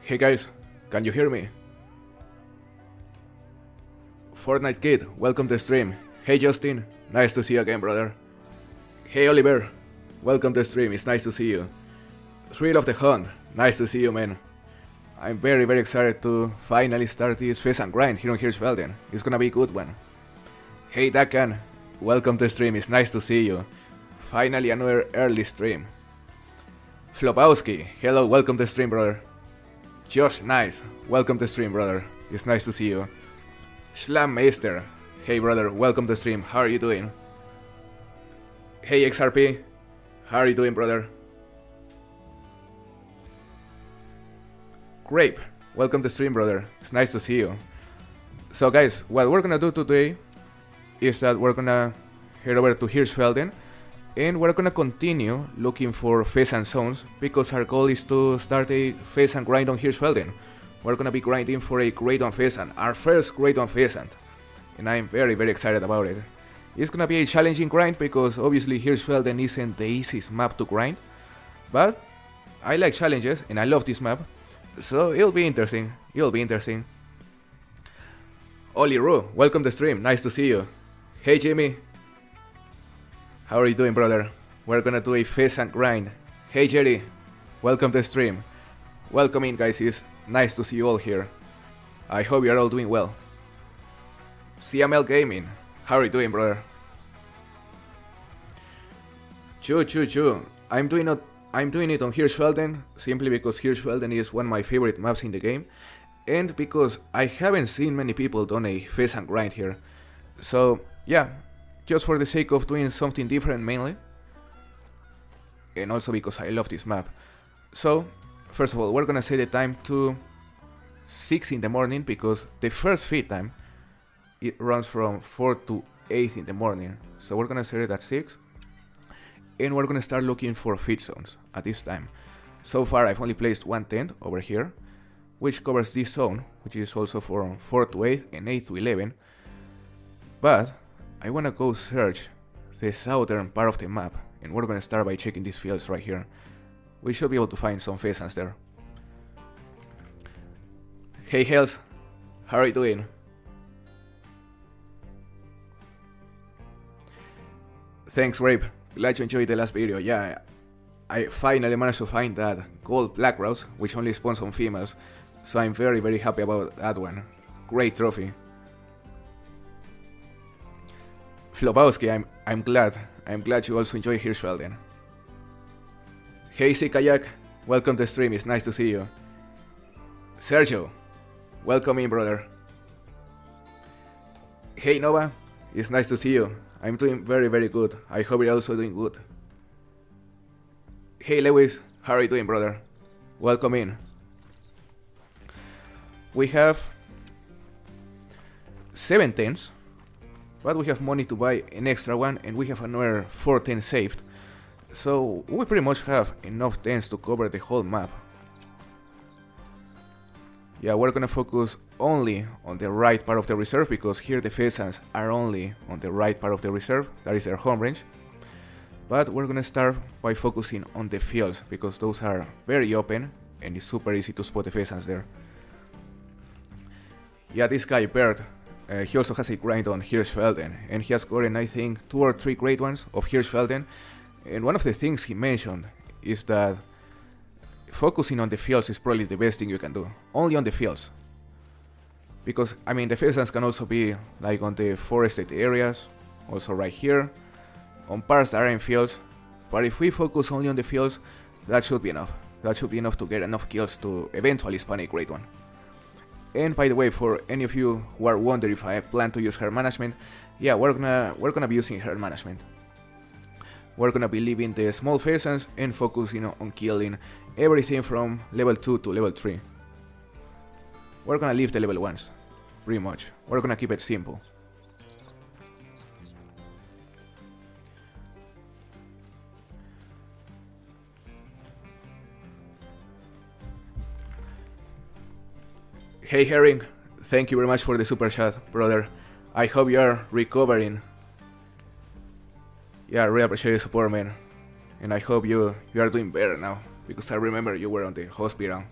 Hey guys, can you hear me? Fortnite Kid, welcome to the stream. Hey Justin, nice to see you again, brother. Hey Oliver, welcome to the stream, it's nice to see you. Thrill of the Hunt, nice to see you, man. I'm very excited to finally start this Fizz and Grind here on Hirschfelden. It's gonna be a good one. Hey Dakan, welcome to the stream, it's nice to see you. Finally another early stream. Flopowski, hello, welcome to the stream, brother. Josh, nice, welcome to the stream, brother. It's nice to see you. Slammeister, hey brother, welcome to the stream, how are you doing? Hey XRP, how are you doing, brother? Grape, welcome to the stream, brother, it's nice to see you. So guys, what we're gonna do today is that we're gonna head over to Hirschfelden and we're gonna continue looking for Fizz and zones because our goal is to start a Fizz and grind on Hirschfelden. We're gonna be grinding for a Grade 1 Pheasant, our first Grade 1 Pheasant, and I'm very excited about it. It's gonna be a challenging grind because obviously Hirschfelden isn't the easiest map to grind, but I like challenges and I love this map, so it'll be interesting, Oli Ru, welcome to the stream, nice to see you. Hey Jimmy, how are you doing, brother? We're gonna do a Fizz and grind. Hey Jerry, welcome to the stream. Welcome in, guys, it's nice to see you all here. I hope you are all doing well. CML Gaming, how are you doing, brother? Choo. I'm doing it on Hirschfelden simply because Hirschfelden is one of my favorite maps in the game, and because I haven't seen many people done a Fizz and grind here. So yeah, just for the sake of doing something different mainly, and also because I love this map. So first of all, we're gonna set the time to 6 in the morning because the first feed time it runs from 4 to 8 in the morning. So we're gonna set it at 6 and we're gonna start looking for feed zones at this time. So far I've only placed one tent over here, which covers this zone, which is also from 4 to 8 and 8 to 11. But I wanna go search the southern part of the map, and we're gonna start by checking these fields right here. We should be able to find some pheasants there. Hey Hells, how are you doing? Thanks Rape, glad you enjoyed the last video. Yeah, I finally managed to find that gold black rose, which only spawns on females, so I'm very happy about that one. Great trophy. Flopowski, I'm glad you also enjoy Hirschfelden. Hey Kayak, welcome to the stream, it's nice to see you. Sergio, welcome in, brother. Hey Nova, it's nice to see you. I'm doing very good. I hope you're also doing good. Hey Lewis, how are you doing, brother? Welcome in. We have 7 tents, but we have money to buy an extra one and we have another 4 tents saved. So we pretty much have enough tents to cover the whole map. Yeah, we're gonna focus only on the right part of the reserve because here the pheasants are only on the right part of the reserve, that is their home range. But we're gonna start by focusing on the fields because those are very open and it's super easy to spot the pheasants there. Yeah, this guy Bert, he also has a grind on Hirschfelden and he has gotten I think 2 or 3 great ones of Hirschfelden. And one of the things he mentioned is that focusing on the fields is probably the best thing you can do. Only on the fields. Because, I mean, the pheasants can also be like on the forested areas, also right here, on parts that are in fields. But if we focus only on the fields, that should be enough. That should be enough to get enough kills to eventually spawn a great one. And by the way, for any of you who are wondering if I plan to use herd management, yeah, we're gonna be using herd management. We're gonna be leaving the small pheasants and focusing on killing everything from level 2 to level 3. We're gonna leave the level 1s, pretty much. We're gonna keep it simple. Hey Herring, thank you very much for the super chat, brother. I hope you are recovering. Yeah, I really appreciate the support, man. And I hope you are doing better now, because I remember you were on the hospital.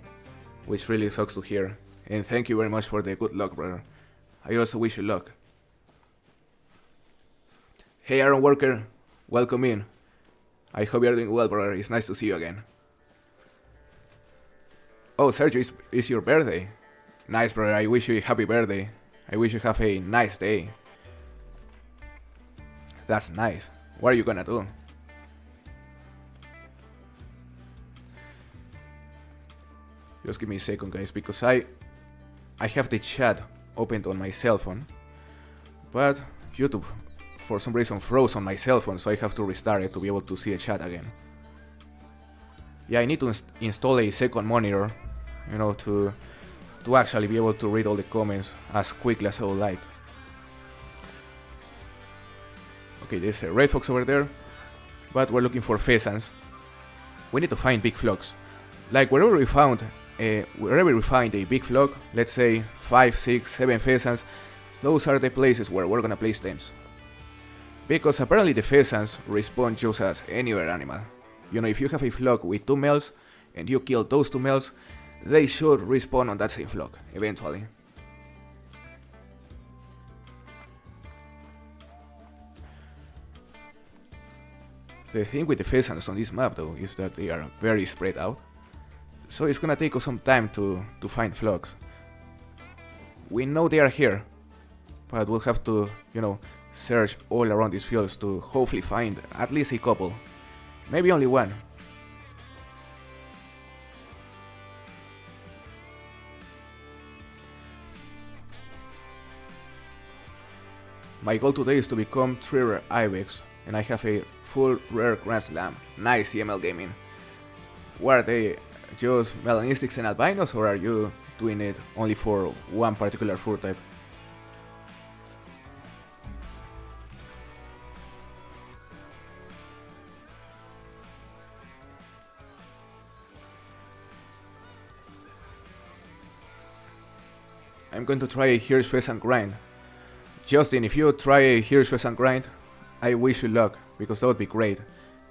which really sucks to hear. And thank you very much for the good luck, brother. I also wish you luck. Hey Aaron Walker, welcome in. I hope you're doing well, brother. It's nice to see you again. Oh, Sergio, it's your birthday. Nice, brother. I wish you a happy birthday. I wish you have a nice day. That's nice. What are you gonna do? Just give me a second, guys, because I have the chat opened on my cell phone, but YouTube for some reason froze on my cell phone, so I have to restart it to be able to see the chat again. Yeah, I need to install a second monitor, you know, to actually be able to read all the comments as quickly as I would like. Okay, there's a red fox over there, but we're looking for pheasants. We need to find big flocks. Like wherever we find a big flock, let's say 5, 6, 7 pheasants, those are the places where we're gonna place tents. Because apparently the pheasants respond just as any other animal. You know, if you have a flock with 2 males and you kill those 2 males, they should respawn on that same flock eventually. The thing with the pheasants on this map though is that they are very spread out, so it's gonna take us some time to find flocks. We know they are here, but we'll have to, you know, search all around these fields to hopefully find at least a couple, maybe only one. My goal today is to become 3 rare Ibex, and I have a full rare Grand Slam. Nice EML gaming. What are they, just melanistics and albinos, or are you doing it only for one particular fur type? I'm going to try a Hirschfelden grind. Justin, if you try a Hirschfelden grind, I wish you luck, because that would be great.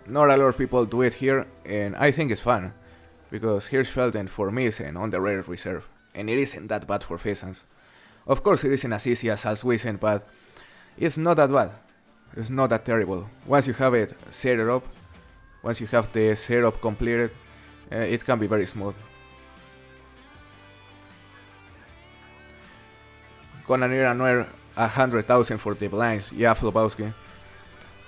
Not a lot of people do it here, and I think it's fun, because Hirschfelden for me is an underrated reserve, and it isn't that bad for pheasants. Of course it isn't as easy as Salzwiesen, but it's not that bad. It's not that terrible. Once you have it set up, once you have the setup completed, it can be very smooth. Gonna need another 100,000 for the blinds, yeah, Flobowski.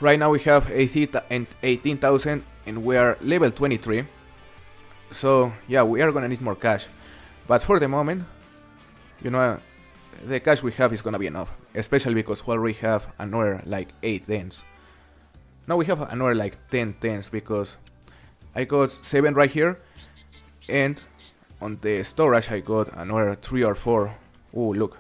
Right now we have 18,000 and we are level 23. So yeah, we are gonna need more cash. But for the moment, you know, the cash we have is gonna be enough. Especially because we already have another like 8 tens. Now we have another like 10 tens because I got 7 right here. And on the storage I got another 3 or 4. Oh, look.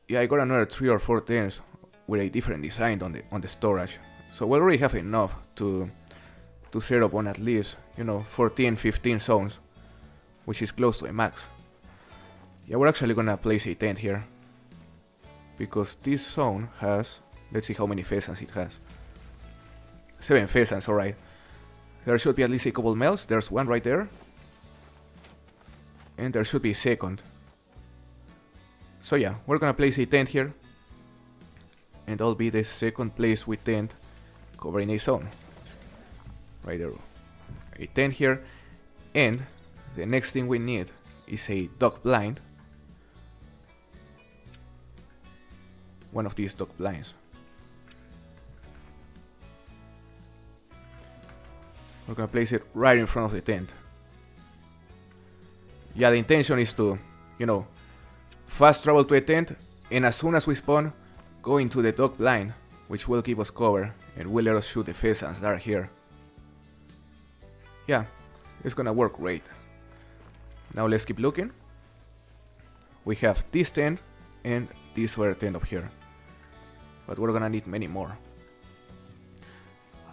Yeah, I got another 3 or 4 tens with a different design on the storage. So we already have enough to set up on at least, you know, 14, 15 zones, which is close to a max. Yeah, we're actually gonna place a tent here, because this zone has, let's see how many pheasants it has. 7 pheasants, alright. There should be at least a couple males. There's one right there. And there should be a second. So yeah, we're gonna place a tent here. And that'll be the second place with tent covering a zone. Right there. A tent here. And the next thing we need is a duck blind. One of these duck blinds. We're gonna place it right in front of the tent. Yeah, the intention is to, you know, fast travel to a tent, and as soon as we spawn, go into the duck blind, which will give us cover and will let us shoot the pheasants that are here. Yeah, it's gonna work great. Now let's keep looking. We have this tent and this other tent up here, but we're gonna need many more.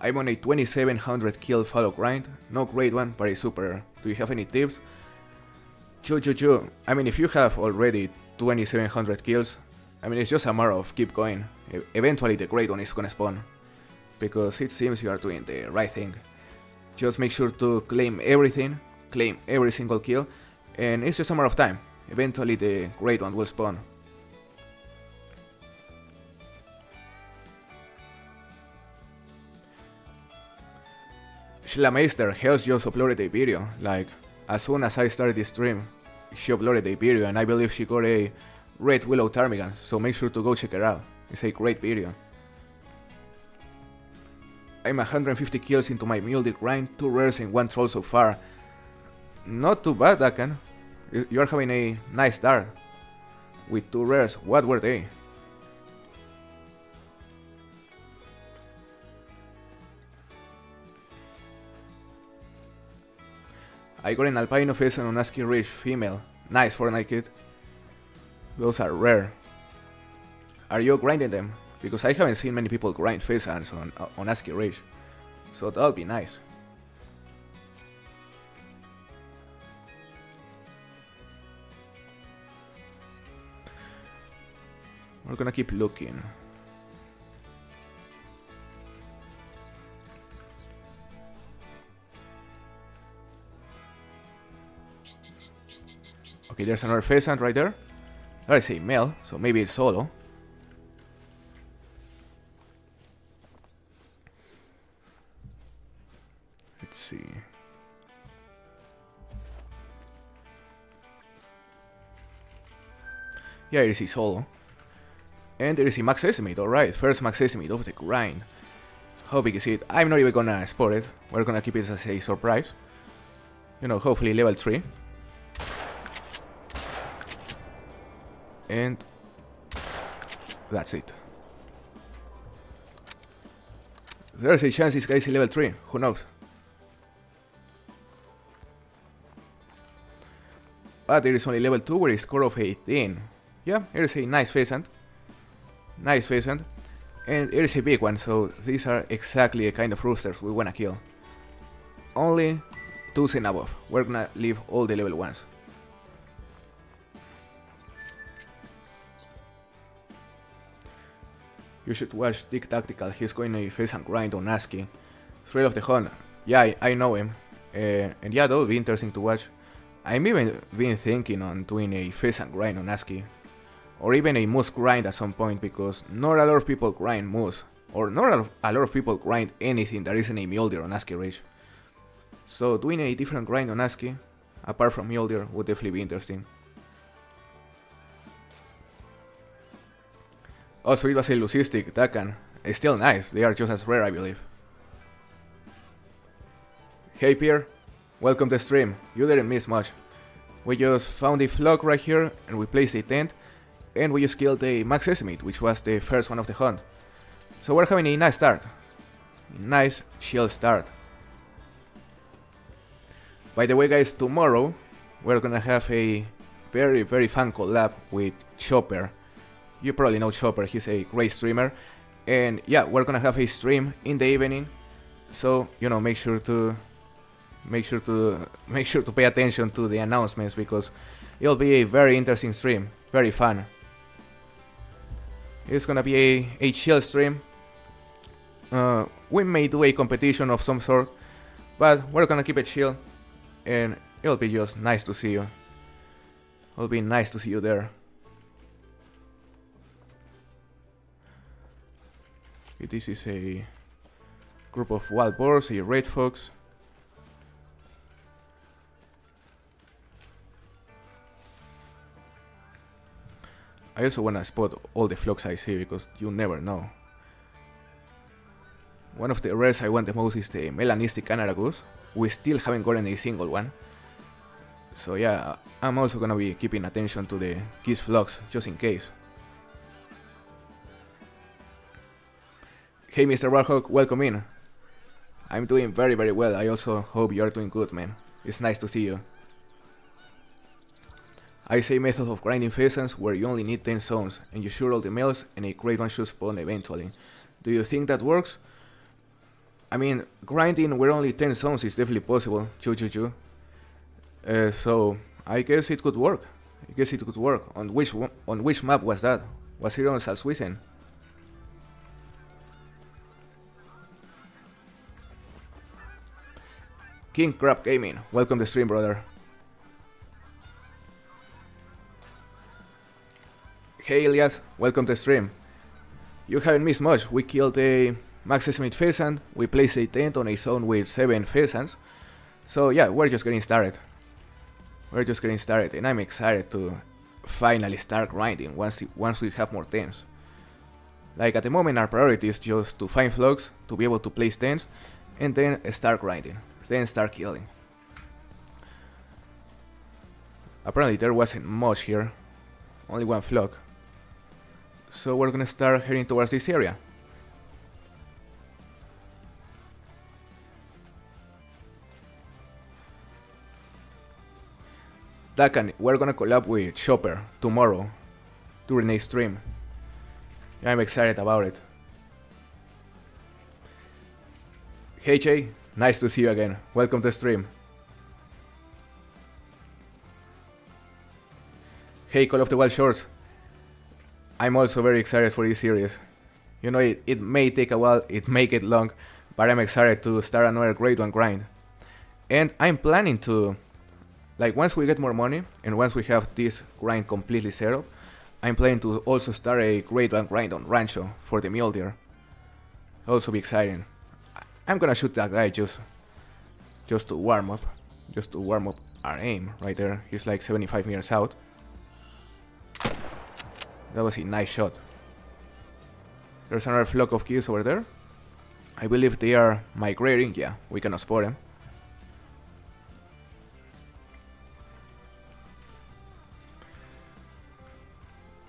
I'm on a 2700 kill follow grind, no great one, but a super. Do you have any tips? Chu. I mean, if you have already 2700 kills, I mean, it's just a matter of keep going. Eventually the great one is gonna spawn, because it seems you are doing the right thing. Just make sure to claim everything, claim every single kill, and it's just a matter of time. Eventually the great one will spawn. Schlameister has just uploaded a video, like as soon as I started this stream, she uploaded a video and I believe she got a red willow ptarmigan, so make sure to go check her out. It's a great video. I'm 150 kills into my mule deer grind, 2 rares and 1 troll so far. Not too bad, Dakan. You're having a nice start. With 2 rares, what were they? I got an albino pheasant on ASCII Ridge female. Nice Fortnite kid. Those are rare. Are you grinding them? Because I haven't seen many people grind pheasants on ASCII Ridge. So that'll be nice. We're gonna keep looking. Okay, there's another pheasant right there. That is a male, so maybe it's solo. Let's see. Yeah, it is a solo. And there is a max estimate, alright. First max estimate of the grind. How big is it? I'm not even gonna spot it. We're gonna keep it as a surprise. You know, hopefully level 3. And that's it. There's a chance this guy is level 3, who knows? But there is only level 2 with a score of 18. Yeah, here is a nice pheasant. Nice pheasant. And here is a big one, so these are exactly the kind of roosters we wanna kill. Only 2s and above. We're gonna leave all the level 1s. You should watch Dick Tactical, he's going a pheasant grind on ASCII. Thrill of the Hunt, yeah, I know him. And yeah, that would be interesting to watch. I'm even been thinking on doing a pheasant grind on ASCII. Or even a moose grind at some point, because not a lot of people grind moose. Or not a lot of people grind anything that isn't a mule deer on ASCII Ridge. So doing a different grind on ASCII, apart from mule deer, would definitely be interesting. Also, it was a leucistic Dakan. It's still nice, they are just as rare, I believe. Hey Pierre, welcome to the stream. You didn't miss much. We just found a flock right here and we placed a tent. And we just killed a max estimate, which was the first one of the hunt. So we're having a nice start. A nice, chill start. By the way guys, tomorrow we're gonna have a very, very fun collab with Chopper. You probably know Chopper, he's a great streamer. And yeah, we're gonna have a stream in the evening. So, you know, make sure to pay attention to the announcements, because it'll be a very interesting stream, very fun. It's gonna be a chill stream. We may do a competition of some sort, but we're gonna keep it chill. And it'll be just nice to see you. It'll be nice to see you there. This is a group of wild boars, a red fox. I also wanna spot all the flocks I see, because you never know. One of the rares I want the most is the melanistic Canada goose. We still haven't gotten a single one. So yeah, I'm also gonna be keeping attention to the geese flocks, just in case. Hey Mr. Warhawk, welcome in. I'm doing very, very well. I also hope you're doing good, man. It's nice to see you. I say method of grinding pheasants where you only need 10 zones and you shoot all the males and a great one should spawn eventually. Do you think that works? I mean, grinding where only 10 zones is definitely possible. So I guess it could work. On which map was that? Was it on Salzwiesen? King Crab Gaming, welcome to the stream, brother. Hey Elias, welcome to the stream. You haven't missed much. We killed a Max Smith pheasant, we placed a tent on a zone with 7 pheasants. So yeah, we're just getting started. And I'm excited to finally start grinding once we have more tents. Like at the moment our priority is just to find flocks, to be able to place tents, and then start grinding, then start killing. Apparently there wasn't much here, only one flock. So we're gonna start heading towards this area. Dakan, we're gonna collab with Chopper tomorrow during a stream. I'm excited about it. Hey Jay, nice to see you again. Welcome to the stream. Hey Call of the Wild Shorts. I'm also very excited for this series. You know, it may take a while, it may get long, but I'm excited to start another grade 1 grind. And I'm planning to, like once we get more money, and once we have this grind completely set up, I'm planning to also start a grade 1 grind on Rancho for the mule deer. Also be exciting. I'm gonna shoot that guy just to warm up. Just to warm up our aim right there. He's like 75 meters out. That was a nice shot. There's another flock of geese over there. I believe they are migrating. Yeah, we cannot spot them.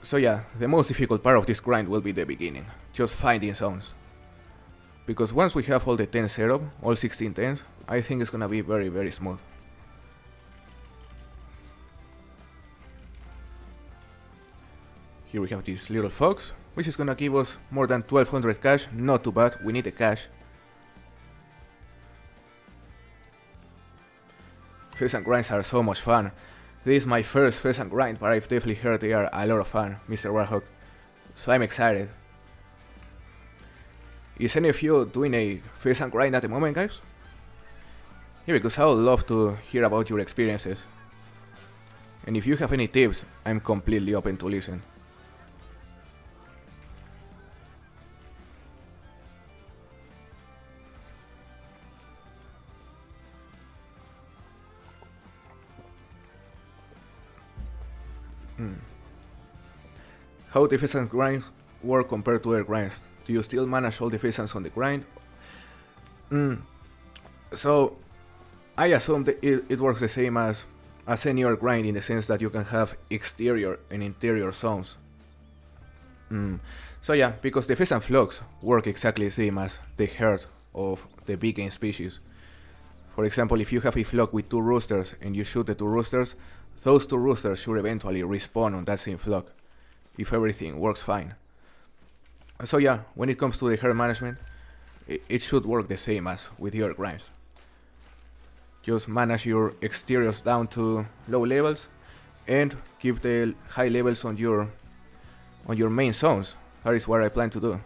So yeah, the most difficult part of this grind will be the beginning. Just finding zones. Because once we have all the tents set up, all 16 tents, I think it's gonna be very, very smooth. Here we have this little fox, which is gonna give us more than 1200 cash. Not too bad, we need the cash. Pheasant grinds are so much fun. This is my first pheasant grind, but I've definitely heard they are a lot of fun, Mr. Warhawk. So I'm excited. Is any of you doing a pheasant grind at the moment, guys? Yeah, because I would love to hear about your experiences. And if you have any tips, I'm completely open to listen. How the pheasant grinds work compared to other grinds? Do you still manage all the pheasants on the grind? So I assume that it works the same as any other grind, in the sense that you can have exterior and interior zones. So yeah, because the pheasant flocks work exactly the same as the herd of the big game species. For example, if you have a flock with 2 roosters and you shoot the 2 roosters, those 2 roosters should eventually respawn on that same flock, if everything works fine. So yeah, when it comes to the herd management, it should work the same as with the other grinds. Just manage your exteriors down to low levels and keep the high levels on your main zones. That is what I plan to do.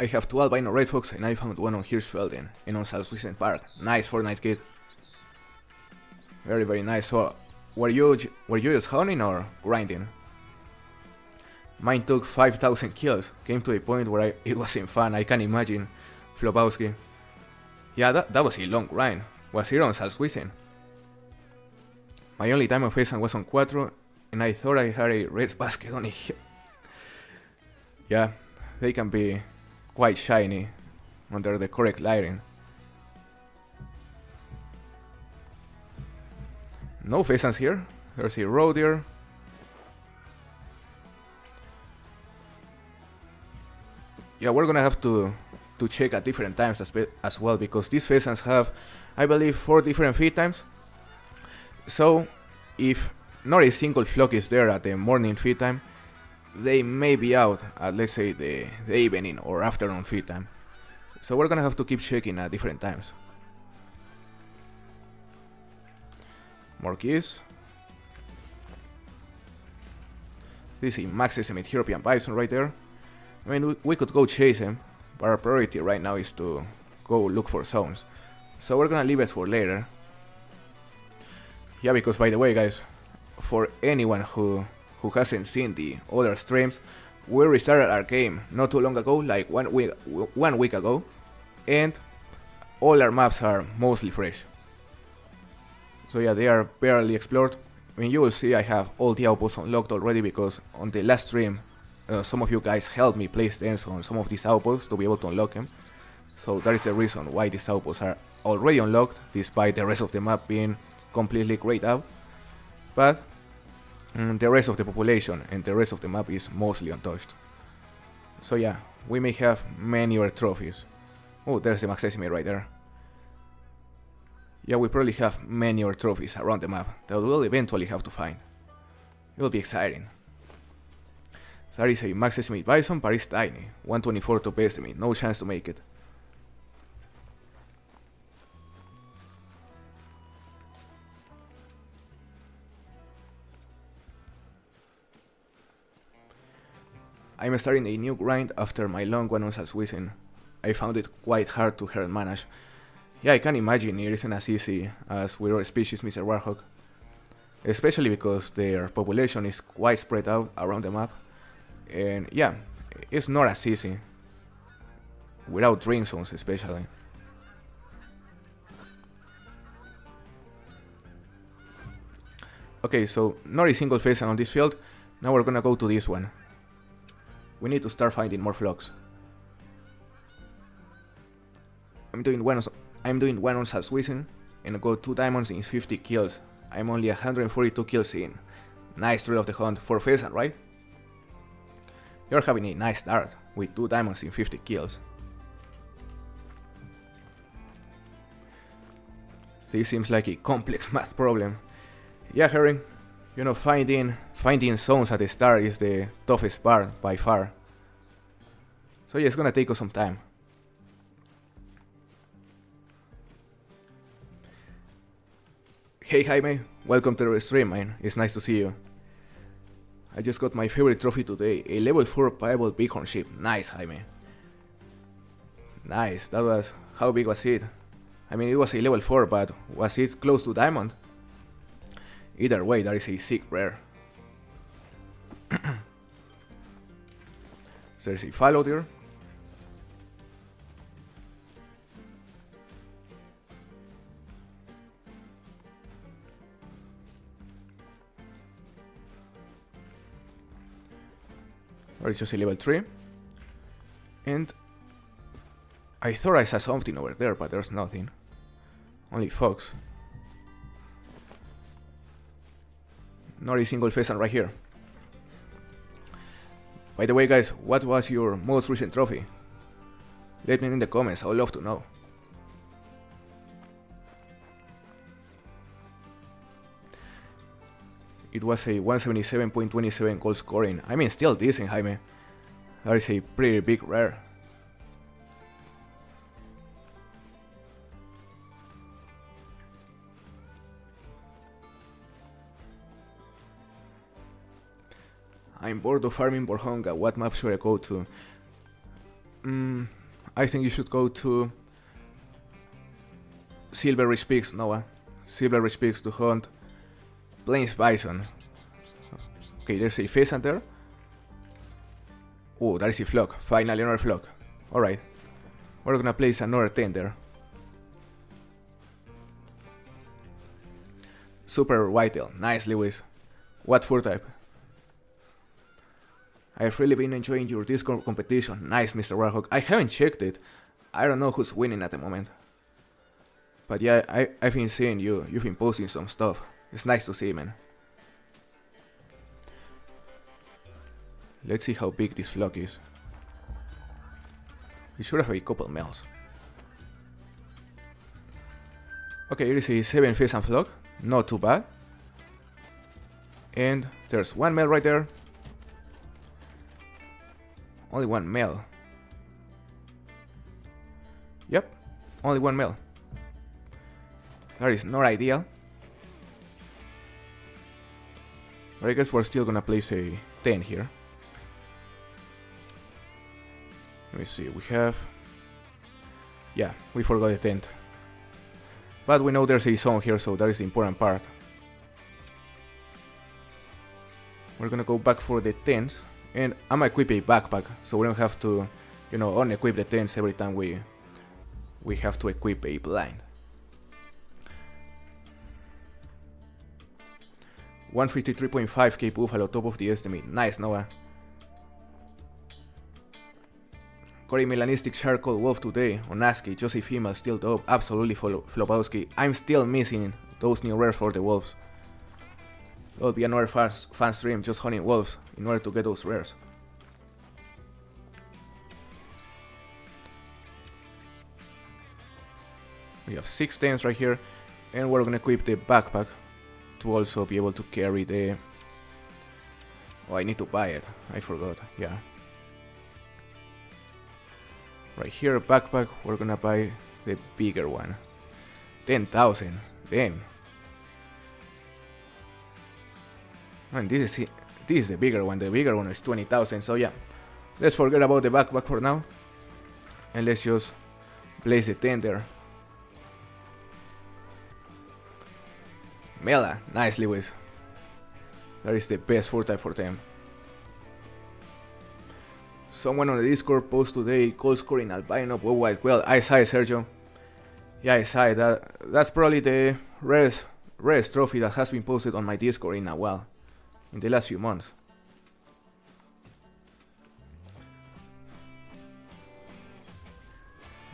I have 2 albino red fox and I found one on Hirschfelden and on Southwestern Park. Nice Fortnite kid. Very, very nice. So, were you just hunting or grinding? Mine took 5,000 kills. Came to a point where it wasn't fun. I can imagine Flobowski. Yeah, that was a long grind. Was here on Southwestern. My only time of pheasant was on Quattro, and I thought I had a red basket on it. Yeah, they can be quite shiny under the correct lighting. No pheasants here. There's a roe deer. Yeah, we're gonna have to check at different times as well, because these pheasants have, I believe, 4 different feed times. So if not a single flock is there at the morning feed time, they may be out at, let's say, the evening or afternoon feed time. So we're gonna have to keep checking at different times. More keys. This is a max estimate European bison right there. I mean, we could go chase him, but our priority right now is to go look for zones. So we're gonna leave it for later. Yeah, because by the way, guys, for anyone who hasn't seen the other streams, we restarted our game not too long ago, like one week ago, and all our maps are mostly fresh. So yeah, they are barely explored. I mean, you will see I have all the outposts unlocked already because on the last stream, some of you guys helped me place things on some of these outposts to be able to unlock them. So that is the reason why these outposts are already unlocked, despite the rest of the map being completely grayed out. But the rest of the population and the rest of the map is mostly untouched. So yeah, we may have many other trophies. Oh, there's the max estimate right there. Yeah, we probably have many other trophies around the map that we'll eventually have to find. It will be exciting. That is a max estimate bison, but it's tiny. 124 top estimate, no chance to make it. I'm starting a new grind after my long one on Salswizen. I found it quite hard to herd manage. Yeah, I can imagine it isn't as easy as with other species, Mr. Warhawk. Especially because their population is quite spread out around the map. And yeah, it's not as easy. Without drink zones especially. Okay, so not a single pheasant on this field. Now we're gonna go to this one. We need to start finding more flocks. I'm doing one on Salswizen and I got 2 diamonds in 50 kills. I'm only 142 kills in. Nice thrill of the hunt for pheasant, right? You're having a nice start with 2 diamonds in 50 kills. This seems like a complex math problem. Yeah, Herring, you know, finding zones at the start is the toughest part by far. So yeah, it's gonna take us some time. Hey Jaime, welcome to the stream, man. It's nice to see you. I just got my favorite trophy today, a level 4 payable bighorn ship. Nice, Jaime. Nice, that was... how big was it? I mean, it was a level 4, but was it close to diamond? Either way, that is a sick rare. There's a fallow there. Or it's just a level 3. And I thought I saw something over there, but there's nothing. Only fox. Not a single pheasant right here. By the way, guys, what was your most recent trophy? Let me know in the comments, I would love to know. It was a 177.27 gold scoring. I mean, still decent, Jaime. That is a pretty big rare. I'm bored of farming Borhonga. What map should I go to? I think you should go to Silver Ridge Peaks, Noah. Silver Ridge Peaks to hunt Plains Bison. Okay, there's a pheasant there. Oh, that is a flock. Finally another flock. Alright. We're gonna place another 10 there. Super Whitetail. Nice, Lewis. What fur type? I've really been enjoying your Discord competition. Nice, Mr. Warhawk. I haven't checked it. I don't know who's winning at the moment. But yeah, I've been seeing you. You've been posting some stuff. It's nice to see, man. Let's see how big this flock is. We should have a couple males. Okay, here is a 7 pheasant flock. Not too bad. And there's one male right there. Only one male. Yep, only one male. That is not ideal. But I guess we're still gonna place a 10 here. Let me see, we have... Yeah, we forgot the tent. But we know there's a zone here, so that is the important part. We're gonna go back for the tents, and I'm equip a backpack, so we don't have to, you know, unequip the tents every time we have to equip a blind. 153.5k buffalo, top of the estimate. Nice, Noah. Corey Melanistic Charcoal Wolf today on ASCII, Joseph Female still dope, absolutely Flopowski. I'm still missing those new rares for the wolves. There'll be another fan stream just hunting wolves in order to get those rares. We have 6 tents right here, and we're gonna equip the backpack to also be able to carry the... Oh, I need to buy it, I forgot, yeah. Right here, backpack, we're gonna buy the bigger one. 10,000, damn. And this is the bigger one. The bigger one is 20,000. So yeah, let's forget about the backpack for now, and let's just place the tent there. Mela, nice, Lewis. That is the best 4-type for them. Someone on the Discord post today goal scoring albino bow white. Well, I saw it, Sergio. Yeah, I saw it. That's probably the rarest trophy that has been posted on my Discord in a while, in the last few months.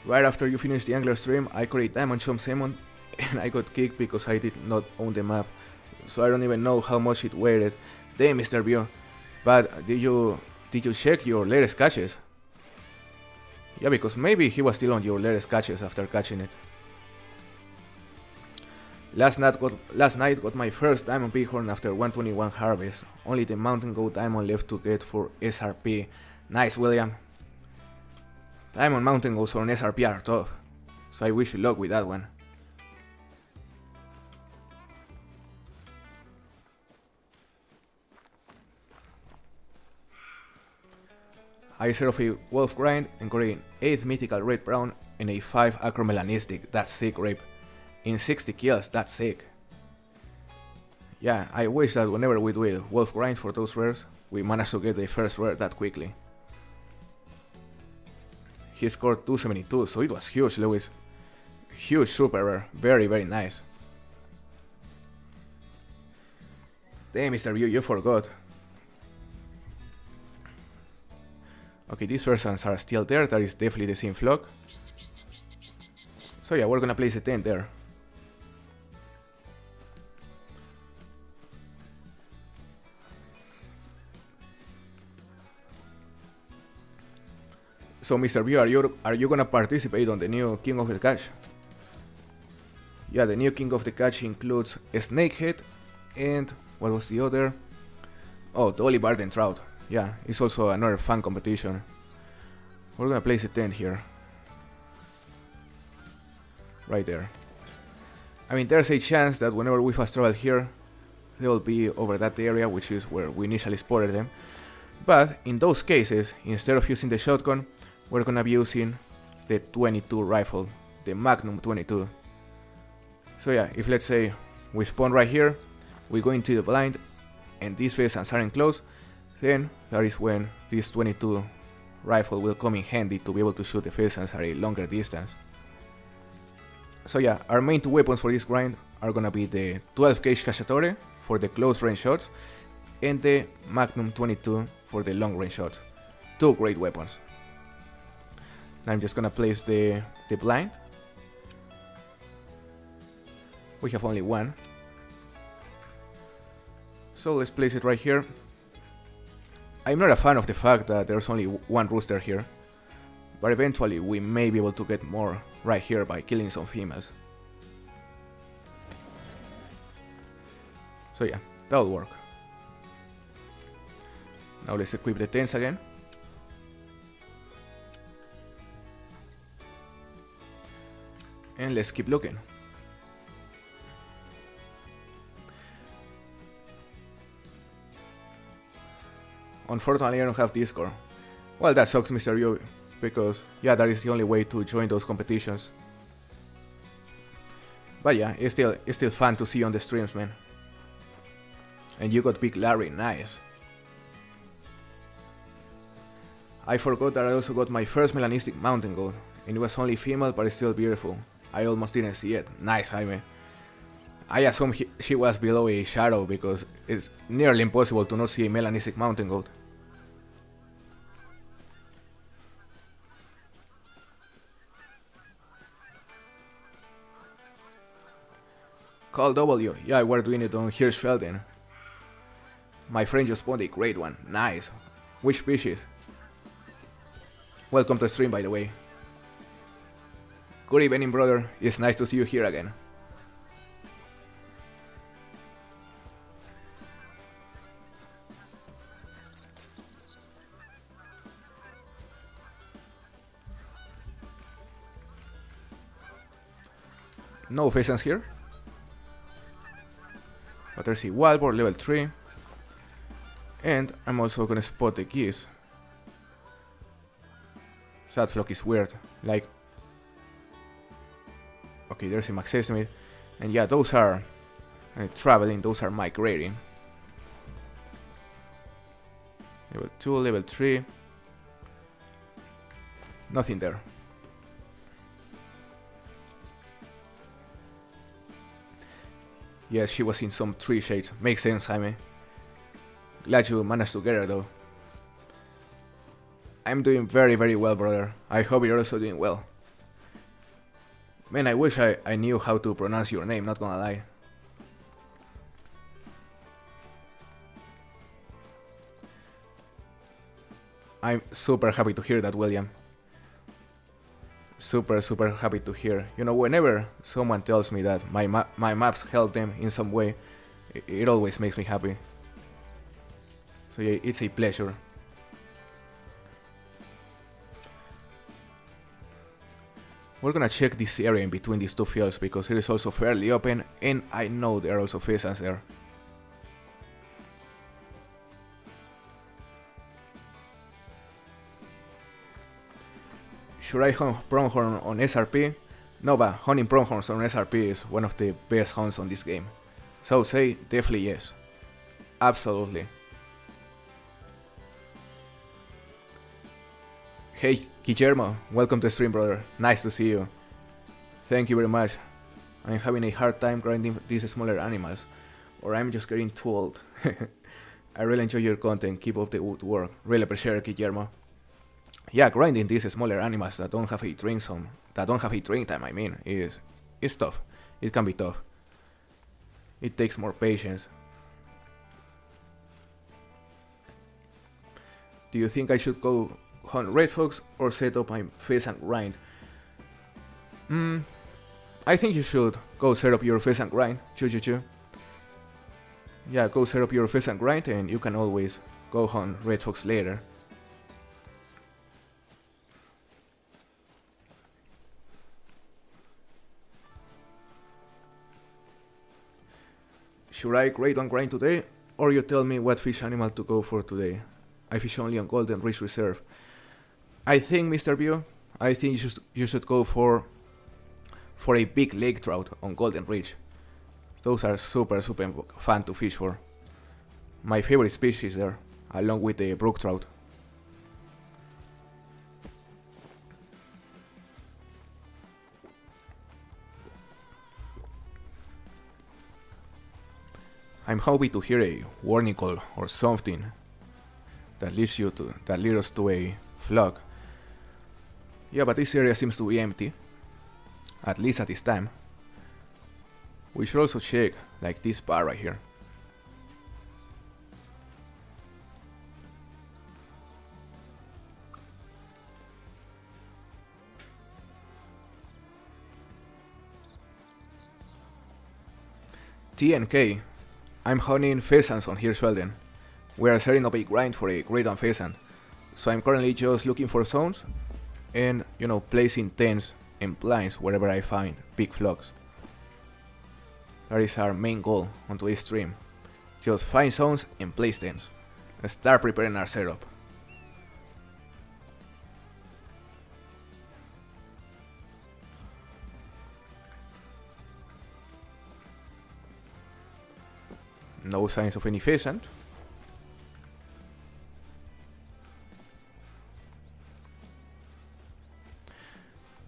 Right after you finish the angler stream, I caught a diamond chum salmon and I got kicked because I did not own the map, so I don't even know how much it weighed. Damn, Mr. Bio. But did you check your latest catches? Yeah, because maybe he was still on your latest catches after catching it. Last night got my first diamond bighorn after 121 harvest. Only the mountain goat diamond left to get for SRP. Nice, William. Diamond mountain goats on SRP are tough, so I wish you luck with that one. I set off a wolf grind and got an 8th mythical red brown and a 5 acromelanistic. That's sick, Rape. In 60 kills, that's sick. Yeah, I wish that whenever we do a wolf grind for those rares, we manage to get the first rare that quickly. He scored 272, so it was huge, Lewis. Huge super rare, very very nice. Damn, Mr. View, you forgot. Okay, these versions are still there, that is definitely the same flock. So yeah, we're gonna place a tent there. So Mr. View, are you gonna participate on the new King of the Catch? Yeah, the new King of the Catch includes a snakehead and what was the other? Oh, the Dolly Barden Trout. Yeah, it's also another fun competition. We're gonna place a tent here. Right there. I mean, there's a chance that whenever we fast travel here, they will be over that area, which is where we initially spotted them. But in those cases, instead of using the shotgun, we're gonna be using the 22 rifle, the Magnum 22. So yeah, if let's say we spawn right here, we go into the blind, and these pheasants are enclosed, then that is when this 22 rifle will come in handy to be able to shoot the pheasants at a longer distance. So yeah, our main 2 weapons for this grind are gonna be the 12 gauge Cacciatore for the close range shots, and the Magnum 22 for the long range shots. 2 great weapons. Now I'm just gonna place the blind. We have only one, so let's place it right here. I'm not a fan of the fact that there's only one rooster here, but eventually we may be able to get more right here by killing some females. So yeah, that'll work. Now let's equip the tents again. And let's keep looking. Unfortunately, I don't have Discord. Well, that sucks, Mr. Yu, because yeah, that is the only way to join those competitions. But yeah, it's still fun to see you on the streams, man. And you got Big Larry, nice. I forgot that I also got my first melanistic mountain goat, and it was only female, but it's still beautiful. I almost didn't see it. Nice, Jaime. I assume she was below a shadow because it's nearly impossible to not see a melanistic mountain goat. Call W, yeah, we're doing it on Hirschfelden. My friend just spawned a great one, nice. Which species? Welcome to the stream, by the way. Good evening, brother, it's nice to see you here again. No pheasants here. But there's a wild boar level 3. And I'm also gonna spot the geese. That flock is weird. Like, okay, there's a max estimate. And yeah, those are traveling, those are migrating. Level 2, level 3. Nothing there. Yeah, she was in some tree shades. Makes sense, Jaime. Glad you managed to get her though. I'm doing very well, brother. I hope you're also doing well. Man, I wish I knew how to pronounce your name, not gonna lie. I'm super happy to hear that, William. Super happy to hear. You know, whenever someone tells me that my maps help them in some way, it always makes me happy. So yeah, it's a pleasure. We're gonna check this area in between these two fields because it is also fairly open and I know there are also pheasants there. Should I hunt pronghorn on SRP? No, but hunting pronghorns on SRP is one of the best hunts on this game. So say definitely yes. Absolutely. Hey Guillermo, welcome to the stream, brother. Nice to see you. Thank you very much. I'm having a hard time grinding these smaller animals, or I'm just getting too old. I really enjoy your content. Keep up the good work. Really appreciate it, Guillermo. Yeah, grinding these smaller animals that don't have a drink time, I mean, is tough. It can be tough. It takes more patience. Do you think I should go hunt red fox or set up my pheasant grind? I think you should go set up your pheasant grind. Choo. Yeah, go set up your pheasant grind and you can always go hunt red fox later. Should I grade one grind today, or you tell me what fish animal to go for today? I fish only on Golden Ridge Reserve. I think, Mr. View, I think you should go for a big lake trout on Golden Ridge. Those are super fun to fish for. My favorite species there, along with the brook trout. I'm happy to hear a warning call or something that leads us to a flock. Yeah, but this area seems to be empty, at least at this time. We should also check like this bar right here. TNK, I'm hunting pheasants on Hirschfelden. We are setting up a grind for a great one pheasant, so I'm currently just looking for zones and, you know, placing tents and blinds wherever I find big flocks. That is our main goal on today's stream. Just find zones and place tents. start preparing our setup. No signs of any pheasant.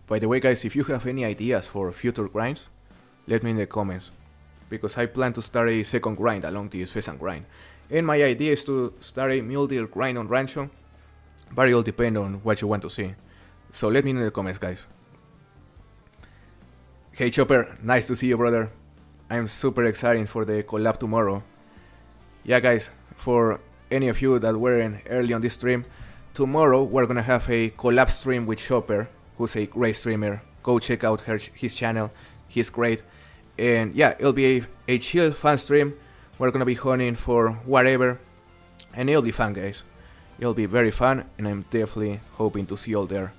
By the way, guys, if you have any ideas for future grinds, let me in the comments, because I plan to start a second grind along this pheasant grind. And my idea is to start a mule deer grind on Rancho, but it'll depend on what you want to see. So let me know in the comments, guys. Hey Chopper, nice to see you, brother. I'm super excited for the collab tomorrow. Yeah, guys, for any of you that weren't early on this stream, tomorrow we're gonna have a collab stream with Chopper, who's a great streamer. Go check out his channel, he's great. And yeah, it'll be a chill, fun stream. We're gonna be hunting for whatever, and it'll be fun, guys. It'll be very fun, and I'm definitely hoping to see you all there.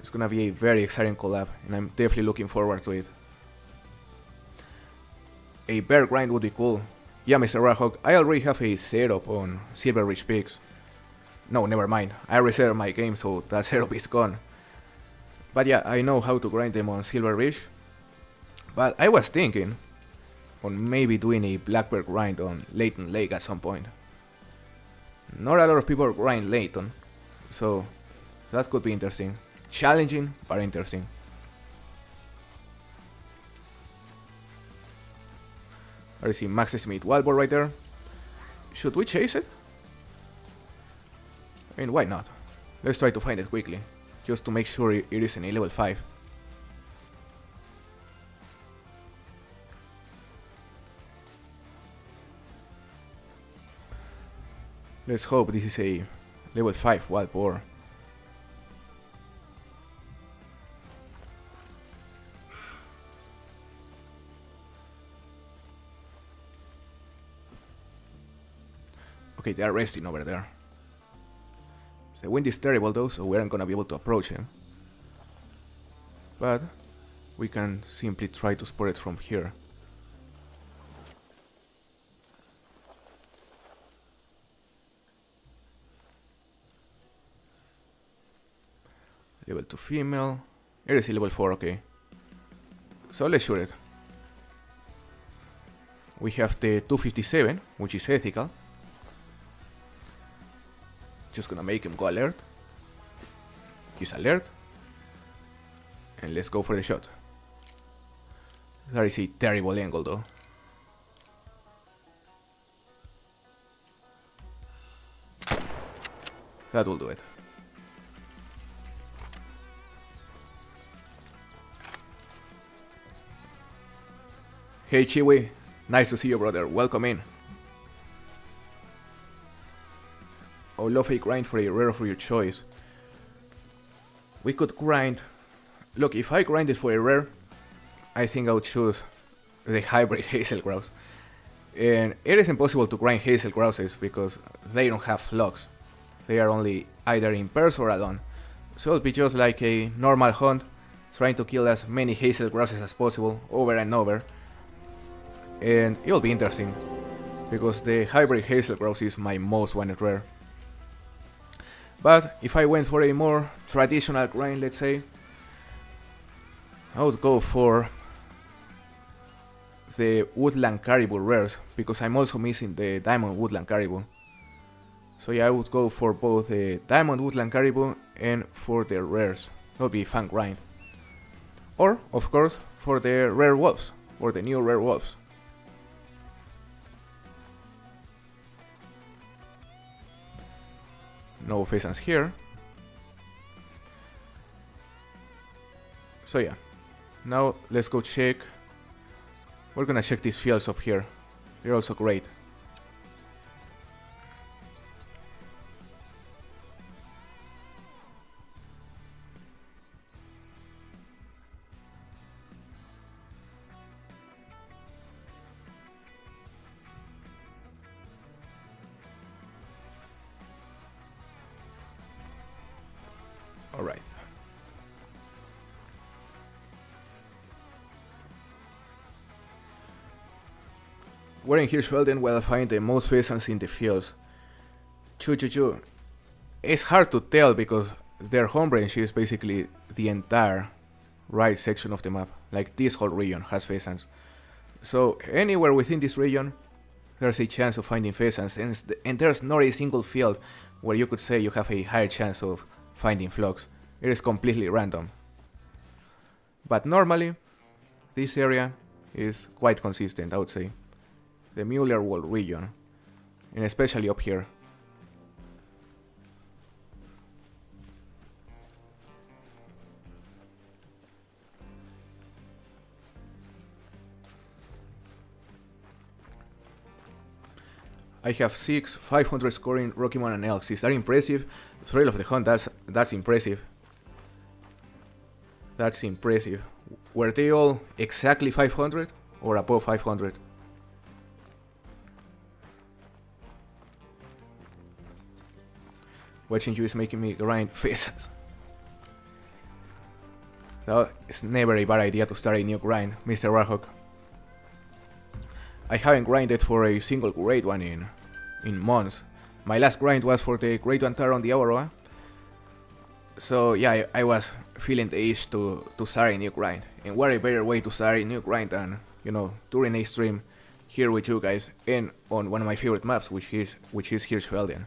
It's gonna be a very exciting collab, and I'm definitely looking forward to it. A bear grind would be cool. Yeah, Mr. Rahawk, I already have a setup on Silver Ridge Peaks. No, never mind. I reset my game, so that setup is gone. But yeah, I know how to grind them on Silver Ridge. But I was thinking on maybe doing a black bear grind on Layton Lake at some point. Not a lot of people grind Layton, so that could be interesting. Challenging, but interesting. I see Max Smith Wildboard right there. Should we chase it? I mean, why not? Let's try to find it quickly, just to make sure it is in a level 5. Let's hope this is a level 5 wild boar. Okay, they are resting over there. The wind is terrible though, so we aren't gonna be able to approach him. But we can simply try to spot it from here. Level 2 female. It is a level 4, okay. So let's shoot it. We have the 257, which is ethical. Just gonna make him go alert. He's alert. And let's go for the shot. That is a terrible angle though. That will do it. Hey Chiwi, nice to see you, brother. Welcome in. I would love a grind for a rare of your choice. We could grind. Look, if I grinded for a rare, I think I would choose the hybrid hazel grouse. And it is impossible to grind hazel grouses because they don't have flocks. They are only either in pairs or alone. So it'll be just like a normal hunt, trying to kill as many hazel grouses as possible over and over. And it'll be interesting, because the hybrid hazel grouse is my most wanted rare. But if I went for a more traditional grind, let's say, I would go for the woodland caribou rares, because I'm also missing the diamond woodland caribou. So yeah, I would go for both the diamond woodland caribou and for the rares. That would be a fun grind. Or, of course, for the rare wolves, or the new rare wolves. No pheasants here. So yeah, now let's go check. We're gonna check these fields up here. They're also great. All right. We're in Hirschfelden where I find the most pheasants in the fields. Choo choo choo. It's hard to tell because their home range is basically the entire right section of the map. Like this whole region has pheasants. So anywhere within this region, there's a chance of finding pheasants, and there's not a single field where you could say you have a higher chance of finding flocks. It is completely random. But normally, this area is quite consistent, I would say. The Muellerwald region, and especially up here. I have 500 scoring Rockymon and Elks. Is that impressive? Thrill of the Hunt, that's impressive. That's impressive. Were they all exactly 500 or above 500? Watching you is making me grind pheasants. That is never a bad idea to start a new grind, Mr. Warhawk. I haven't grinded for a single great one in months. My last grind was for the Great One Tower on the Aurora. So yeah, I was feeling the itch to start a new grind. And what a better way to start a new grind than, during a stream here with you guys and on one of my favorite maps, which is Hirschfelden.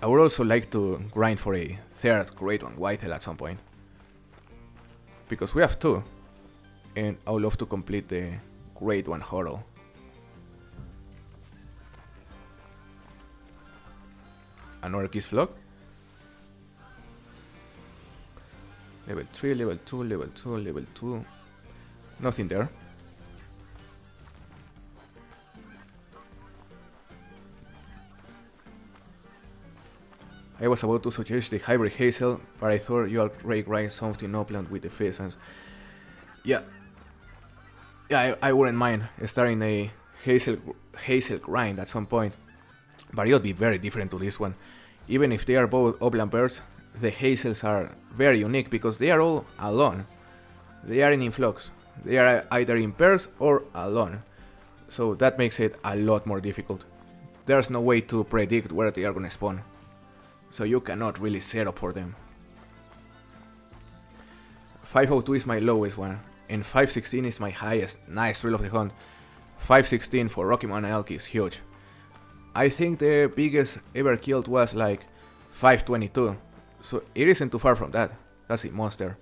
I would also like to grind for a third Great One Whitetail at some point. Because we have two. And I would love to complete the Great One Huddle. Another Kiss Flock. Level 3, level 2, level 2, level 2. Nothing there. I was about to suggest the Hybrid Hazel, but I thought you already grind something upland with the pheasants. Yeah, I wouldn't mind starting a Hazel grind at some point, but it would be very different to this one. Even if they are both upland birds, the Hazels are very unique because they are all alone. They aren't in flocks. They are either in pairs or alone. So that makes it a lot more difficult. There's no way to predict where they are gonna spawn. So you cannot really set up for them. 502 is my lowest one, and 516 is my highest. Nice Thrill of the Hunt. 516 for Rockymon and Elk is huge. I think the biggest ever killed was like 522, so it isn't too far from that. That's a monster.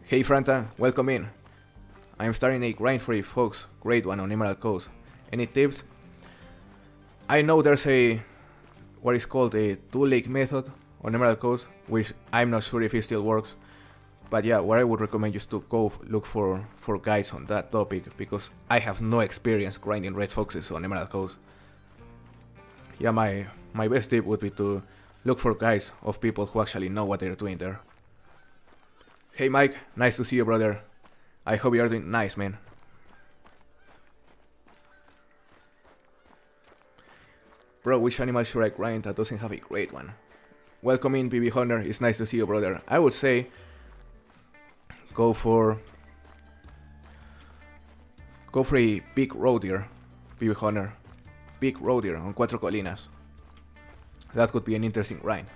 Hey Franta, welcome in. I'm starting a grind for a Fox Great One on Emerald Coast. Any tips? I know there's what is called a two-lake method on Emerald Coast, which I'm not sure if it still works. But yeah, what I would recommend is to go look for guides on that topic, because I have no experience grinding red foxes on Emerald Coast. Yeah, my best tip would be to look for guides of people who actually know what they're doing there. Hey Mike, nice to see you, brother. I hope you are doing nice, man. Bro, which animal should I grind that doesn't have a great one? Welcome in, BB Hunter. It's nice to see you, brother. I would say go for a big roe deer, BB Hunter. Big roe deer on Cuatro Colinas. That could be an interesting grind.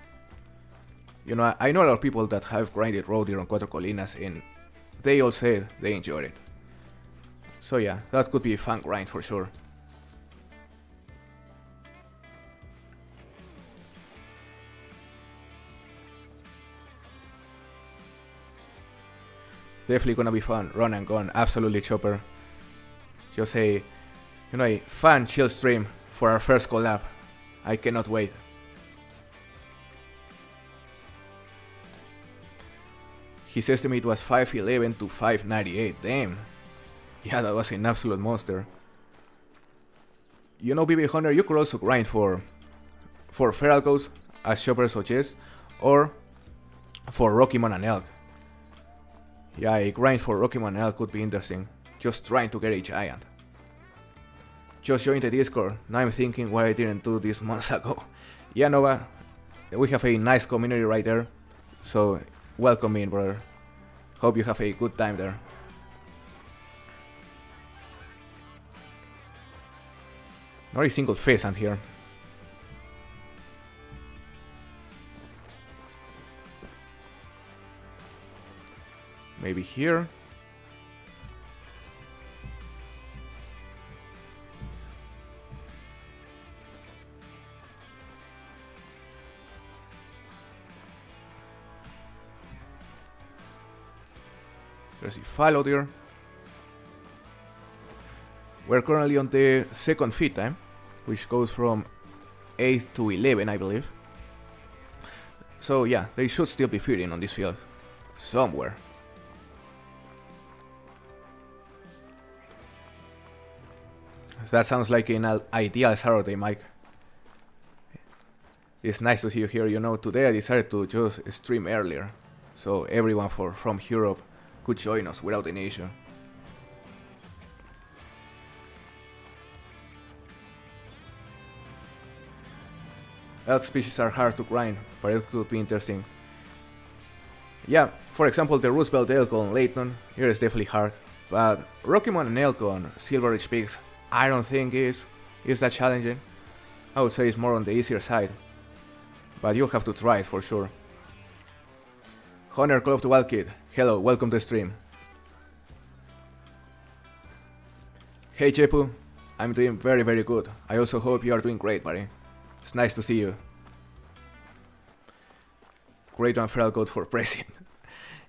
I know a lot of people that have grinded roe deer on Cuatro Colinas, and they all said they enjoyed it. So yeah, that could be a fun grind for sure. Definitely gonna be fun, run and gun, absolutely Chopper. Just a fun chill stream for our first collab. I cannot wait. His estimate was 511 to 598, damn. Yeah, that was an absolute monster. BB Hunter, you could also grind for feral ghosts, as Chopper suggests, or for Rockymon and Elk. Yeah, a grind for Rockymon and Elk could be interesting, just trying to get a giant. Just joined the Discord. Now I'm thinking why I didn't do this months ago. Yeah, Nova, we have a nice community right there. So welcome in, brother. Hope you have a good time there. Not a single pheasant here. Maybe here. There's a fallow deer. We're currently on the second feed time, which goes from 8 to 11, I believe. So yeah, they should still be feeding on this field. Somewhere. That sounds like an ideal Saturday, Mike. It's nice to see you here. You know, today I decided to just stream earlier, so everyone from Europe could join us without any issue. Elk species are hard to grind, but it could be interesting. Yeah, for example, the Roosevelt elk on Layton, here is definitely hard, but Rocky Mountain elk on Silver Ridge Peaks, I don't think is that challenging. I would say it's more on the easier side, but you'll have to try it for sure. Hunter Call of the Wild Kid, hello, welcome to the stream. Hey Jepu, I'm doing very good. I also hope you are doing great, buddy. It's nice to see you. Great One Feral Goat for president.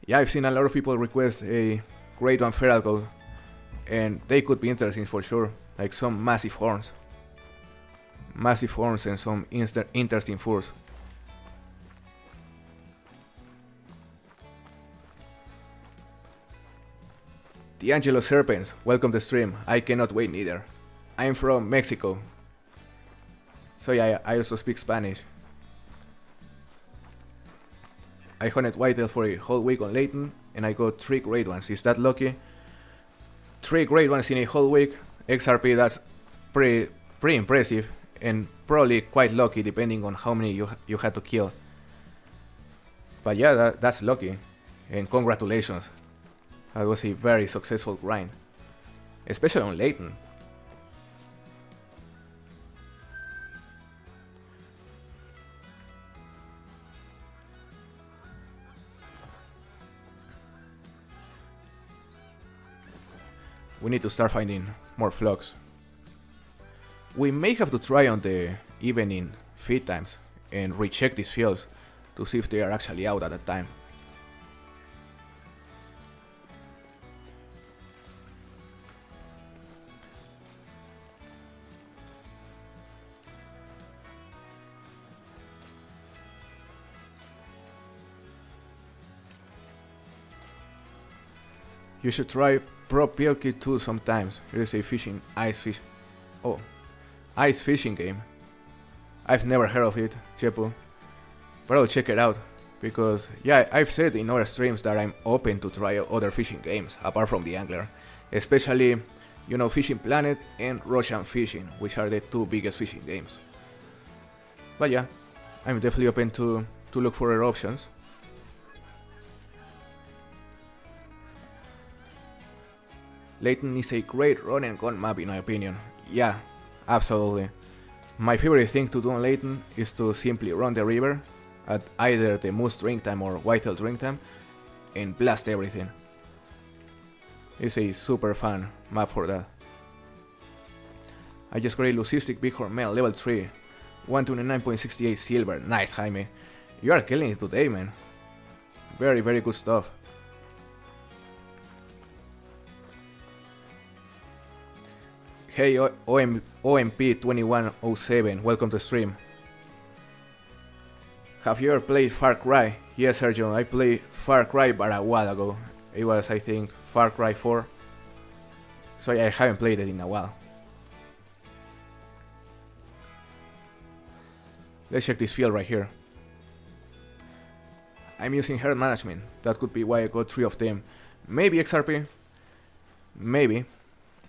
Yeah, I've seen a lot of people request a Great One Feral Goat, and they could be interesting for sure. Like some massive horns. Massive horns and some interesting furs. D'Angelo Serpents, welcome to the stream. I cannot wait neither. I'm from Mexico. So yeah, I also speak Spanish. I hunted whitetail for a whole week on Layton, and I got 3 great ones. Is that lucky? 3 great ones in a whole week. XRP, that's pretty impressive, and probably quite lucky depending on how many you had to kill. But yeah, that's lucky, and congratulations. That was a very successful grind, especially on Layton. We need to start finding more flocks. We may have to try on the evening feed times and recheck these fields to see if they are actually out at that time. You should try Pro Peel Kit 2 sometimes. It is a ice fishing game. I've never heard of it, Chepo, but I'll check it out, because yeah, I've said in other streams that I'm open to try other fishing games apart from the Angler, especially, you know, Fishing Planet and Russian Fishing, which are the 2 biggest fishing games. But yeah, I'm definitely open to look for other options. Layton is a great run and gun map in my opinion. Yeah, absolutely. My favorite thing to do on Layton is to simply run the river at either the moose drink time or whitetail drink time and blast everything. It's a super fun map for that. I just got a Leucistic Bighorn Male level 3, 129.68 silver. Nice, Jaime. You are killing it today, man. Very good stuff. Hey OMP2107, welcome to stream. Have you ever played Far Cry? Yes, Sergio, I played Far Cry but a while ago. It was, I think, Far Cry 4. So yeah, I haven't played it in a while. Let's check this field right here. I'm using herd management. That could be why I got 3 of them. Maybe XRP. Maybe.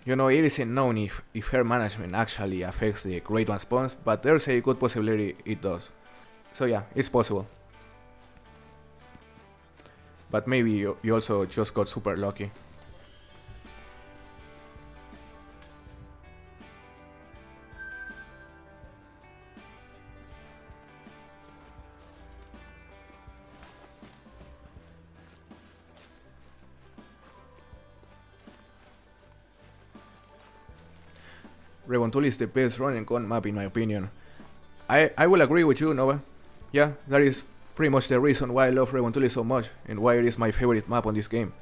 You know, it isn't known if herd management actually affects the Great One spawns, but there's a good possibility it does. So yeah, it's possible. But maybe you also just got super lucky. Revontul is the best run and gun map in my opinion. I will agree with you, Nova. Yeah, that is pretty much the reason why I love Revontul so much and why it is my favorite map on this game.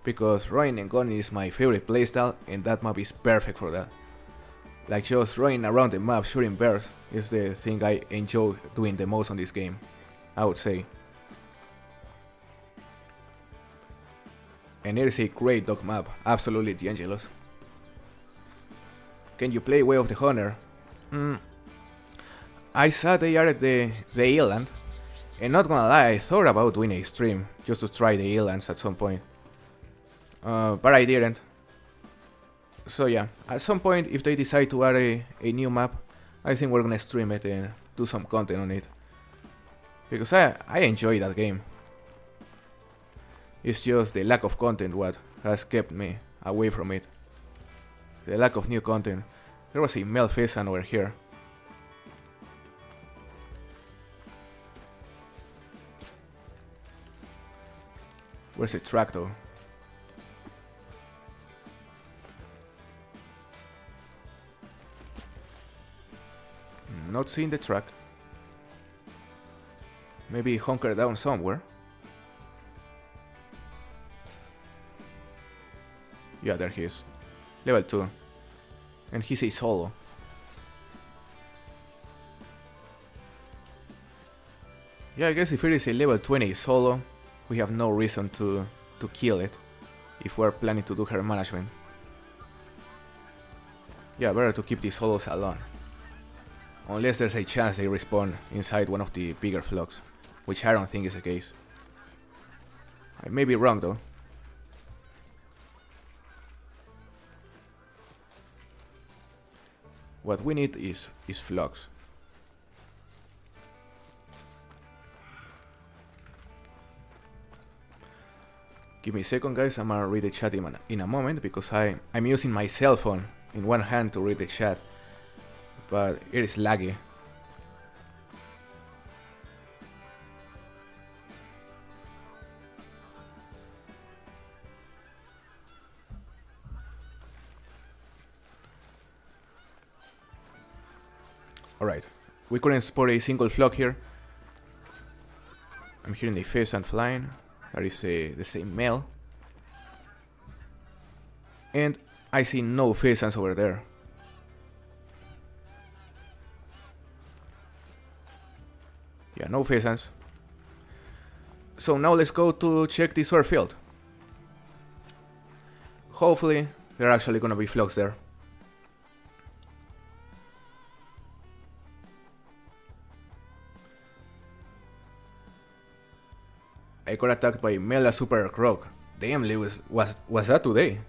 Because running and gunning is my favorite playstyle and that map is perfect for that. Like just running around the map shooting bears is the thing I enjoy doing the most on this game, I would say. And it is a great dog map, absolutely D'Angelo's. Can you play Way of the Hunter? I saw they are at the island, and not gonna lie, I thought about doing a stream just to try the islands at some point. But I didn't. So yeah, at some point if they decide to add a new map, I think we're gonna stream it and do some content on it. Because I enjoy that game. It's just the lack of content what has kept me away from it. The lack of new content. There was a male pheasant over here. Where's the track though? Not seeing the track. Maybe hunker down somewhere. Yeah, there he is. Level 2. And he's a solo. Yeah, I guess if it is a level 20 solo, we have no reason to kill it if we're planning to do her management. Yeah, better to keep the solos alone. Unless there's a chance they respawn inside one of the bigger flocks, which I don't think is the case. I may be wrong though. What we need is flocks. Give me a second guys, I'm gonna read the chat in a moment because I'm using my cell phone in one hand to read the chat. But it is laggy. Alright, we couldn't spot a single flock here. I'm hearing the pheasant flying. That is the same male. And I see no pheasants over there. Yeah, no pheasants. So now let's go to check the solar field. Hopefully there are actually gonna be flocks there. I got attacked by Mela Super Croc. Damn, Lewis, was that today?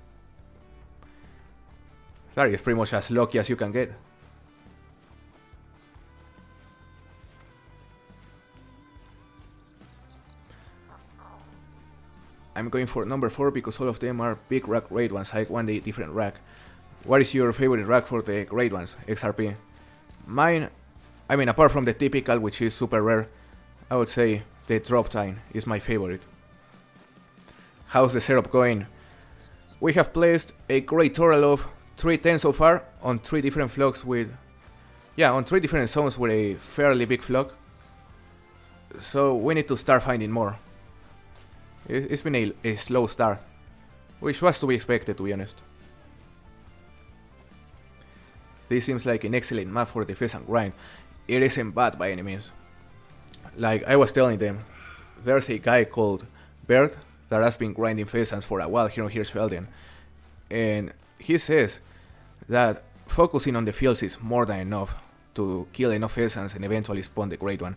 That is pretty much as lucky as you can get. I'm going for number 4 because all of them are big rack grade ones. I want a different rack. What is your favorite rack for the grade ones, XRP? Mine, I mean apart from the typical which is super rare, I would say the drop time is my favorite. How's the setup going? We have placed a great total of 310 so far on 3 different flocks with... yeah, on 3 different zones with a fairly big flock. So we need to start finding more. It's been a slow start, which was to be expected to be honest. This seems like an excellent map for the pheasant grind. It isn't bad by any means. Like I was telling them, there's a guy called Bert that has been grinding pheasants for a while here on Hirschfelden. And he says that focusing on the fields is more than enough to kill enough pheasants and eventually spawn the great one.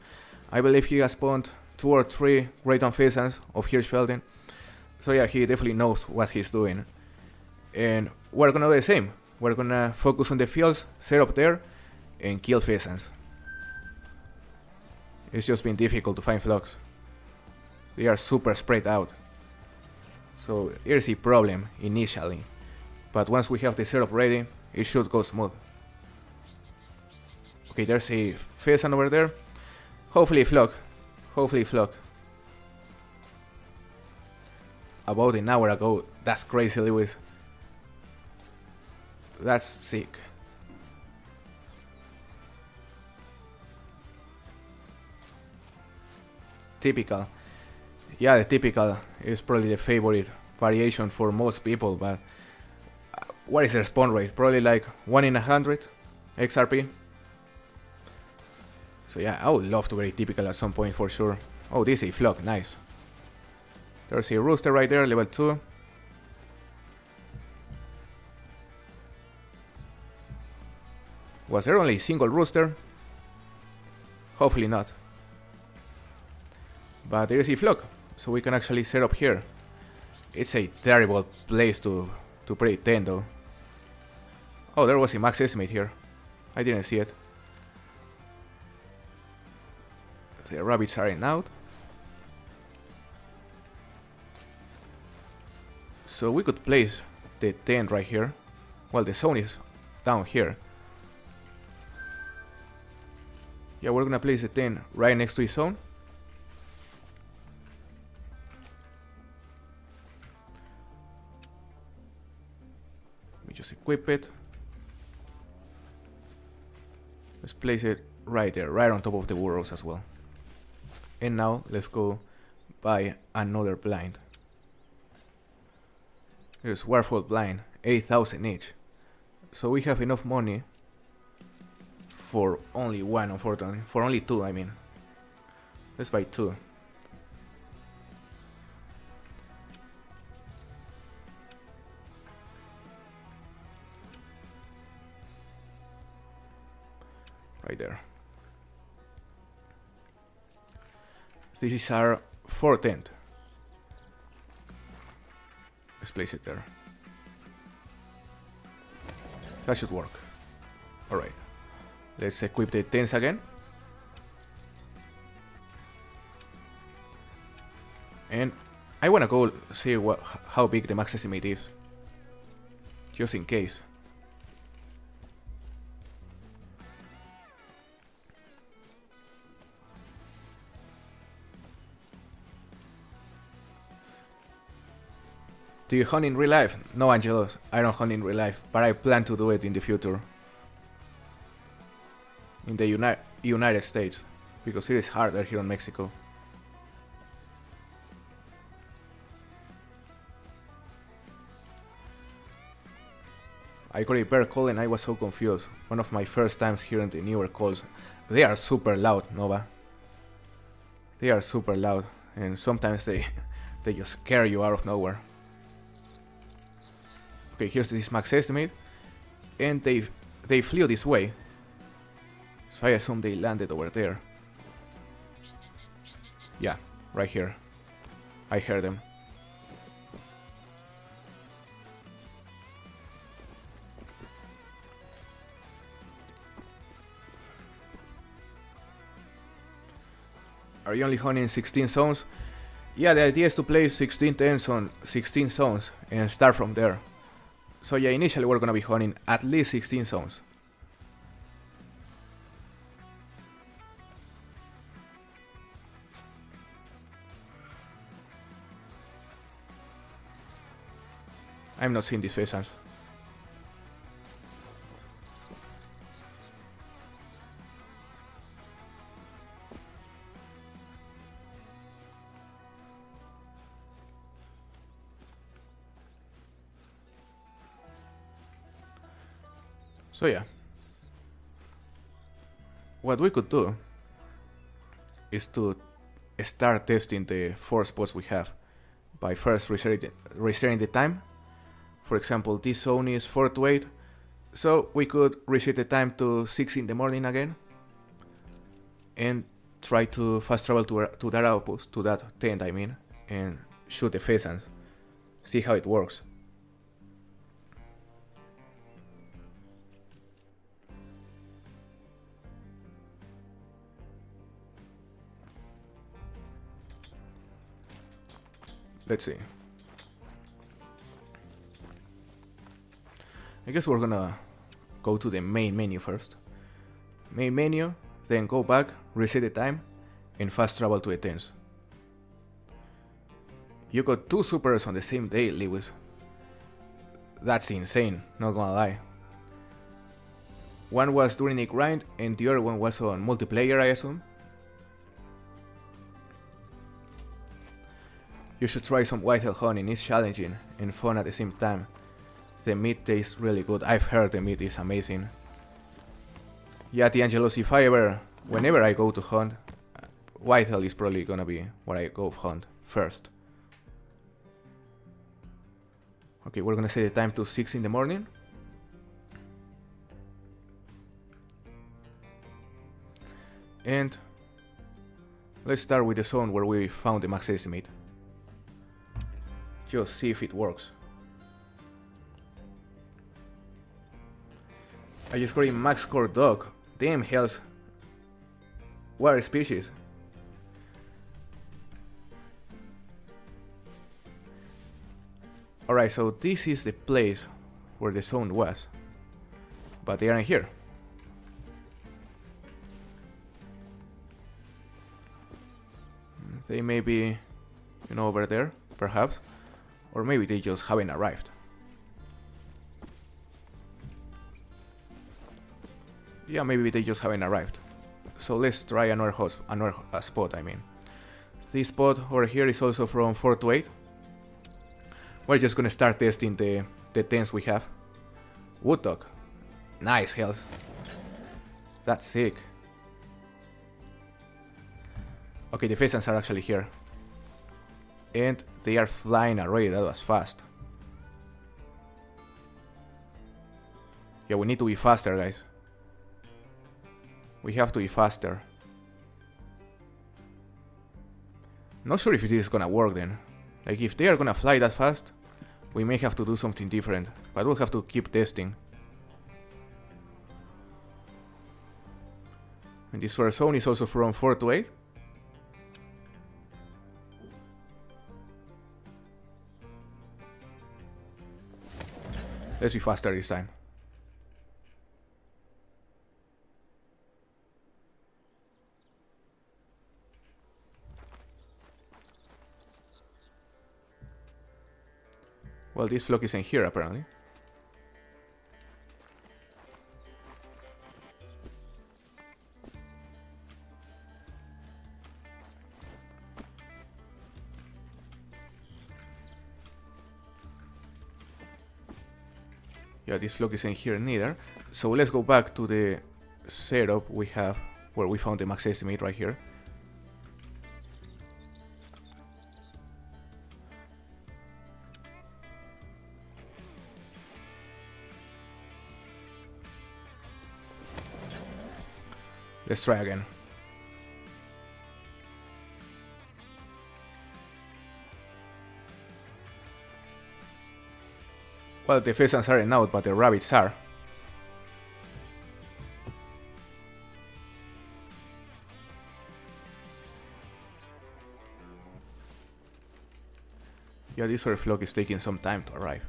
I believe he has spawned 2 or 3 great one pheasants of Hirschfelden. So yeah, he definitely knows what he's doing. And we're gonna do the same. We're gonna focus on the fields, set up there, and kill pheasants. It's just been difficult to find flocks. They are super spread out. So here's a problem initially. But once we have the setup ready, it should go smooth. Okay, there's a pheasant over there. Hopefully a flock. Hopefully a flock. About an hour ago. That's crazy, Lewis. That's sick. typical. Yeah, the typical is probably the favorite variation for most people, but what is the spawn rate? Probably like 1 in 100 XRP. So yeah, I would love to get typical at some point for sure. Oh, this is a flock, nice. There's a rooster right there, level 2. Was there only a single rooster? Hopefully not. But there is a flock, so we can actually set up here. It's a terrible place to play 10 though. Oh, there was a max estimate here. I didn't see it. The rabbits are in out. So we could place the tent right here. Well, the zone is down here. Yeah, we're gonna place the tent right next to his zone. Let me just equip it. Let's place it right there, right on top of the burrows as well. And now let's go buy another blind. Here's Warfold blind, 8,000 each. So we have enough money for only one, unfortunately. For only two, I mean. Let's buy two. Right there. This is our 4th tent. Let's place it there. That should work. Alright. Let's equip the tents again. And I wanna go see how big the max estimate is. Just in case. Do you hunt in real life? No, Angelos, I don't hunt in real life, but I plan to do it in the future. In the United States, because it is harder here in Mexico. I got a bear call and I was so confused. One of my first times hearing the newer calls. They are super loud, Nova. They are super loud, and sometimes they just scare you out of nowhere. Okay, here's this max estimate, and they flew this way, so I assume they landed over there. Yeah, right here. I heard them. Are you only hunting 16 zones? Yeah, the idea is to play 16 tents on 16 zones and start from there. So yeah, initially we're gonna be hunting at least 16 zones. I'm not seeing these pheasants. So yeah, what we could do is to start testing the 4 spots we have by first resetting the time. For example, this zone is 4 to 8, so we could reset the time to 6 in the morning again and try to fast travel to that outpost, to that tent I mean, and shoot the pheasants, see how it works. Let's see. I guess we're gonna go to the main menu first. Main menu, then go back, reset the time, and fast travel to the tents. You got 2 supers on the same day, Lewis. That's insane, not gonna lie. One was during a grind, and the other one was on multiplayer, I assume. You should try some whitetail hunting, it's challenging and fun at the same time. The meat tastes really good, I've heard the meat is amazing. Yeah, D'Angelos, whenever I go to hunt, whitetail is probably gonna be where I go hunt first. Okay, we're gonna set the time to 6 in the morning. And let's start with the zone where we found the max estimate. Just see if it works. I just got a max score dog. Damn hells. What a species. Alright, so this is the place where the zone was. But they aren't here. They may be, you know, over there, perhaps. Or maybe they just haven't arrived. Yeah, maybe they just haven't arrived. So let's try another spot, I mean. This spot over here is also from 4 to 8. We're just gonna start testing the tents we have. Wood dog. Nice, hells. That's sick. Okay, the pheasants are actually here. And they are flying already, that was fast. Yeah, we need to be faster, guys. We have to be faster. Not sure if this is gonna work then. Like, if they are gonna fly that fast, we may have to do something different. But we'll have to keep testing. And this first zone is also from 4 to 8. Let's be faster this time. Well, this flock isn't here apparently. Yeah, this flock isn't here neither. So let's go back to the setup we have where we found the max estimate right here. Let's try again. Well, the pheasants aren't out, but the rabbits are. Yeah, this other flock is taking some time to arrive.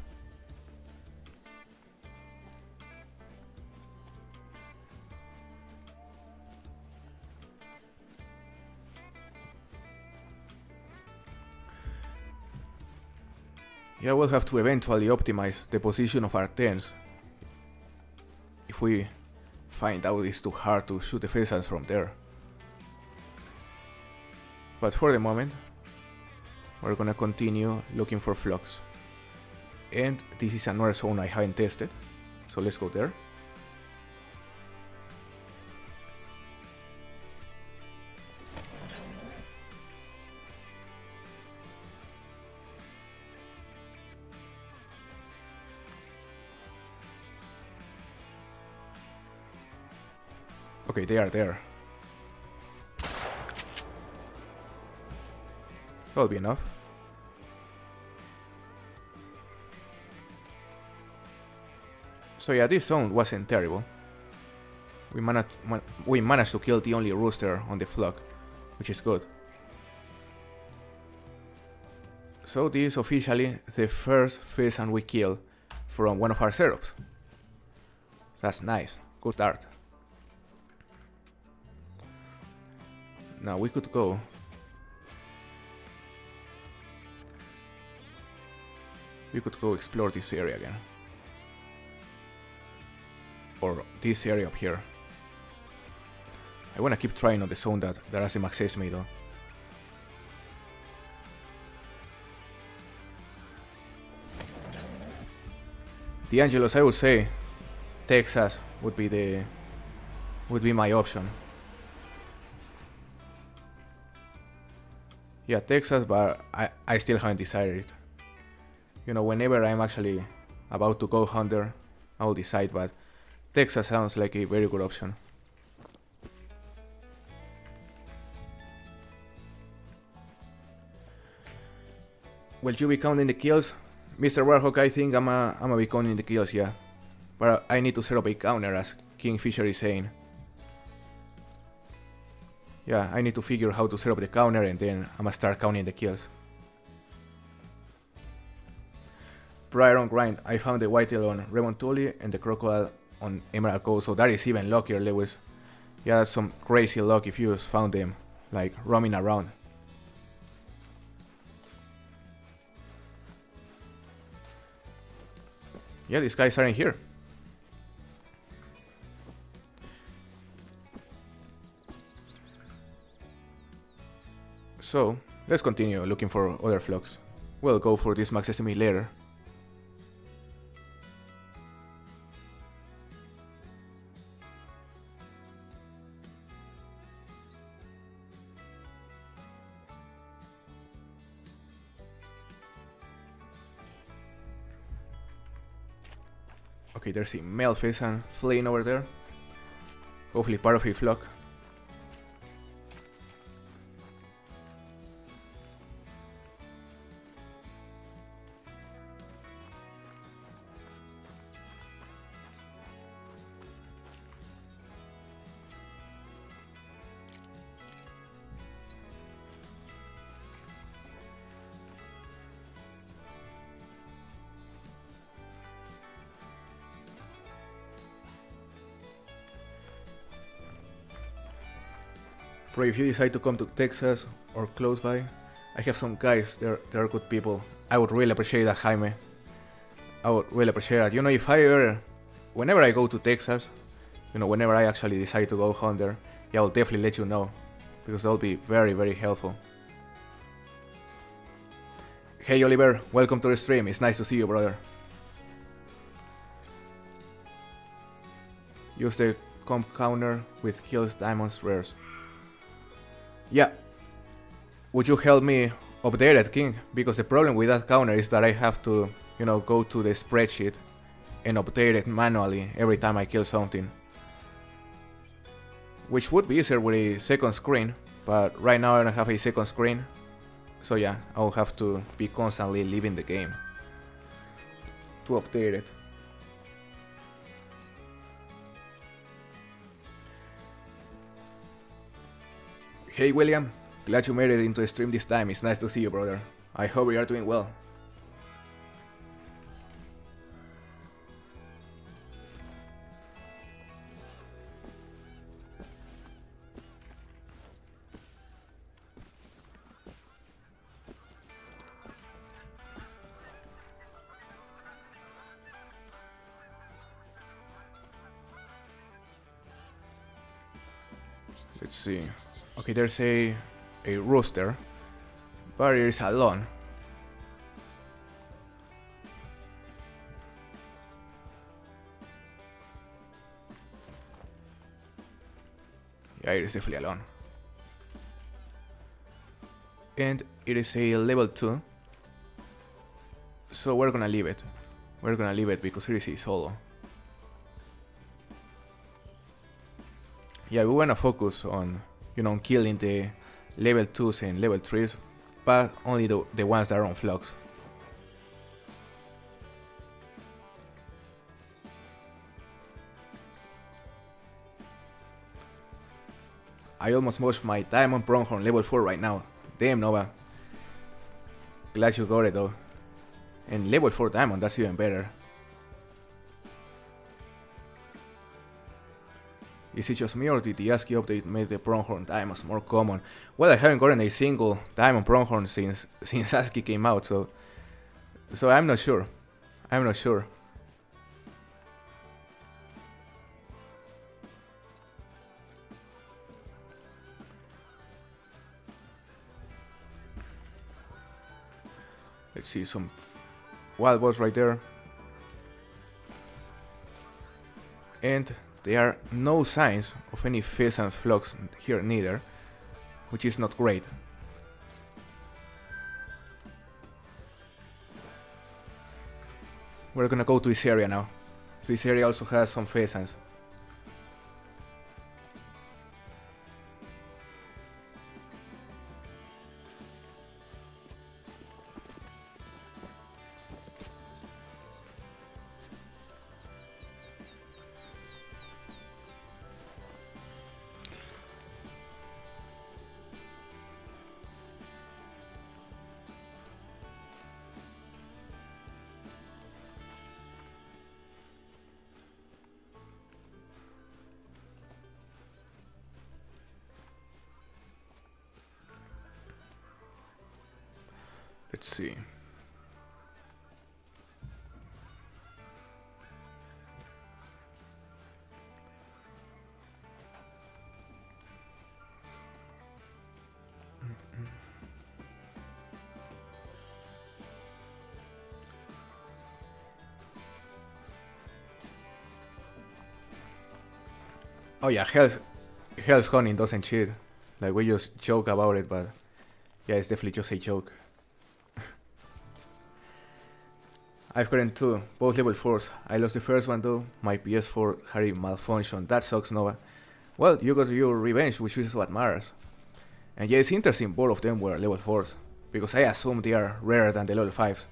Yeah, we'll have to eventually optimize the position of our tents if we find out it's too hard to shoot the pheasants from there. But for the moment, we're gonna continue looking for flocks. And this is another zone I haven't tested, so let's go there. Okay, they are there. That'll be enough. So yeah, this zone wasn't terrible. We managed to kill the only rooster on the flock, which is good. So this is officially the first pheasant we kill from one of our setups. That's nice. Good start. Now we could go. We could go explore this area again. Or this area up here. I wanna keep trying on the zone that has the max estimate though. D'Angelos, I would say Texas would be my option. Yeah, Texas, but I still haven't decided it. Whenever I'm actually about to go Hunter, I will decide, but Texas sounds like a very good option. Will you be counting the kills? Mr. Warhawk, I think I'm be counting the kills, yeah. But I need to set up a counter, as Kingfisher is saying. Yeah, I need to figure how to set up the counter and then I'ma start counting the kills. Prior on grind, I found the whitetail on Remontuli and the crocodile on Emerald Coast, so that is even luckier, Lewis. Yeah, that's some crazy luck if you just found them, like, roaming around. Yeah, these guys aren't here. So, let's continue looking for other flocks. We'll go for this Max Sesame later. Okay, there's a male pheasant fleeing over there. Hopefully part of a flock. Bro, if you decide to come to Texas or close by, I have some guys, they're good people. I would really appreciate that, Jaime. I would really appreciate that. If I ever, whenever I go to Texas, whenever I actually decide to go Hunter, yeah, I'll definitely let you know, because that'll be very, very helpful. Hey Oliver, welcome to the stream. It's nice to see you, brother. Use the comp counter with Hills, Diamonds, Rares. Yeah. Would you help me update it, King? Because the problem with that counter is that I have to, go to the spreadsheet and update it manually every time I kill something. Which would be easier with a second screen, but right now I don't have a second screen. So yeah, I'll have to be constantly leaving the game to update it. Hey William, glad you made it into the stream this time. It's nice to see you, brother. I hope you are doing well. Let's see. Okay, there's a rooster, but it is alone. Yeah, it is definitely alone. And it is a level 2. So we're gonna leave it. We're gonna leave it because it is a solo. Yeah, we wanna focus on, killing the level 2s and level 3s, but only the ones that are on flocks. I almost watched my diamond pronghorn level 4 right now. Damn, Nova. Glad you got it though. And level 4 diamond, that's even better. Is it just me, or did the ASCII update make the pronghorn diamonds more common? Well, I haven't gotten a single diamond pronghorn since ASCII came out, so I'm not sure. I'm not sure. Let's see, some wild boars right there. And there are no signs of any pheasant flocks here neither, which is not great. We're gonna go to this area now. This area also has some pheasants. Let's see. Oh yeah, Hell's Hunting doesn't cheat. Like, we just joke about it, but yeah, it's definitely just a joke. I've gotten 2, both level 4s. I lost the first one though. My PS4 had a malfunction. That sucks, Nova. Well, you got your revenge, which is what matters. And yeah, it's interesting both of them were level 4s, because I assume they are rarer than the level 5s.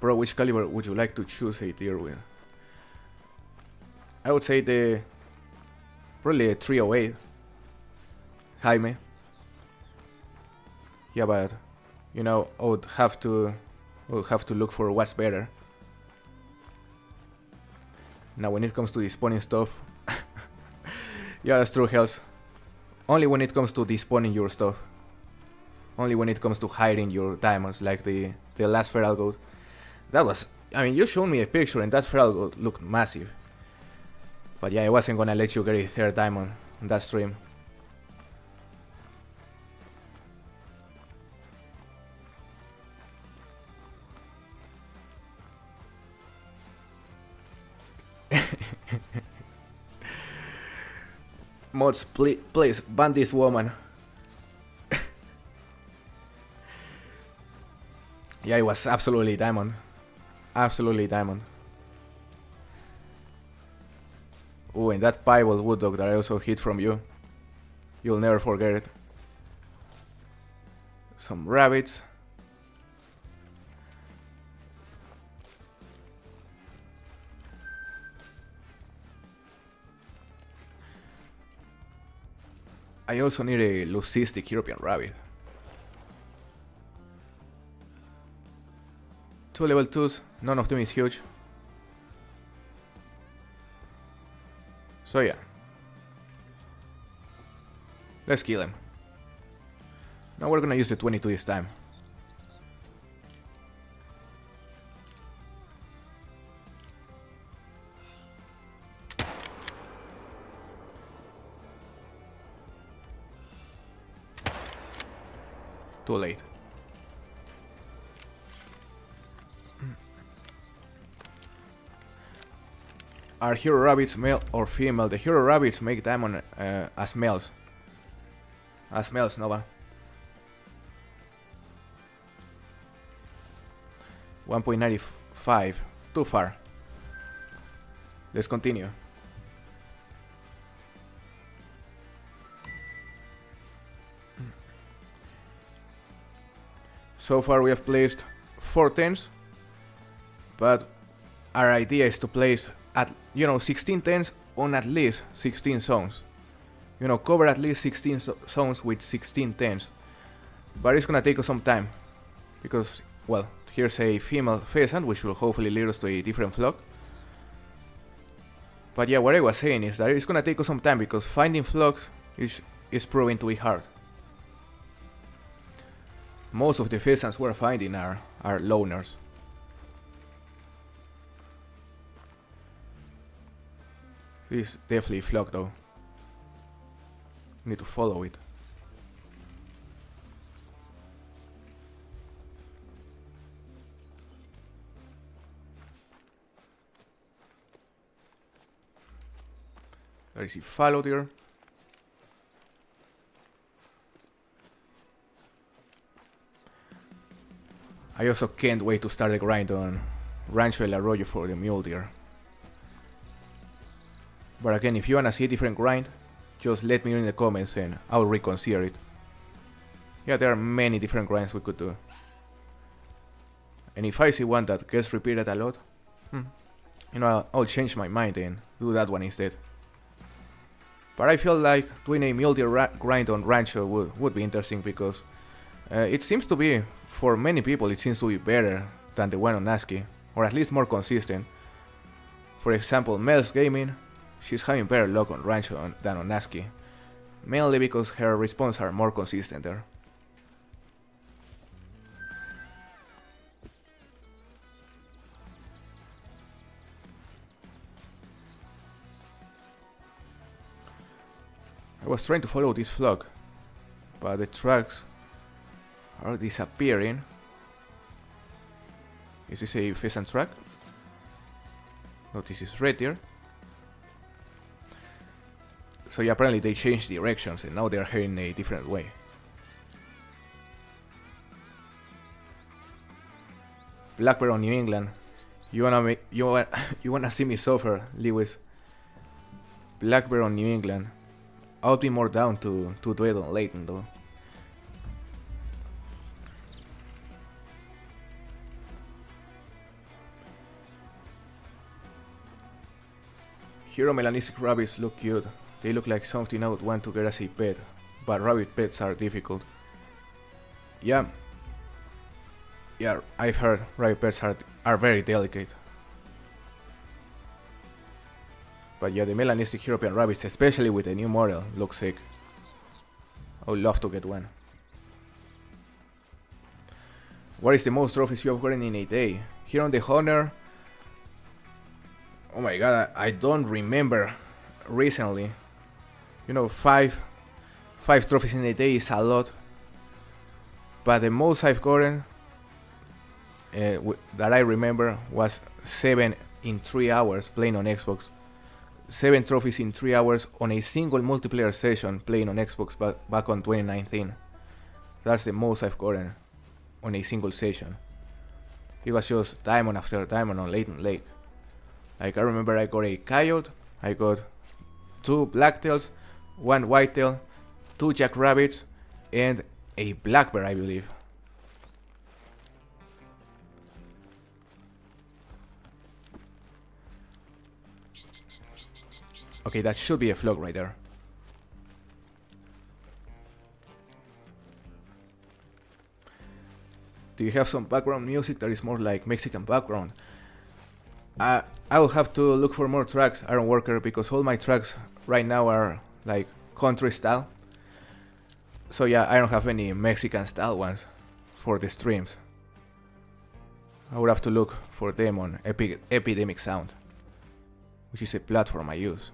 Bro, which caliber would you like to choose a deer with? I would say probably a 308 Jaime. Yeah, but you know, I would have to look for what's better. Now, when it comes to despawning stuff, yeah, that's true, Hells. Only when it comes to despawning your stuff. Only when it comes to hiding your diamonds, like the last feral goat. That was, I mean, you showed me a picture and that feral goat looked massive. But yeah, I wasn't gonna let you get a 3rd diamond on that stream. Mods, please ban this woman. Yeah, it was absolutely diamond. Absolutely diamond. Oh, and that piebald wood dog that I also hit from you. You'll never forget it. Some rabbits. I also need a leucistic European rabbit. 2 level 2s, none of them is huge. So yeah. Let's kill him. Now we're gonna use the 22 this time. Too late. Are hero rabbits male or female? The hero rabbits make diamond as males. As males, Nova. 1.95. Too far. Let's continue. So far we have placed 4 tents, but our idea is to place at 16 tents on at least 16 zones. Cover at least 16 zones with 16 tents. But it's gonna take us some time, because, well, here's a female pheasant, which will hopefully lead us to a different flock. But yeah, what I was saying is that it's gonna take us some time, because finding flocks is proving to be hard. Most of the pheasants we're finding are loners. This is definitely flock though. Need to follow it. There is a fallow there. I also can't wait to start the grind on Rancho El Arroyo for the mule deer. But again, if you wanna see a different grind, just let me know in the comments and I'll reconsider it. Yeah, there are many different grinds we could do. And if I see one that gets repeated a lot, you know, I'll change my mind and do that one instead. But I feel like doing a mule deer grind on Rancho would be interesting because it seems to be, for many people, it seems to be better than the one on ASCII, or at least more consistent. For example, Mel's Gaming, she's having better luck on Rancho than on ASCII, mainly because her respawns are more consistent there. I was trying to follow this flock, but the tracks are disappearing. Is this a pheasant track? No, this is red deer. So yeah, apparently they changed directions and now they're heading a different way. Black bear on New England. You wanna see me suffer, Lewis? Black bear on New England. I'll be more down to do it on Layton though. Hero melanistic rabbits look cute. They look like something I would want to get as a pet, but rabbit pets are difficult. Yeah, I've heard rabbit pets are very delicate. But yeah, the melanistic European rabbits, especially with the new model, look sick. I would love to get one. What is the most trophies you have gotten in a day? Here on theHunter, oh my god, I don't remember recently. You know, five trophies in a day is a lot. But the most I've gotten that I remember was 7 in 3 hours playing on Xbox. 7 trophies in 3 hours on a single multiplayer session playing on Xbox back on 2019. That's the most I've gotten on a single session. It was just diamond after diamond on Layton Lake. Like I remember I got a coyote, I got 2 blacktails, 1 whitetail, 2 jackrabbits, and a black bear, I believe. Okay, that should be a flock right there. Do you have some background music that is more like Mexican background? I will have to look for more tracks, Iron Worker, because all my tracks right now are like country style. So yeah, I don't have any Mexican style ones for the streams. I would have to look for them on Epidemic Sound, which is a platform I use.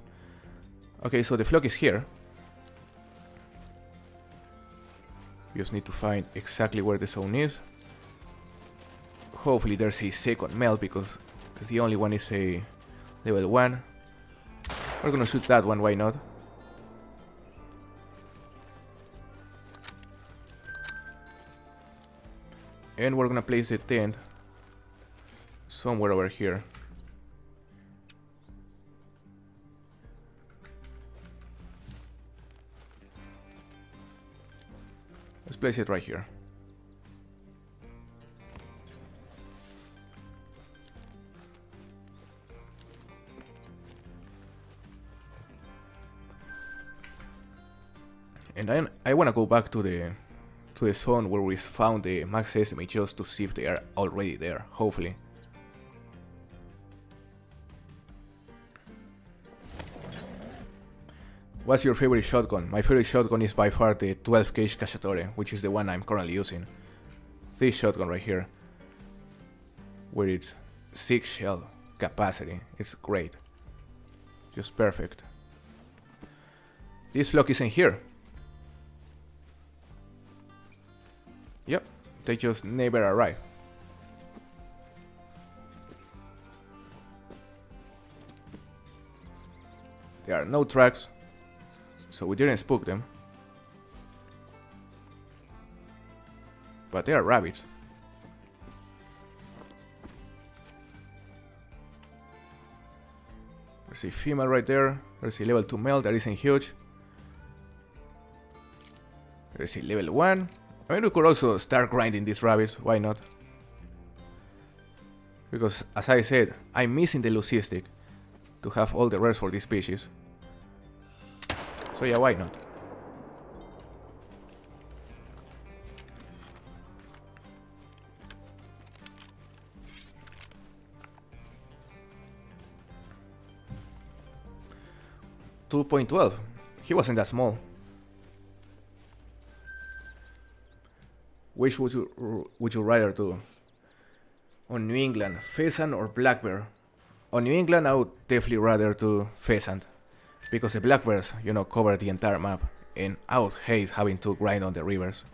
Okay, so the flock is here. We just need to find exactly where the zone is. Hopefully there's a second male because the only one is a level 1. We're gonna shoot that one, why not? And we're gonna place the tent somewhere over here. Let's place it right here. And I wanna go back to the zone where we found the max sesame just to see if they are already there, hopefully. What's your favorite shotgun? My favorite shotgun is by far the 12 gauge Cacciatore, which is the one I'm currently using. This shotgun right here, where it's 6 shell capacity, it's great. Just perfect. This flock isn't here. Yep, they just never arrive. There are no tracks, so we didn't spook them. But they are rabbits. There's a female right there. There's a level 2 male that isn't huge. There's a level 1. I mean, we could also start grinding these rabbits, why not? Because, as I said, I'm missing the logistic to have all the rares for this species. So yeah, why not? .12. He wasn't that small. Which would you rather do? On New England, pheasant or black bear? On New England, I would definitely rather do pheasant, because the black bears, you know, cover the entire map, and I would hate having to grind on the rivers.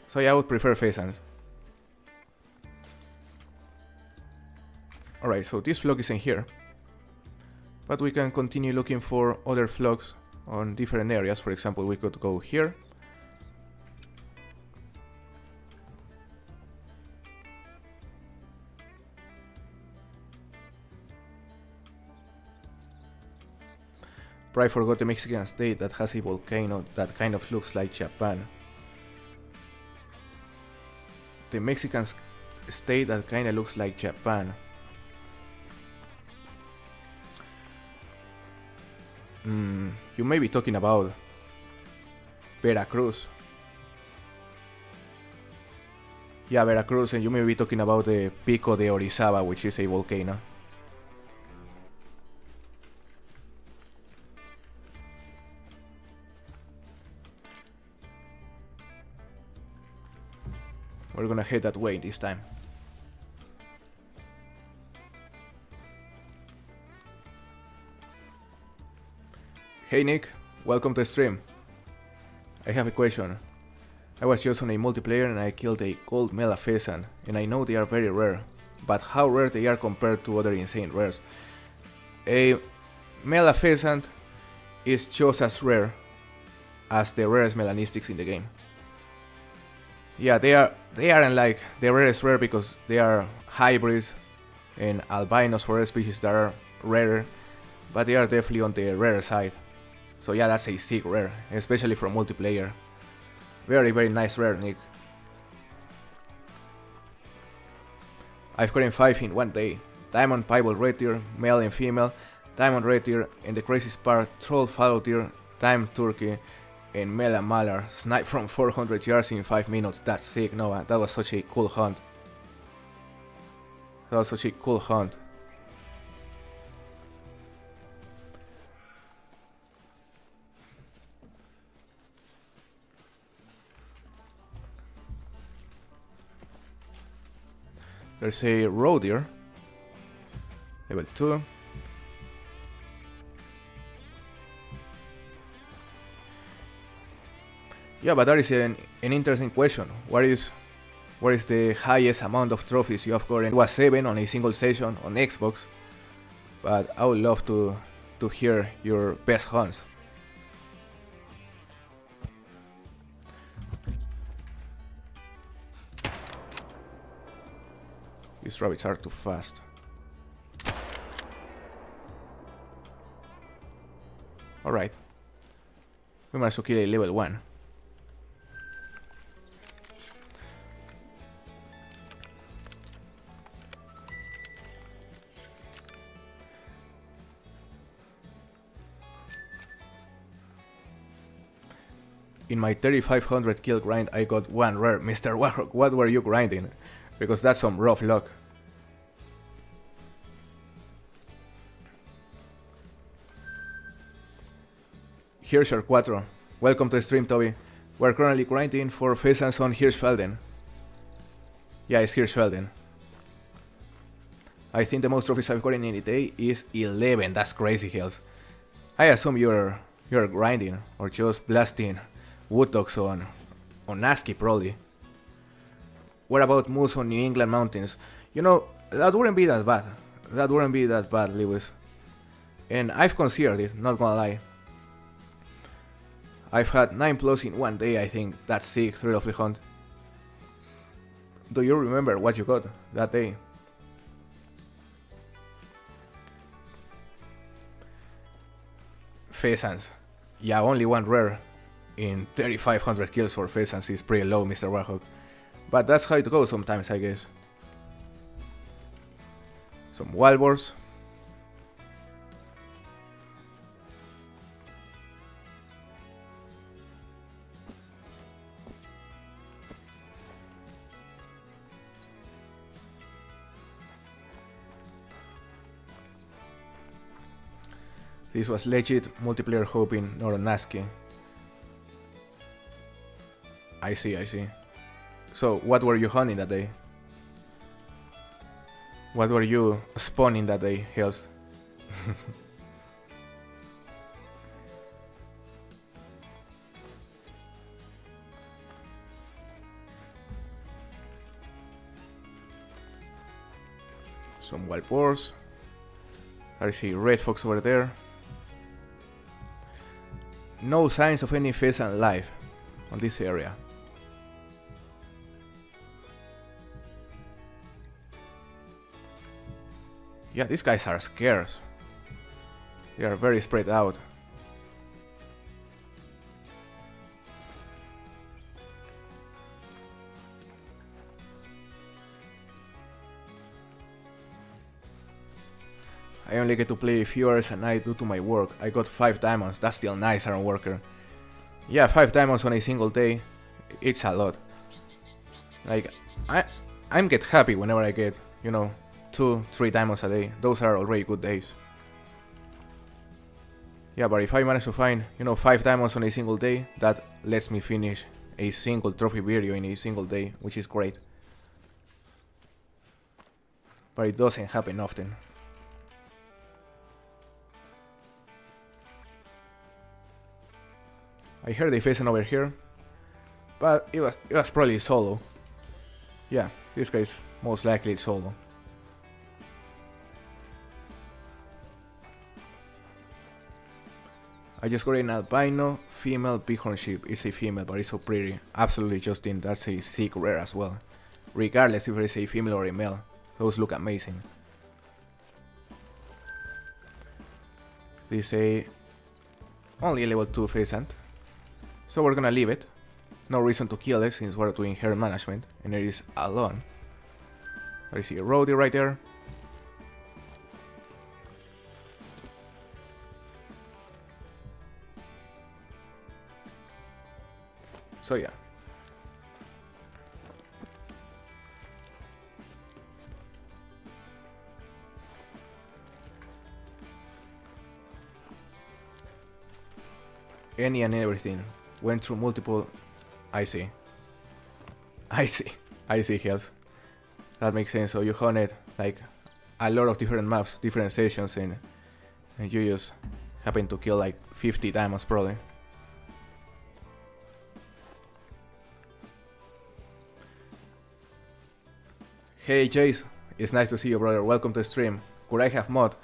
So yeah, I would prefer pheasants. Alright, so this flock isn't here. But we can continue looking for other flocks on different areas. For example, we could go here. Probably forgot the Mexican state that has a volcano that kind of looks like Japan. The Mexican state that kind of looks like Japan. You may be talking about Veracruz. Yeah, Veracruz, and you may be talking about the Pico de Orizaba, which is a volcano. We're gonna head that way this time. Hey Nick, welcome to the stream. I have a question. I was just on a multiplayer and I killed a gold mela pheasant, and I know they are very rare, but how rare they are compared to other insane rares. A mela pheasant is just as rare as the rarest melanistics in the game. Yeah, they aren't like the rarest rare because they are hybrids and albinos for rare species that are rarer, but they are definitely on the rare side. So yeah, that's a sick rare, especially for multiplayer. Very, very nice rare, Nick. I've gotten 5 in one day. Diamond Piebald Red Deer, male and female, Diamond Red Deer, and the craziest part, Troll Fallow Deer, Diamond Turkey, and Mela Malar, sniped from 400 yards in 5 minutes. That's sick, Noah. That was such a cool hunt. That was such a cool hunt. There's a roe deer, level 2. Yeah, but that is an interesting question. What is the highest amount of trophies you have gotten? It was 7 on a single session on Xbox, but I would love to hear your best hunts. These rabbits are too fast. Alright. We managed to kill a level 1. In my 3500 kill grind I got 1 rare. Mr. Warrock, what were you grinding? Because that's some rough luck. Hirscher Quattro, welcome to the stream, Toby. We're currently grinding for pheasants on Hirschfelden. Yeah, it's Hirschfelden. I think the most trophies I've gotten in a day is 11. That's crazy, Hills. I assume you're grinding or just blasting wood dogs on ASCII probably. What about moose on New England mountains? You know, that wouldn't be that bad. That wouldn't be that bad, Lewis. And I've considered it, not gonna lie. I've had 9+ in one day, I think. That's sick, thrill of the hunt. Do you remember what you got that day? Pheasants. Yeah, only one rare in 3,500 kills for pheasants is pretty low, Mr. Warhawk. But that's how it goes sometimes, I guess. Some wild boars. This was legit multiplayer hoping, not on ASCII. I see. So, what were you hunting that day? What were you spawning that day, Hills? Some wild boars. I see red fox over there. No signs of any pheasant life on this area. Yeah, these guys are scarce. They are very spread out. I only get to play a few hours a night due to my work. I got 5 diamonds, that's still nice, Iron Worker. Yeah, 5 diamonds on a single day, it's a lot. Like, I'm get happy whenever I get, 2-3 diamonds a day. Those are already good days. Yeah, but if I manage to find, 5 diamonds on a single day, that lets me finish a single trophy video in a single day, which is great. But it doesn't happen often. I heard a pheasant over here, but it was probably solo. Yeah, this guy is most likely solo. I just got an albino female bighorn sheep. It's a female, but it's so pretty. Absolutely, Justin, that's a sick rare as well. Regardless if it's a female or a male, those look amazing. This is a only level 2 pheasant. So we're gonna leave it. No reason to kill it since we're doing herd management and it is alone. I see a roadie right there. So yeah. Any and everything. Went through multiple... I see, Hills. That makes sense. So you hunted like a lot of different maps, different sessions, and you just happen to kill like 50 diamonds probably. Hey Jace, it's nice to see you, brother. Welcome to the stream. Could I have mod?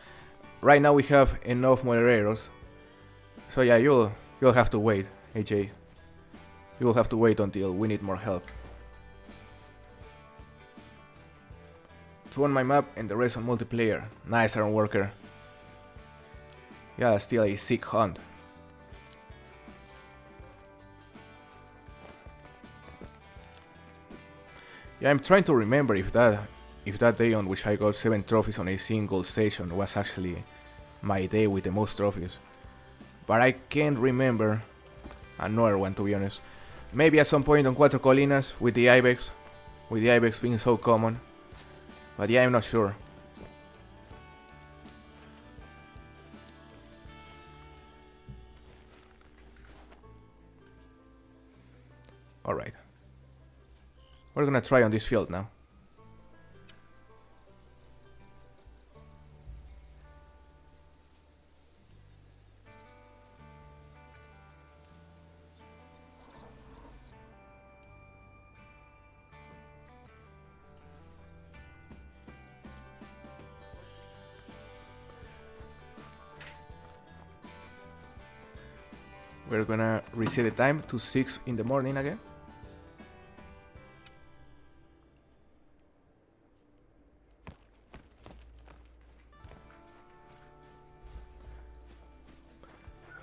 Right now we have enough moderators. So yeah, you'll have to wait, AJ. You will have to wait until we need more help. 2 on my map and the rest on multiplayer. Nice, Iron Worker. Yeah, still a sick hunt. Yeah, I'm trying to remember if that day on which I got 7 trophies on a single station was actually my day with the most trophies. But I can't remember another one, to be honest. Maybe at some point on Cuatro Colinas with the Ibex being so common. But yeah, I'm not sure. Alright. We're gonna try on this field now. We're gonna reset the time to 6 in the morning again.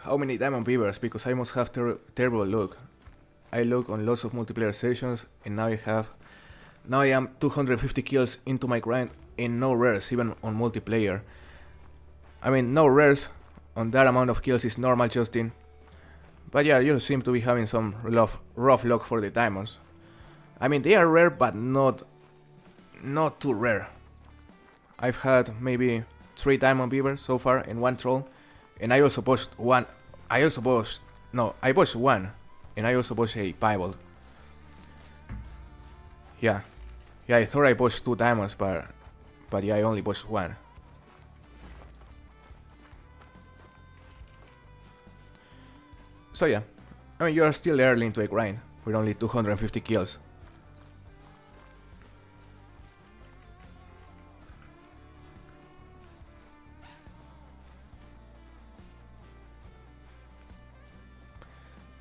How many diamond beavers? Because I must have terrible luck. I look on lots of multiplayer sessions and now I am 250 kills into my grind and no rares even on multiplayer. I mean, no rares on that amount of kills is normal, Justin. But yeah, you seem to be having some rough luck for the diamonds. I mean, they are rare, but not too rare. I've had maybe 3 diamond beavers so far and 1 troll. And I also pushed one. I pushed one. And I also pushed a piebald. Yeah, I thought I pushed 2 diamonds, but yeah, I only pushed 1. So yeah, I mean, you are still early into a grind with only 250 kills.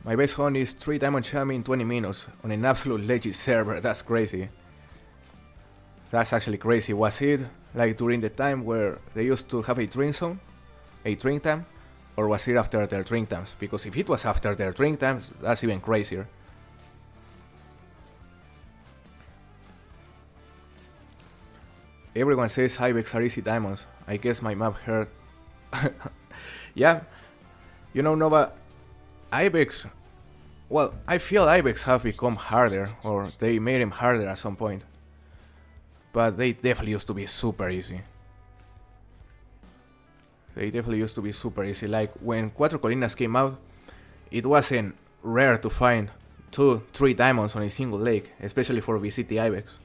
My best hunt is 3 diamond chami in 20 minutes on an absolute legit server. That's crazy. That's actually crazy. Was it like during the time where they used to have a drink zone? A drink time? Or was it after their drink times? Because if it was after their drink times, that's even crazier. Everyone says Ibex are easy diamonds. I guess my map hurt. Yeah, you know, Nova, Ibex, well, I feel Ibex have become harder, or they made him harder at some point. But they definitely used to be super easy. Like when Cuatro Colinas came out, it wasn't rare to find 2-3 diamonds on a single lake, especially for VCT Ibex.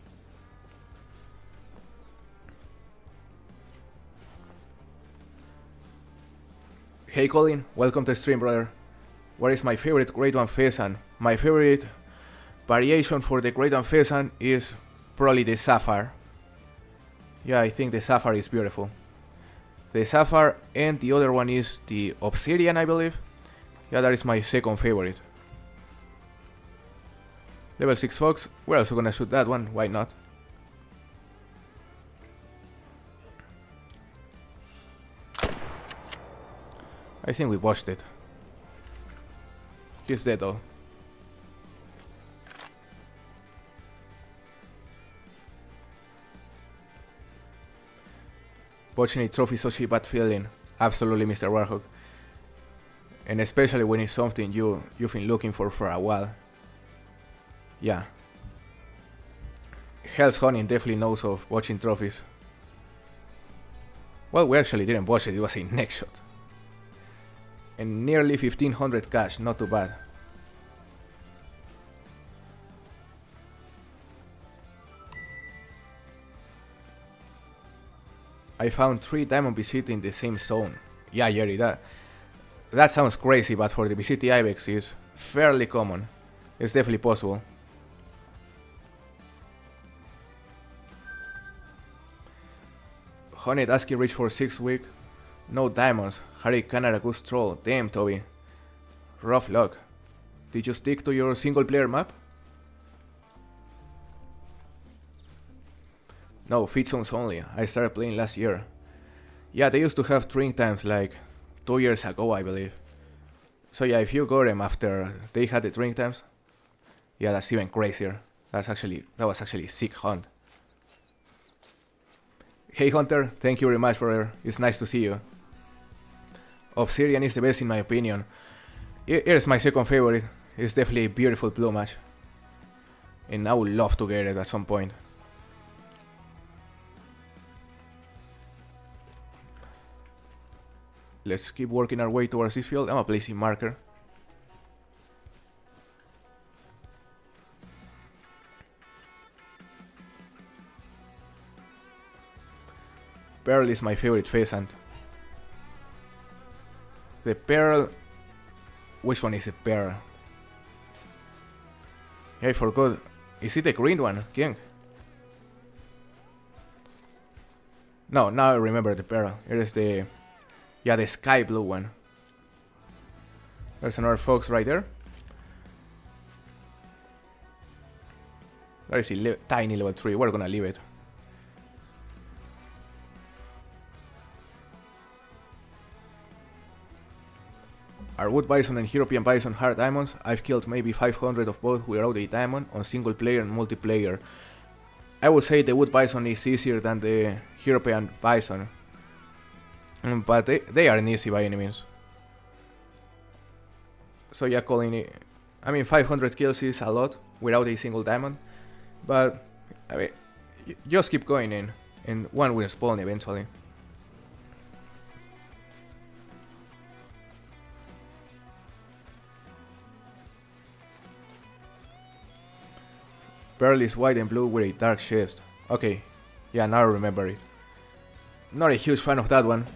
Hey Colin, welcome to the stream, brother. What is my favorite Great One Pheasant? My favorite variation for the Great One Pheasant is probably the Sapphire. Yeah, I think the Sapphire is beautiful. The Sapphire, and the other one is the Obsidian, I believe. Yeah, that is my second favorite. Level 6 Fox, we're also gonna shoot that one, why not? I think we botched it. He's dead though. Watching a trophy is such a bad feeling. Absolutely, Mr. Warhawk. And especially when it's something you've been looking for a while. Yeah. Hell's Hunting definitely knows of watching trophies. Well, we actually didn't watch it, it was a neck shot. And nearly 1500 cash, not too bad. I found 3 diamond VCT in the same zone. Yeah, Jerry, that sounds crazy, but for the VCT Ibex is fairly common. It's definitely possible. Honey ASCII reach for 6 weeks. No diamonds. Harry Canada Goose Troll. Damn, Toby. Rough luck. Did you stick to your single player map? No, feed zones only. I started playing last year. Yeah, they used to have drink times like 2 years ago, I believe. So yeah, if you got them after they had the drink times, yeah, that's even crazier. That was actually a sick hunt. Hey Hunter, thank you very much, brother. It's nice to see you. Obsidian is the best in my opinion. Here's my second favorite. It's definitely a beautiful plumage. And I would love to get it at some point. Let's keep working our way towards this field. I'm a placing marker. Pearl is my favorite pheasant. The pearl... Which one is the pearl? Yeah, I forgot. Is it the green one, King? No, now I remember the pearl. It is the... Yeah, the sky blue one. There's another fox right there. There is a tiny level 3. We're gonna leave it. Our wood bison and European bison are diamonds. I've killed maybe 500 of both without a diamond on single player and multiplayer. I would say the wood bison is easier than the European bison. But they aren't easy by any means. So yeah, calling it... I mean, 500 kills is a lot without a single diamond. But, I mean, just keep going in. And one will spawn eventually. Pearl is white and blue with a dark chest. Okay, yeah, now I remember it. Not a huge fan of that one.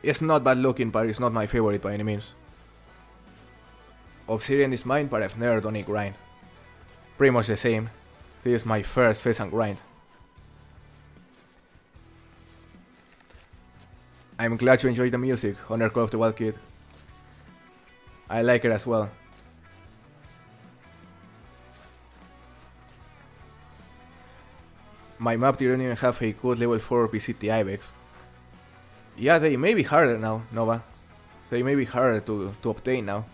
It's not bad looking, but it's not my favorite by any means. Obsidian is mine, but I've never done a grind. Pretty much the same. This is my first pheasant grind. I'm glad you enjoyed the music, Honor Call of the Wild Kid. I like it as well. My map didn't even have a good level 4 VCT Ibex. Yeah, they may be harder now, Nova. They may be harder to obtain now.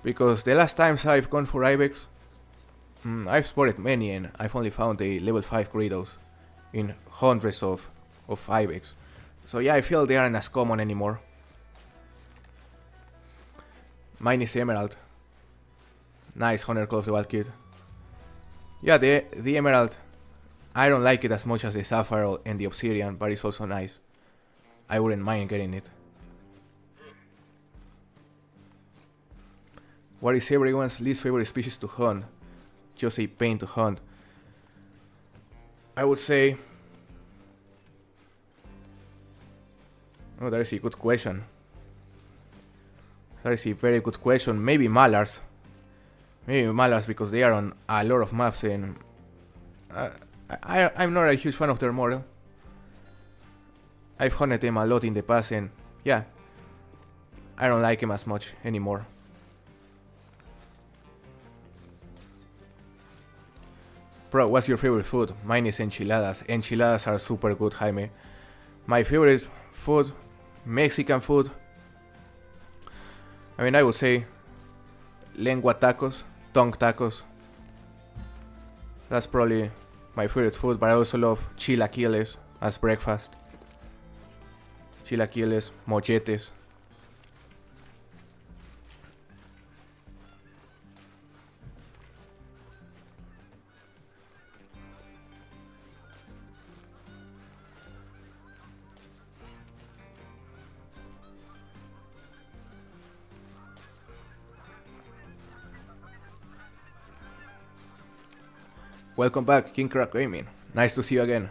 Because the last times I've gone for Ibex, I've spotted many and I've only found a level 5 Greedos in hundreds of Ibex. So yeah, I feel they aren't as common anymore. Mine is Emerald. Nice, Honor Call of the Wild Kid. Yeah, the Emerald, I don't like it as much as the Sapphire and the Obsidian, but it's also nice. I wouldn't mind getting it. What is everyone's least favorite species to hunt? Just a pain to hunt. I would say... Oh, that is a good question. That is a very good question. Maybe Mallards. Maybe Mallards because they are on a lot of maps and... I'm not a huge fan of their model. I've hunted them a lot in the past and yeah, I don't like them as much anymore. Bro, what's your favorite food? Mine is enchiladas. Enchiladas are super good, Jaime. My favorite food, Mexican food. I mean, I would say lengua tacos, tongue tacos. That's probably my favorite food, but I also love chilaquiles as breakfast. Chilaquiles, molletes. Welcome back, King Crack Gaming. Nice to see you again.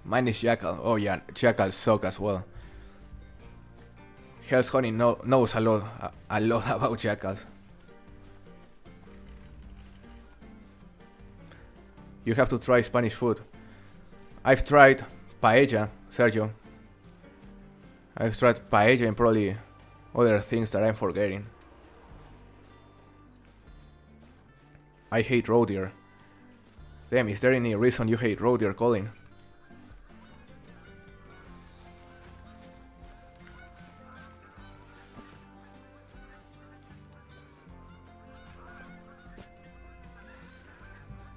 Mine is Jackal. Oh yeah, Jackals suck as well. Hell's Honey knows a lot about Jackals. You have to try Spanish food. I've tried paella, Sergio. I've tried paella and probably other things that I'm forgetting. I hate roe deer. Damn, is there any reason you hate roe deer, Colin?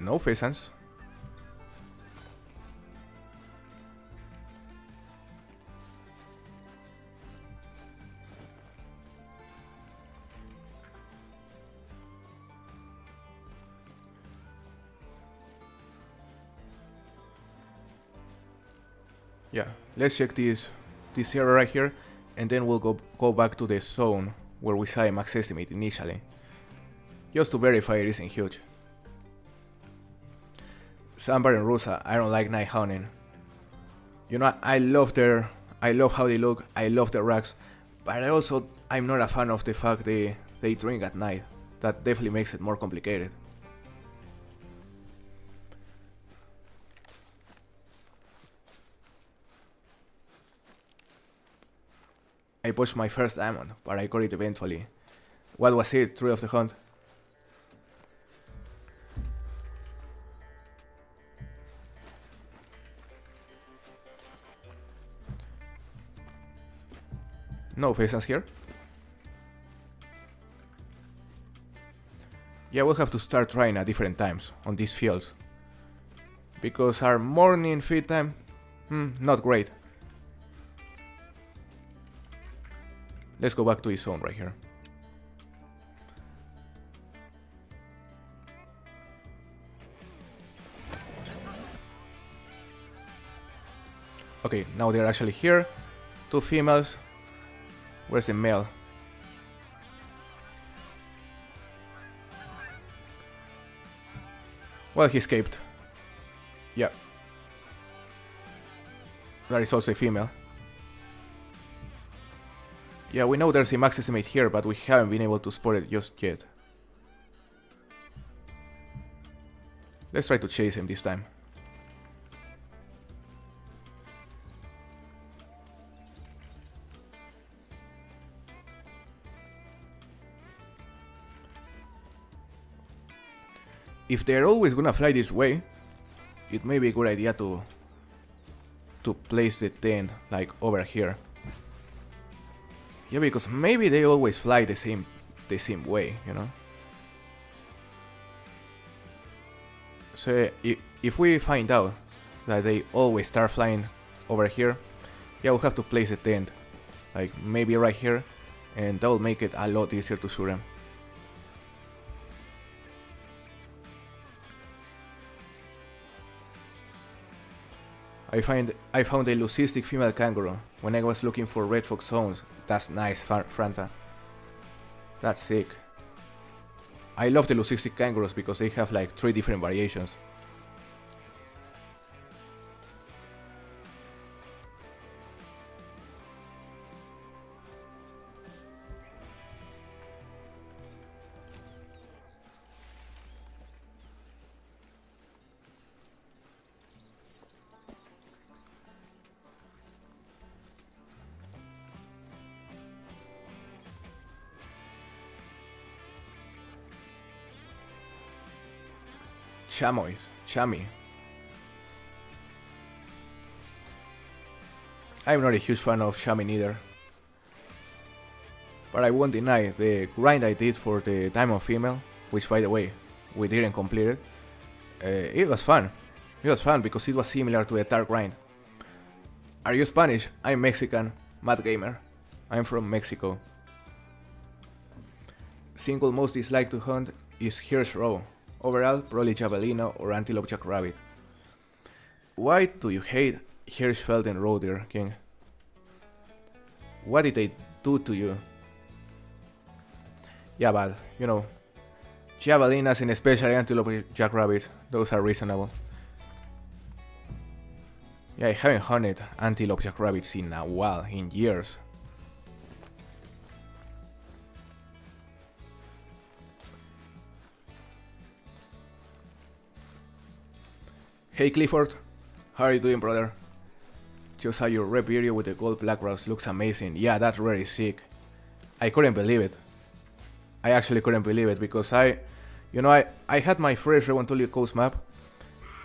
No pheasants. Yeah, let's check this area right here, and then we'll go back to the zone where we saw a max estimate initially, just to verify it isn't huge. Sambar and Rusa, I don't like night hunting. You know, I love how they look, I love their racks, but I'm not a fan of the fact they drink at night. That definitely makes it more complicated. I pushed my first diamond, but I got it eventually. What was it? Tree of the Hunt? No pheasants here? Yeah, we'll have to start trying at different times on these fields. Because our morning feed time, not great. Let's go back to his zone right here. Okay, now they're actually here. 2 females. Where's the male? Well, he escaped. Yeah. That is also a female. Yeah, we know there's a max estimate here, but we haven't been able to spot it just yet. Let's try to chase him this time. If they're always gonna fly this way, it may be a good idea to place the tent like over here. Yeah, because maybe they always fly the same way, you know. So if we find out that they always start flying over here, yeah, we'll have to place a tent like maybe right here, and that will make it a lot easier to shoot them. I found a leucistic female kangaroo when I was looking for red fox zones. That's nice, Franta. That's sick. I love the leucistic kangaroos because they have like 3 different variations. Chamois. I'm not a huge fan of chamois neither. But I won't deny the grind I did for the diamond female, which by the way, we didn't complete it. It was fun. It was fun because it was similar to the dark grind. Are you Spanish? I'm Mexican. Mad Gamer. I'm from Mexico. Single most disliked to hunt is Hirsch roe. Overall, probably javelina or antelope jackrabbit. Why do you hate Hirschfelden roe deer, King? What did they do to you? Yeah, but, you know, javelinas and especially antelope jackrabbits, those are reasonable. Yeah, I haven't hunted antelope jackrabbits in a while, in years. Hey Clifford, how are you doing, brother? Just saw your rep video with the gold black rose, looks amazing. Yeah, that rare is sick. I couldn't believe it. I actually couldn't believe it because I had my fresh Revontuli Coast map,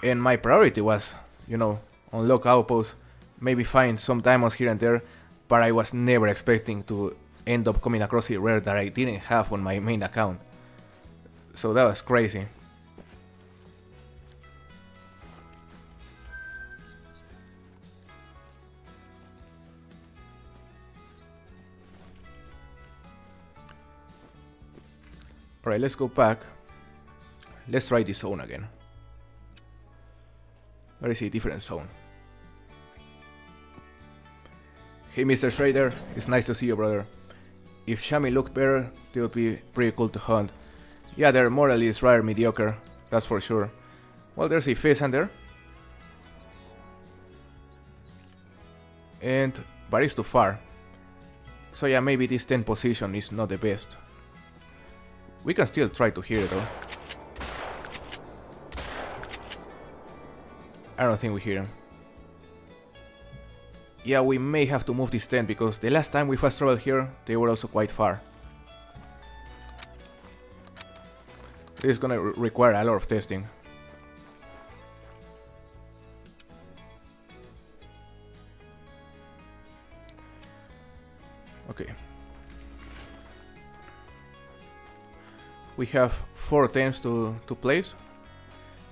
and my priority was, unlock outposts, maybe find some diamonds here and there, but I was never expecting to end up coming across a rare that I didn't have on my main account. So that was crazy. Alright, let's go back. Let's try this zone again. Where is a different zone? Hey Mr. Schrader, it's nice to see you, brother. If chamois looked better, they would be pretty cool to hunt. Yeah, they're more or less rather mediocre, that's for sure. Well, there's a pheasant there. But it's too far. So yeah, maybe this 10 position is not the best. We can still try to hear it though. I don't think we hear him. yeah, we may have to move this tent because the last time we fast traveled here, they were also quite far. This is gonna require a lot of testing. Okay. We have 4 tents to place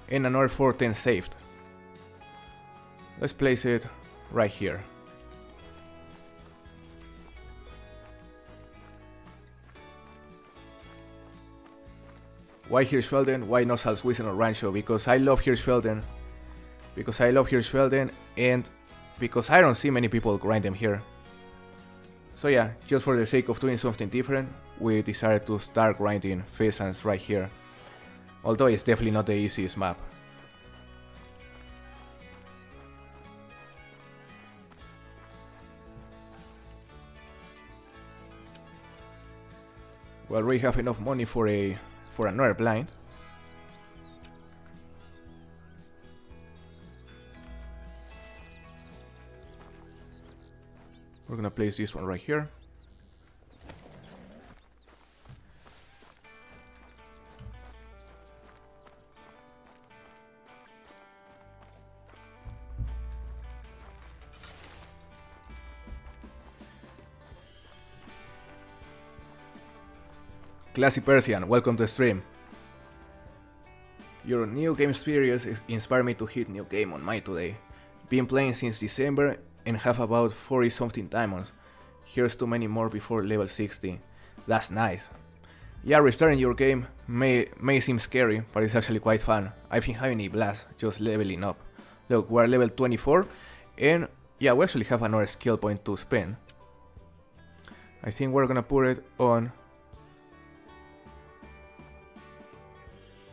and another 4 tents saved. Let's place it right here. Why Hirschfelden? Why not Salzwiesen or Rancho? Because I love Hirschfelden. And because I don't see many people grind them here. So yeah, just for the sake of doing something different, we decided to start grinding pheasants right here. Although it's definitely not the easiest map. We already have enough money for another blind. We're gonna place this one right here. Classy Persian, welcome to the stream. Your new game experience inspired me to hit new game on mine today. Been playing since December and have about 40 something diamonds. Here's too many more before level 60. That's nice. Yeah, restarting your game may seem scary, but it's actually quite fun. I've been having a blast just leveling up. Look, we're level 24 and yeah, we actually have another skill point to spend. I think we're gonna put it on...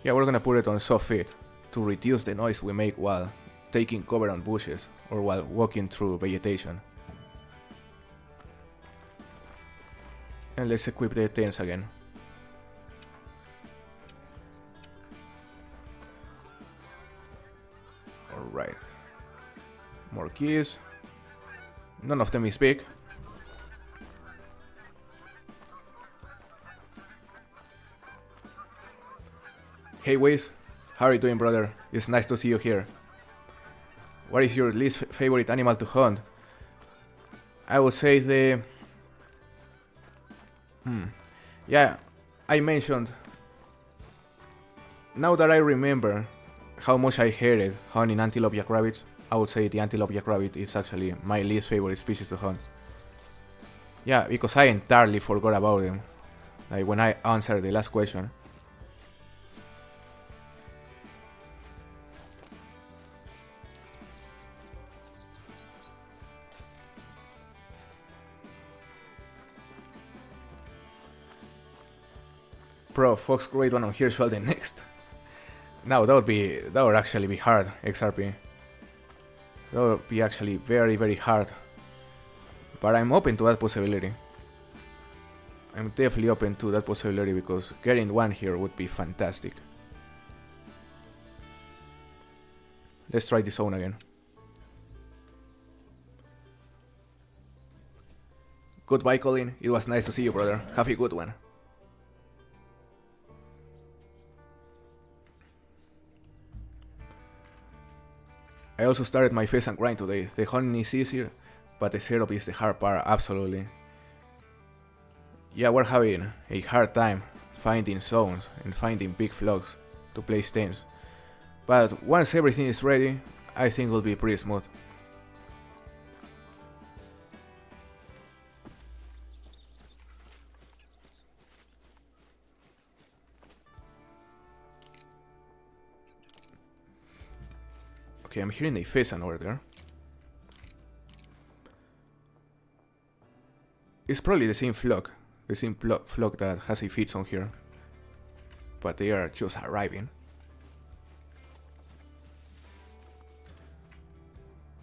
Yeah, we're gonna put it on soft fit to reduce the noise we make while taking cover on bushes or while walking through vegetation. And let's equip the tents again. Alright. More keys. None of them is big. Hey Wiz, how are you doing, brother? It's nice to see you here. What is your least favorite animal to hunt? I would say the... Yeah, I mentioned... Now that I remember how much I hated hunting antelope jackrabbits, I would say the antelope jackrabbit is actually my least favorite species to hunt. Yeah, because I entirely forgot about them. Like when I answered the last question. Bro, Fox grade 1 on Hirschfelden next. No, that would actually be hard, XRP. That would be actually very, very hard. But I'm open to that possibility. I'm definitely open to that possibility because getting one here would be fantastic. Let's try this zone again. Goodbye, Colin. It was nice to see you, brother. Have a good one. I also started my pheasant grind today. The hunting is easier, but the setup is the hard part, absolutely. Yeah, we're having a hard time finding zones and finding big flocks to place tents. But once everything is ready, I think it will be pretty smooth. Okay, I'm hearing a pheasant over there. It's probably the same flock. The same flock that has a feed zone here. But they are just arriving.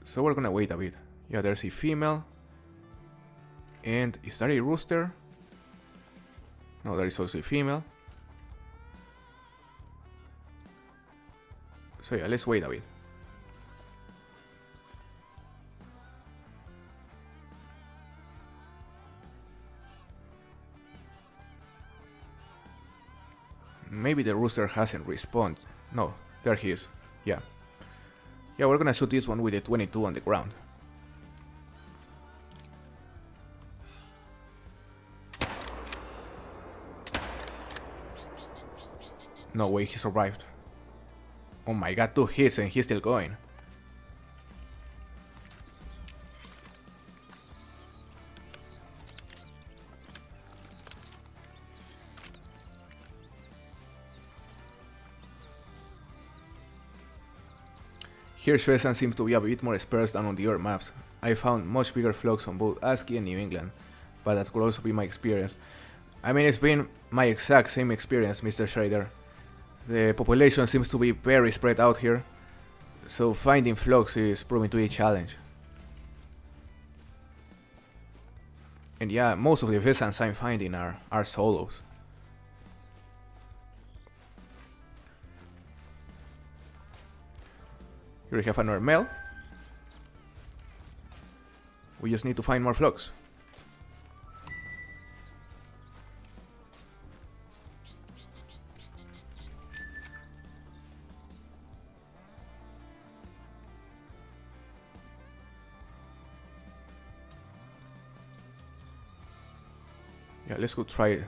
So we're gonna wait a bit. Yeah, there's a female. And is that a rooster? No, there is also a female. So yeah, let's wait a bit. maybe the rooster hasn't respawned. No, there he is. Yeah. Yeah, we're gonna shoot this one with the 22 on the ground. No way, he survived. Oh my god, 2 hits and he's still going. Hirschfelden seems to be a bit more sparse than on the other maps. I found much bigger flocks on both ASCII and New England, but that could also be my experience. I mean, it's been my exact same experience, Mr. Schrader. The population seems to be very spread out here, so finding flocks is proving to be a challenge. And yeah, most of the pheasants I'm finding are solos. Here we have another male. We just need to find more flocks. Yeah, let's go try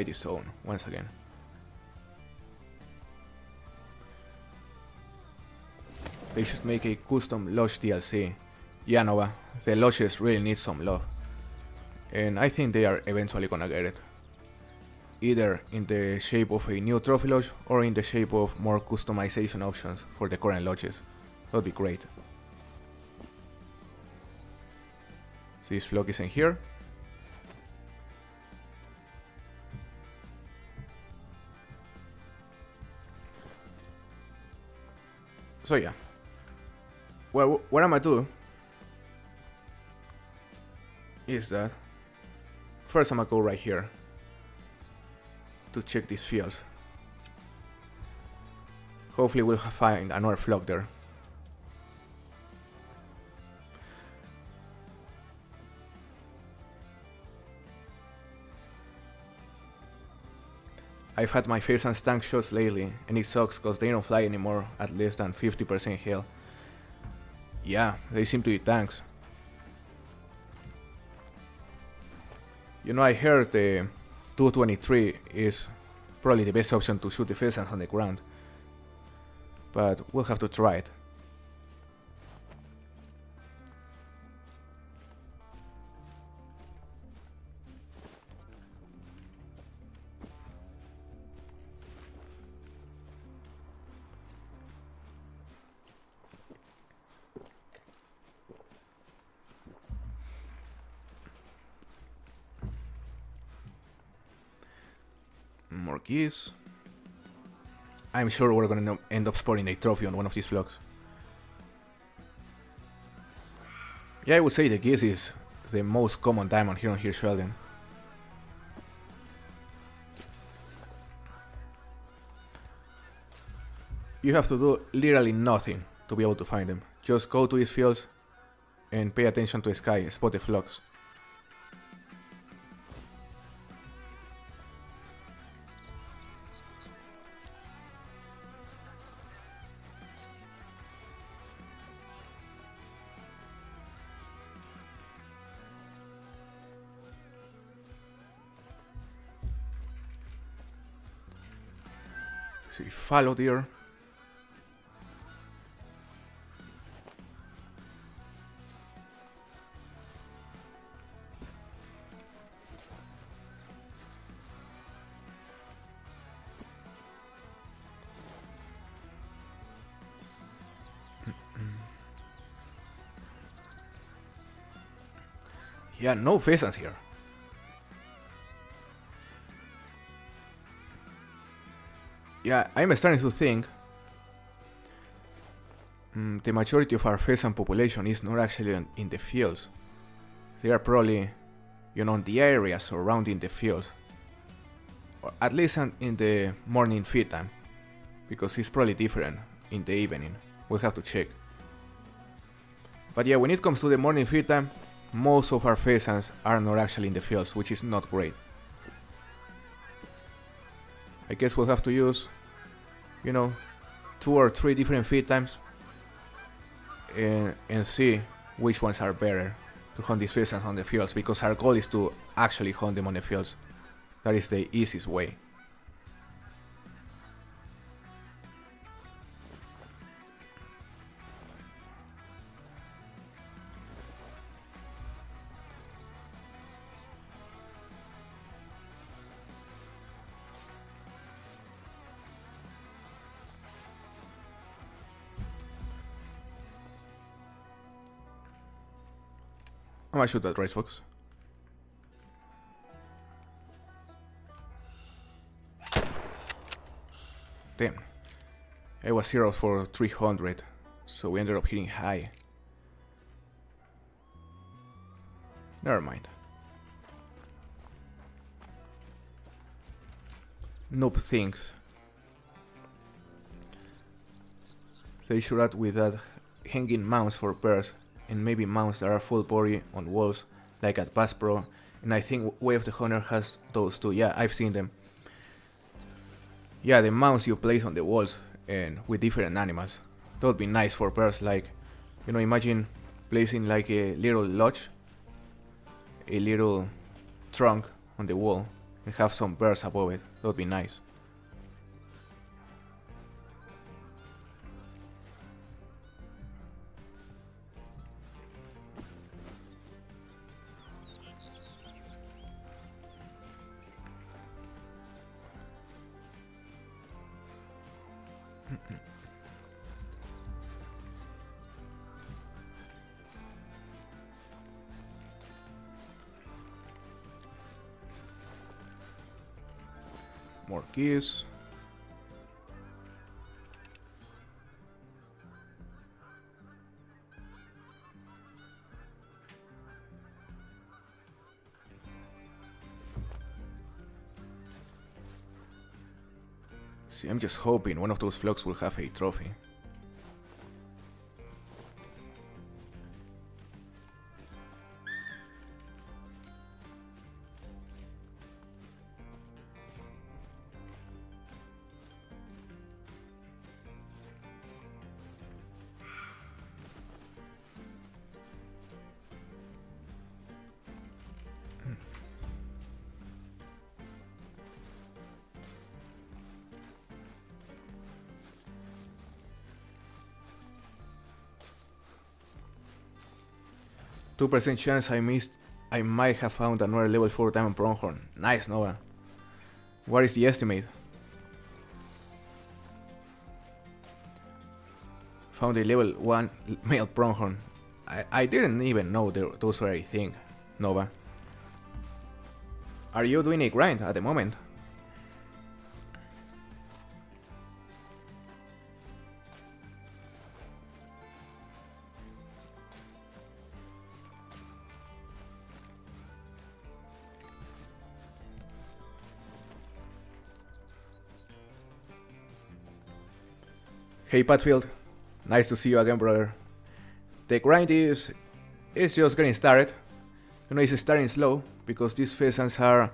this zone once again. They should make a custom lodge DLC. Yeah, Nova, the lodges really need some love. And I think they are eventually gonna get it. Either in the shape of a new trophy lodge or in the shape of more customization options for the current lodges. That would be great. This flock is in here. So yeah, well, what I'm gonna do is that first I'm gonna go right here to check these fields. Hopefully we'll find another flock there. I've had my pheasants tank shots lately, and it sucks cause they don't fly anymore at less than 50% health. Yeah, they seem to be tanks. You know, I heard the 223 is probably the best option to shoot the pheasants on the ground, but we'll have to try it. More geese. I'm sure we're gonna end up spotting a trophy on one of these flocks. Yeah, I would say the geese is the most common diamond here on Hirschfelden. You have to do literally nothing to be able to find them. Just go to these fields and pay attention to the sky, spot the flocks. So you follow deer. Yeah, no pheasants here. Yeah, I'm starting to think the majority of our pheasant population is not actually in the fields. They are probably, you know, in the areas surrounding the fields. Or at least in the morning feed time. Because it's probably different in the evening. We'll have to check. But yeah, when it comes to the morning feed time, most of our pheasants are not actually in the fields, which is not great. I guess we'll have to use, you know, 2 or 3 different feed times and see which ones are better to hunt these pheasants on the fields, because our goal is to actually hunt them on the fields. That is the easiest way. I'm gonna shoot that race fox. Damn. I was 0 for 300, so we ended up hitting high. Never mind. Noob thinks. They should add with that hanging mounts for birds, and maybe mounts that are full body on walls, like at Bass Pro, and I think Way of the Hunter has those too. Yeah, I've seen them. Yeah, the mounts you place on the walls and with different animals. That would be nice for birds, like, you know, imagine placing like a little lodge, a little trunk on the wall, and have some birds above it. That would be nice. More geese. See, I'm just hoping one of those flocks will have a trophy. %2 chance I missed. I might have found another level 4 diamond pronghorn. Nice, Nova. What is the estimate? Found a level 1 male pronghorn. I didn't even know those were a thing, Nova. Are you doing a grind at the moment? Hey Patfield, nice to see you again, brother. The grind is just getting started. You know, it's starting slow because these pheasants are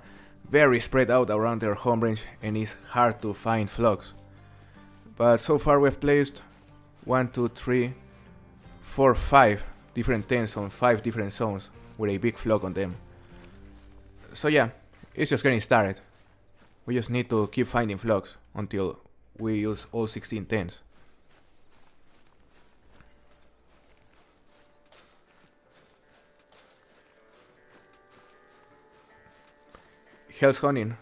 very spread out around their home range and it's hard to find flocks. But so far we've placed 1, 2, 3, 4, 5 different tents on 5 different zones with a big flock on them. So yeah, it's just getting started. We just need to keep finding flocks until we use all 16 tents. Hell's hunting.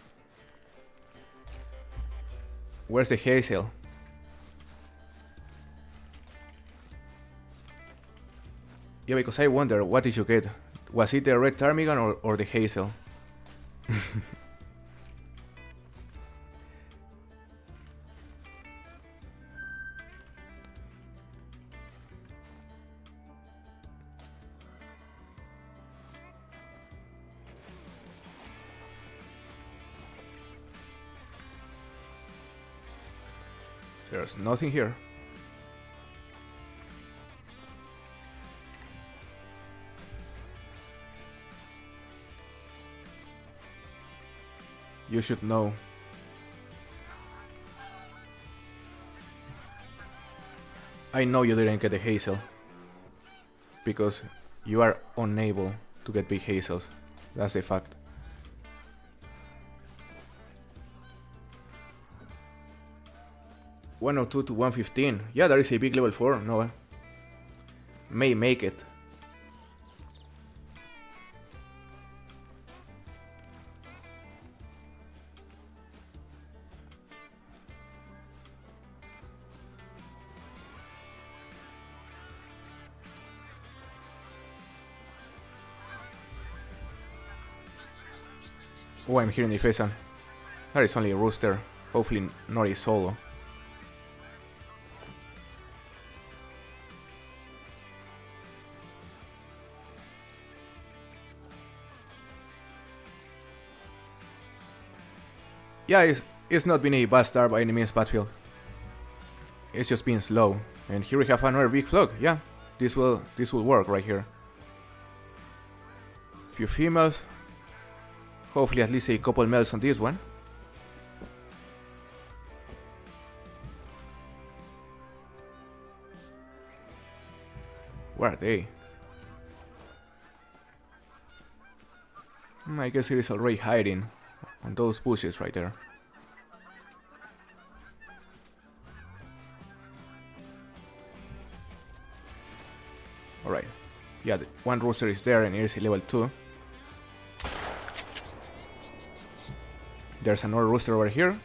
Where's the hazel? Yeah, because I wonder, what did you get? Was it the red ptarmigan or the hazel? There's nothing here. You should know. I know you didn't get the hazel. Because you are unable to get big hazels. That's a fact. $102 to $115. Yeah, that is a big level 4, Nova. May make it. Oh, I'm hearing the pheasant. That is only a rooster. Hopefully not a solo. Yeah, it's not been a bad start by any means, Battlefield. It's just been slow. And here we have another big flock. Yeah, this will work right here. Few females. Hopefully at least a couple males on this one. Where are they? I guess it is already hiding on those bushes right there. Alright. Yeah, one rooster is there and it is a level 2. There's another rooster over here.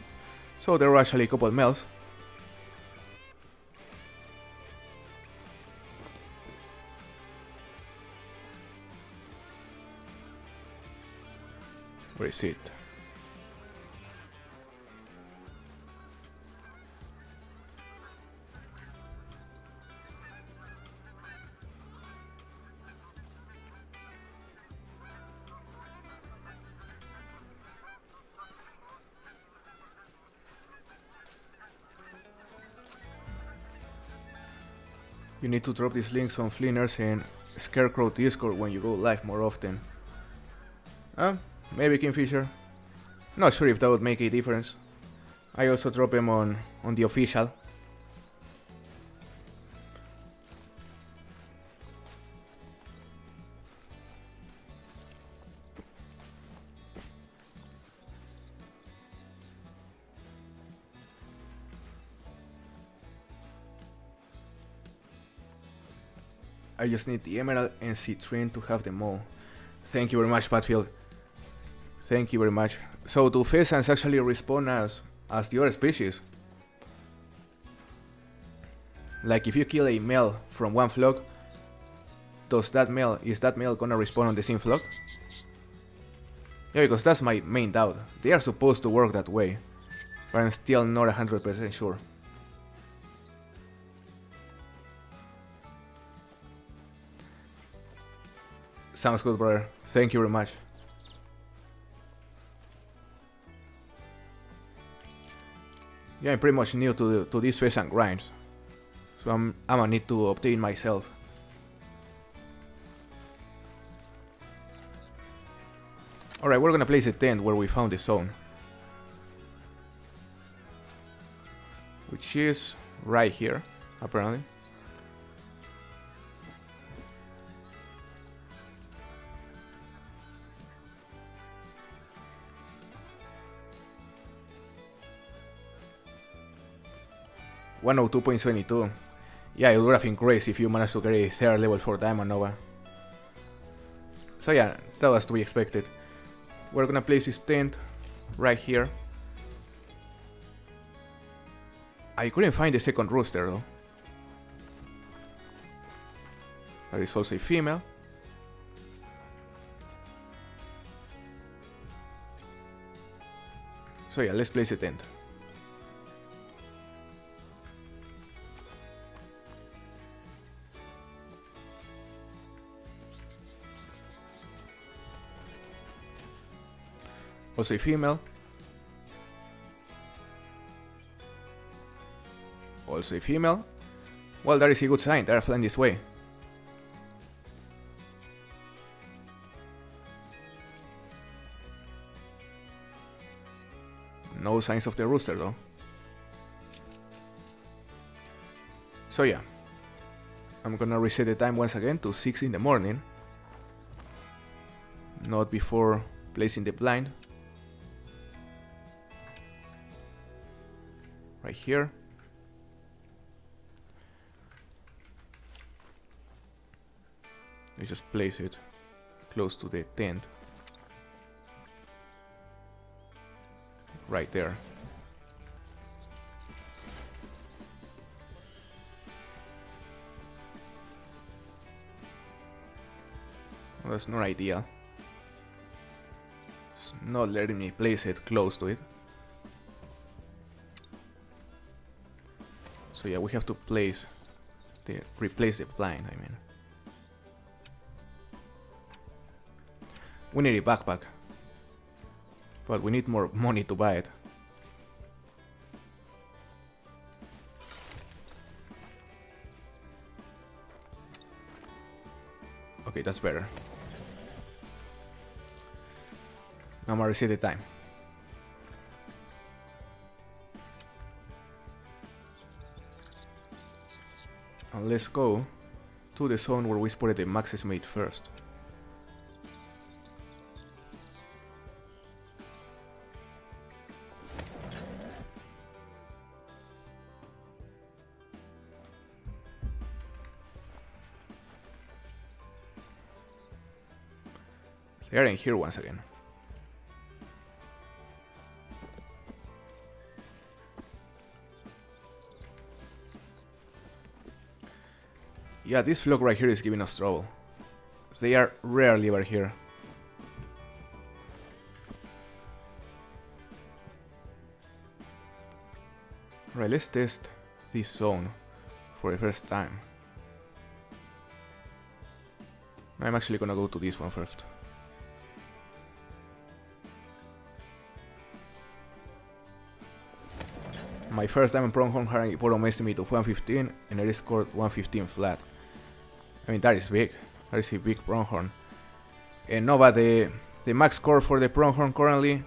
So there are actually a couple males. Where is it? You need to drop these links on Flinners and Scarecrow Discord when you go live more often. Maybe Kingfisher. Not sure if that would make a difference. I also drop them on the official. I just need the Emerald and Citrine to have them all. Thank you very much, Patfield. Thank you very much. So do pheasants actually respawn as the other species? Like if you kill a male from one flock, is that male gonna respawn on the same flock? Yeah, because that's my main doubt. They are supposed to work that way, but I'm still not 100% sure. Sounds good, brother. Thank you very much. Yeah, I'm pretty much new to these pheasant grinds, so I'm gonna need to update myself. Alright, we're gonna place a tent where we found the zone, which is right here, apparently. $102.72. Yeah, it would have been crazy if you managed to get a third level 4 diamond Nova. So yeah, that was to be expected. We're gonna place this tent right here. I couldn't find the second rooster though. There is also a female. So yeah, let's place a tent. Also a female. Also a female. Well, that is a good sign. They are flying this way. No signs of the rooster though. So yeah, I'm gonna reset the time once again to 6 in the morning. Not before placing the blind. Right here. You just place it close to the tent. Right there. Well, that's not ideal. It's not letting me place it close to it. So yeah, we have to replace the blind, I mean. We need a backpack. But we need more money to buy it. Okay, that's better. Now I'm gonna reset the time. And let's go to the zone where we spotted the Max's mate first. They are in here once again. Yeah, this flock right here is giving us trouble. They are rarely ever here. Right, let's test this zone for the first time. I'm actually gonna go to this one first. My first time in pronghorn had a bottom estimate of 115 and I scored 115 flat. I mean, that is big. That is a big pronghorn. And no, but the max score for the pronghorn currently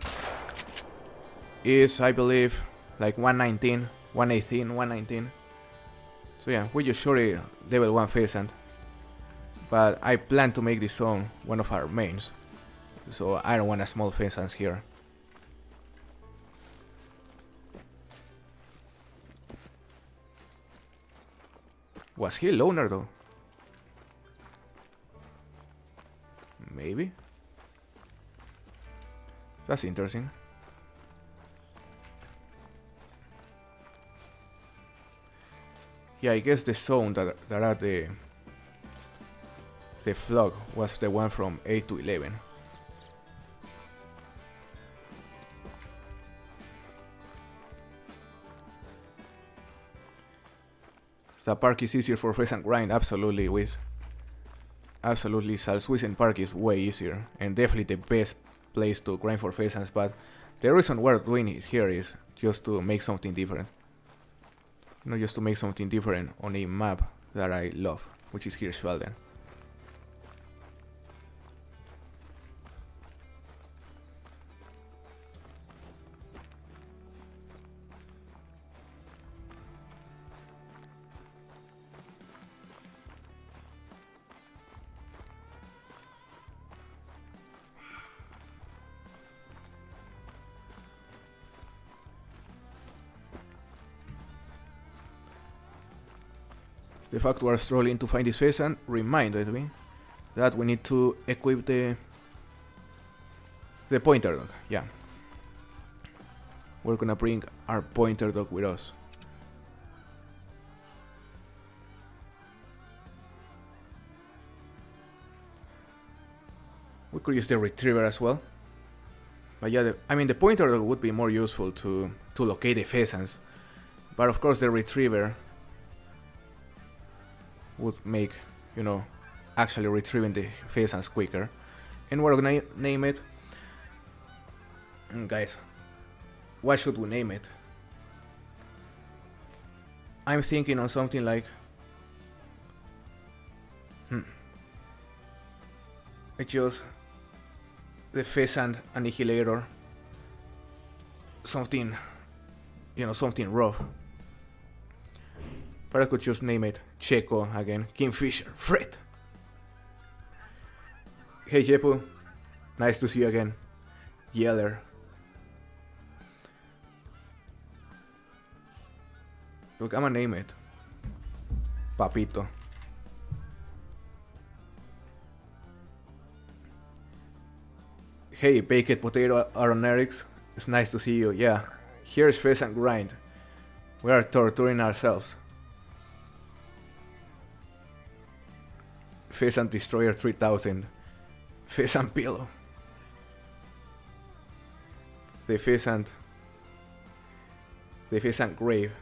is, I believe, like 119, 118, 119. So yeah, we just shot a level 1 pheasant. But I plan to make this zone one of our mains. So I don't want a small pheasants here. Was he a loner though? Maybe. That's interesting. Yeah, I guess the zone that are the flock was the one from 8 to 11. The park is easier for pheasant grind, absolutely, Wiz. Absolutely, Salswizen Park is way easier and definitely the best place to grind for pheasants, but the reason we're doing it here is just to make something different. Not just to make something different on a map that I love, which is Hirschfelden. The fact we are struggling to find this pheasant reminded me that we need to equip the pointer dog. Yeah, we're gonna bring our pointer dog with us. We could use the retriever as well, but yeah, I mean the pointer dog would be more useful to locate the pheasants, but of course the retriever would make, you know, actually retrieving the pheasants quicker. And we're gonna name it. Guys, what should we name it? I'm thinking on something like it's just the pheasant annihilator. Something, you know, something rough. But I could just name it Checo again. Kingfisher. Fred. Hey Jepu. Nice to see you again. Yeller. Look, I'm gonna name it Papito. Hey, Baked Potato Aaron Erics. It's nice to see you. Yeah. Here's Face and Grind. We are torturing ourselves. Pheasant Destroyer 3000. Pheasant Pillow. The Pheasant Grave.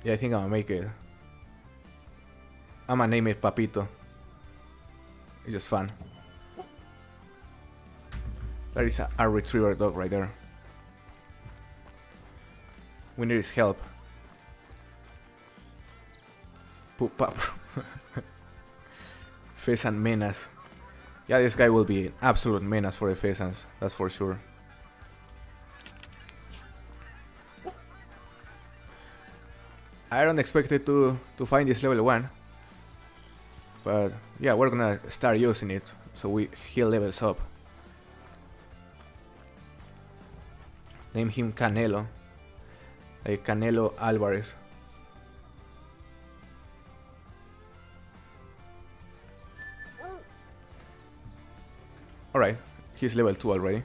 Yeah, I think I'm gonna make it. I'm gonna name it Papito. It's just fun. That is a retriever dog right there. We need his help. Poop up. Pheasant menace. Yeah, this guy will be an absolute menace for the pheasants, that's for sure. I don't expect it to find this level 1. But yeah, we're gonna start using it so he levels up. Name him Canelo. Like Canelo Alvarez. Alright, he's level 2 already.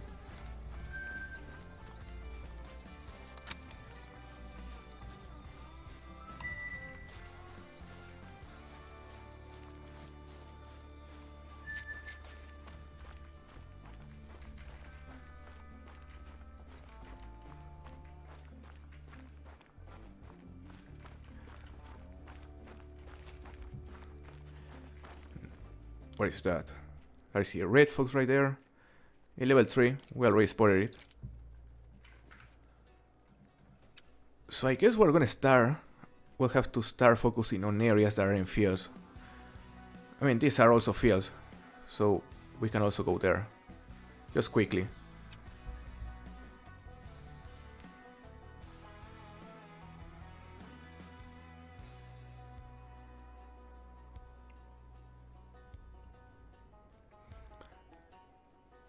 Where is that? I see a red fox right there. In level 3, we already spotted it. So I guess we're gonna start. We'll have to start focusing on areas that are in fields. I mean, these are also fields, so we can also go there. Just quickly.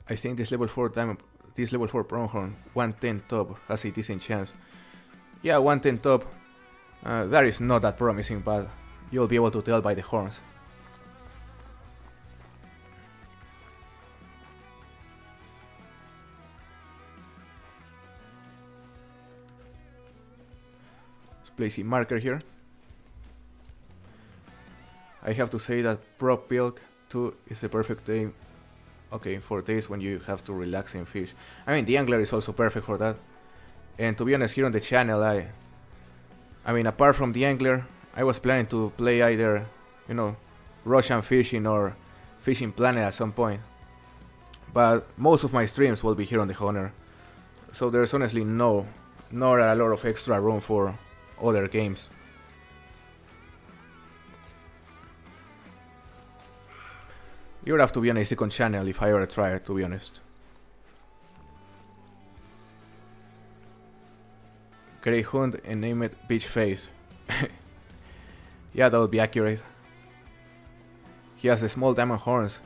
I think this level 4 pronghorn 110 top has a decent chance. Yeah, 110 top. That is not that promising, but you'll be able to tell by the horns. Let's place a marker here. I have to say that Prop Pilk 2 is the perfect name. Okay, for days when you have to relax and fish. I mean, the angler is also perfect for that. And to be honest, here on the channel, I mean, apart from the angler, I was planning to play either, you know, Russian fishing or Fishing Planet at some point. But most of my streams will be here on the Hunter. So there's honestly not a lot of extra room for other games. You would have to be on a second channel if I ever try it, to be honest. Create hunt and name it Beach Face. Yeah, that would be accurate. He has the small diamond horns.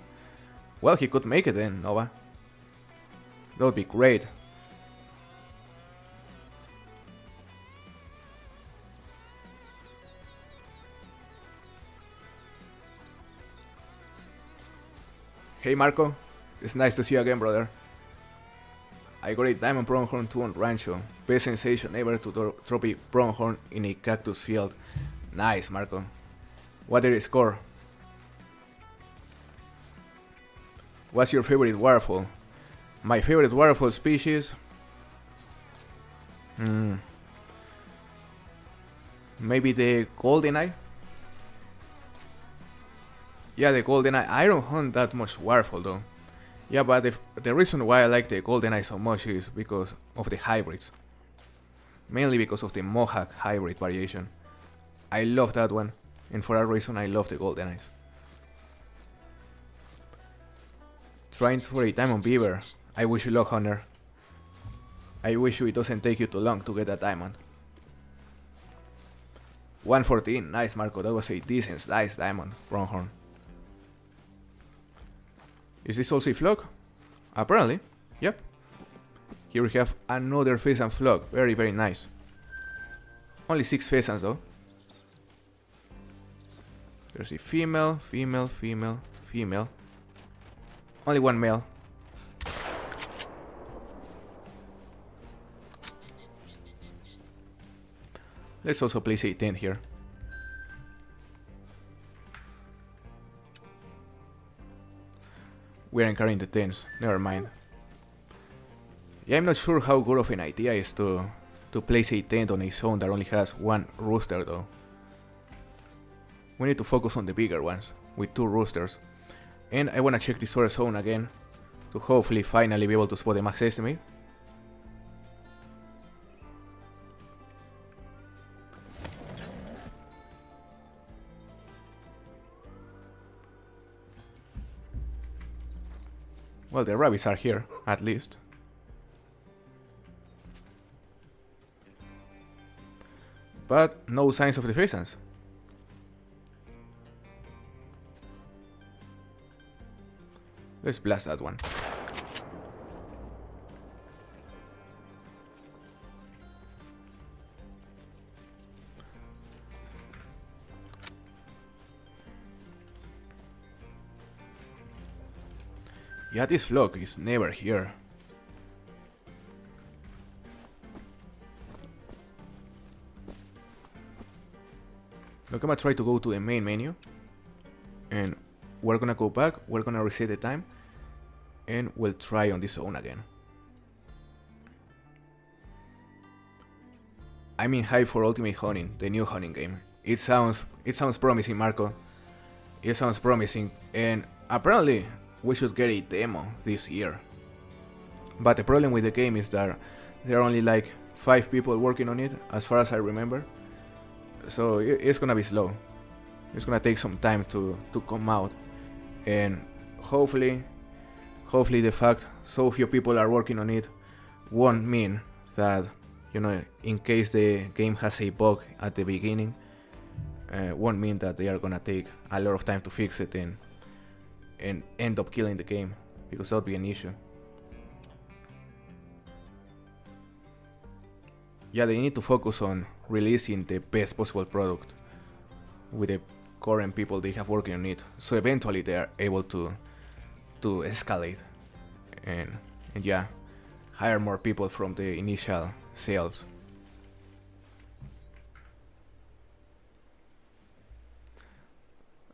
Well, he could make it then, Nova. That would be great. Hey Marco, it's nice to see you again, brother. I got a diamond pronghorn 2 on Rancho. Best sensation ever to drop a pronghorn in a cactus field. Nice, Marco. What did it score? What's your favorite waterfall? My favorite waterfall species? Maybe the goldeneye? Yeah, the goldeneye. I don't hunt that much waterfall though. Yeah, but the reason why I like the goldeneye so much is because of the hybrids. Mainly because of the mohawk hybrid variation. I love that one, and for that reason I love the goldeneyes. Trying for a diamond beaver. I wish you luck, Hunter. I wish it doesn't take you too long to get that diamond. 114, nice Marco, that was a decent nice diamond, Bronhorn. Is this also a flock? Apparently, yep. Here we have another pheasant flock, very very nice. Only 6 pheasants though. There's a female, female, female, female. Only one male. Let's also place a tent here. We aren't carrying the tents, never mind. Yeah, I'm not sure how good of an idea is to place a tent on a zone that only has one rooster though. We need to focus on the bigger ones, with 2 roosters. And I wanna check this other zone again, to hopefully finally be able to spot the max estimate. Well, the rabbits are here, at least. But no signs of the pheasants. Let's blast that one. Yeah, this flock is never here. Look, I'm gonna try to go to the main menu. And we're gonna go back, we're gonna reset the time. And we'll try on this zone again. I'm in hype for Ultimate Hunting, the new hunting game. It sounds promising, Marco. It sounds promising, and apparently we should get a demo this year. But the problem with the game is that there are only like 5 people working on it, as far as I remember. So it's gonna be slow. It's gonna take some time to come out, and hopefully the fact so few people are working on it won't mean that, you know, in case the game has a bug at the beginning, won't mean that they are gonna take a lot of time to fix it and end up killing the game, because that would be an issue. Yeah, they need to focus on releasing the best possible product with the current people they have working on it, so eventually they are able to escalate and yeah, hire more people from the initial sales.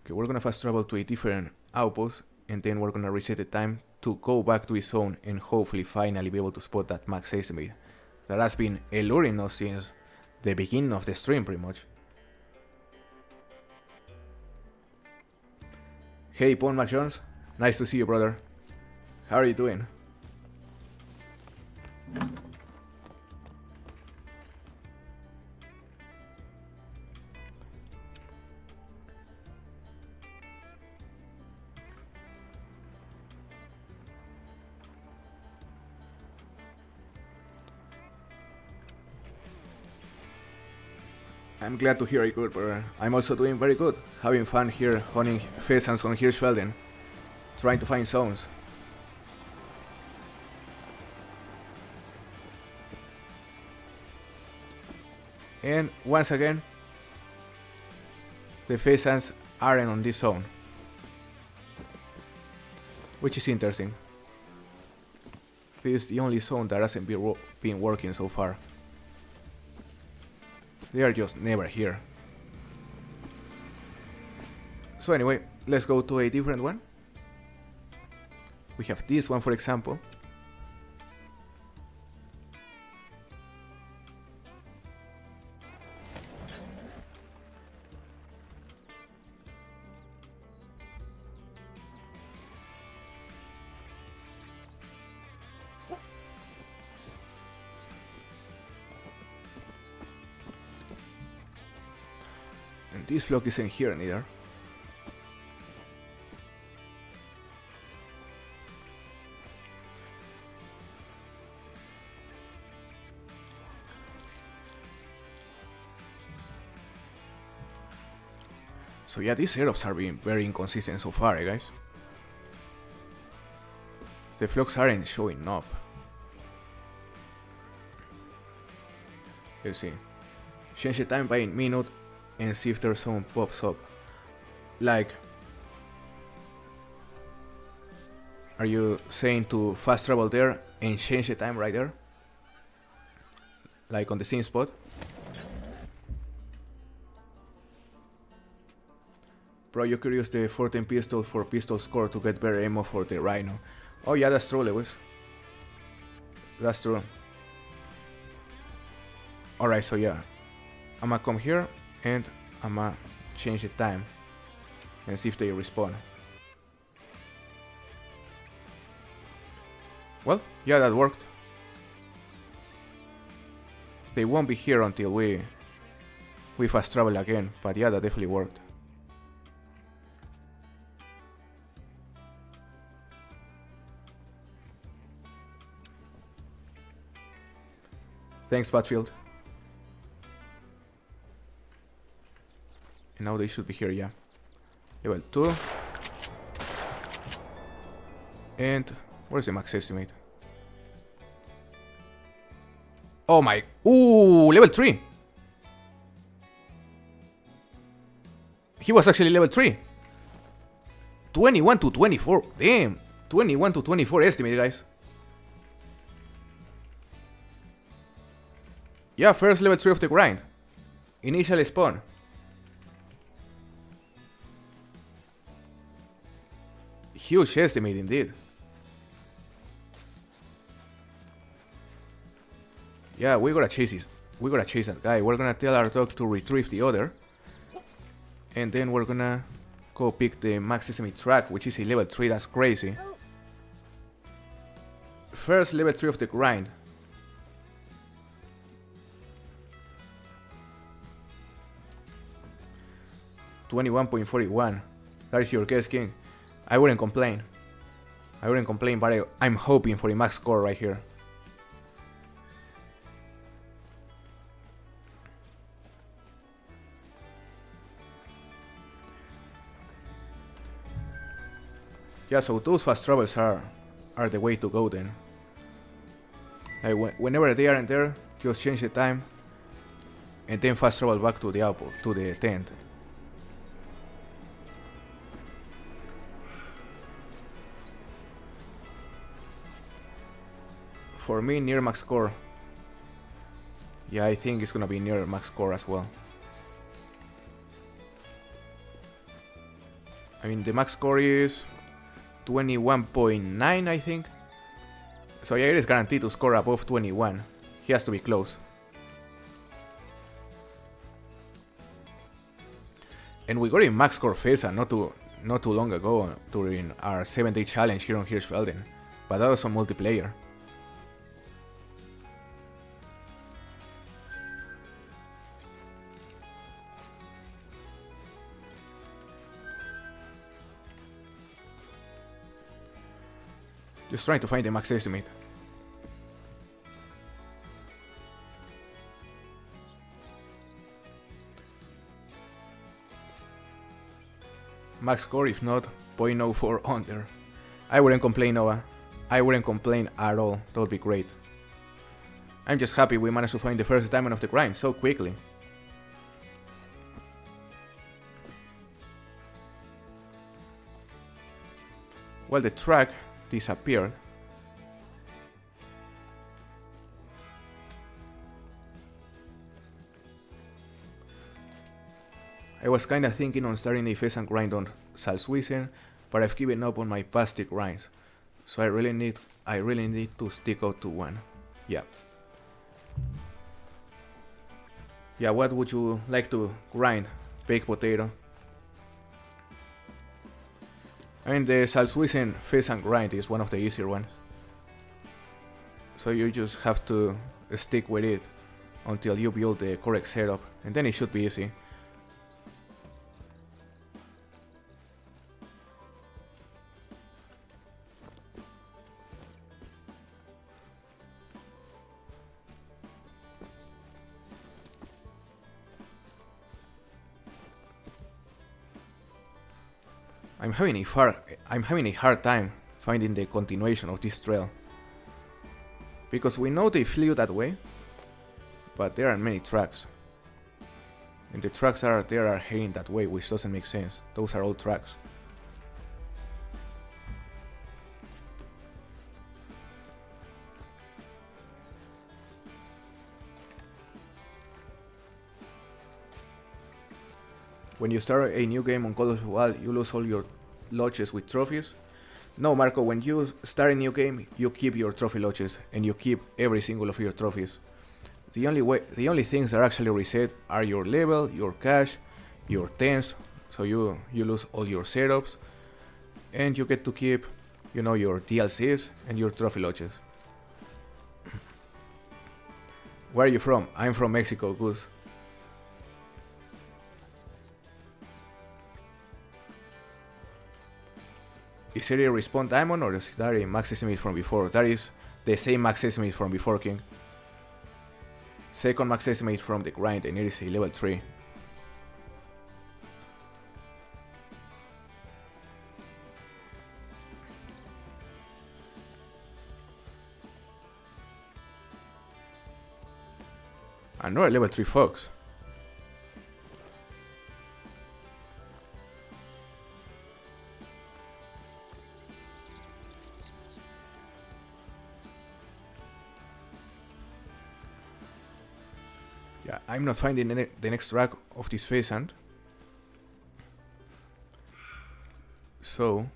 Okay, we're gonna fast travel to a different outpost, and then we're gonna reset the time to go back to his zone and hopefully finally be able to spot that max estimate that has been alluring us since the beginning of the stream pretty much. Hey Paul McJones, nice to see you, brother. How are you doing? I'm glad to hear it good, brother. I'm also doing very good. Having fun here hunting pheasants on Hirschfelden, trying to find zones. And once again, the pheasants aren't on this zone, which is interesting. This is the only zone that hasn't been working so far. They are just never here. So anyway, let's go to a different one. We have this one, for example. And this flock isn't here neither. So yeah, these setups are being very inconsistent so far, guys. The flocks aren't showing up. Let's see. Change the time by a minute and see if there's someone pops up. Like, are you saying to fast travel there and change the time right there? Like on the same spot? Bro, you could use the 14 pistol for pistol score to get better ammo for the Rhino. Oh yeah, that's true, Lewis. That's true. Alright, so yeah. I'ma come here and I'ma change the time and see if they respawn. Well, yeah, that worked. They won't be here until we fast travel again, but yeah, that definitely worked. Thanks, Batfield. And now they should be here, yeah. Level 2. And where's the max estimate? Oh my... Ooh, level 3! He was actually level 3. 21 to 24. Damn. 21 to 24 estimate, guys. Yeah, first level 3 of the grind. Initial spawn. Huge estimate indeed. Yeah, we gotta chase this. We gotta chase that guy. We're gonna tell our dog to retrieve the other. And then we're gonna go pick the max estimate track, which is a level 3. That's crazy. First level 3 of the grind. $21.41. That is your guess, King. I wouldn't complain. I wouldn't complain, but I'm hoping for a max score right here. Yeah, so those fast travels are the way to go then. Like whenever they aren't there, just change the time and then fast travel back to the outpost, to the tent. For me, near max score. Yeah, I think it's gonna be near max score as well. I mean, the max score is 21.9, I think. So yeah, it is guaranteed to score above 21. He has to be close. And we got in max score Fesa not too long ago during our 7-day challenge here on Hirschfelden. But that was on multiplayer. Just trying to find the max estimate. Max score, if not, 0.04 under. I wouldn't complain, Nova. I wouldn't complain at all. That would be great. I'm just happy we managed to find the first diamond of the grind so quickly. Well, the track disappeared. I was kinda thinking on starting a pheasant grind on Salzwiesen, but I've given up on my past grinds. So I really need to stick out to one. Yeah. Yeah, what would you like to grind? Baked potato. I mean, the Salzwiesen pheasant grind is one of the easier ones. So you just have to stick with it until you build the correct setup, and then it should be easy. I'm having a hard time finding the continuation of this trail. Because we know they flew that way, but there are many tracks. And the tracks are heading that way, which doesn't make sense. Those are all tracks. When you start a new game on Call of Duty, you lose all your lodges with trophies. No, Marco, when you start a new game, you keep your trophy lodges and you keep every single of your trophies. The only things that actually reset are your level, your cash, your temps, so you lose all your setups, and you get to keep, your DLCs and your trophy lodges. Where are you from? I'm from Mexico, Goose. Is it a respawn diamond or is that a max estimate from before? That is the same max estimate from before, King. Second max estimate from the grind, and it is a level 3. Another level 3 fox. Yeah, I'm not finding the next track of this pheasant. So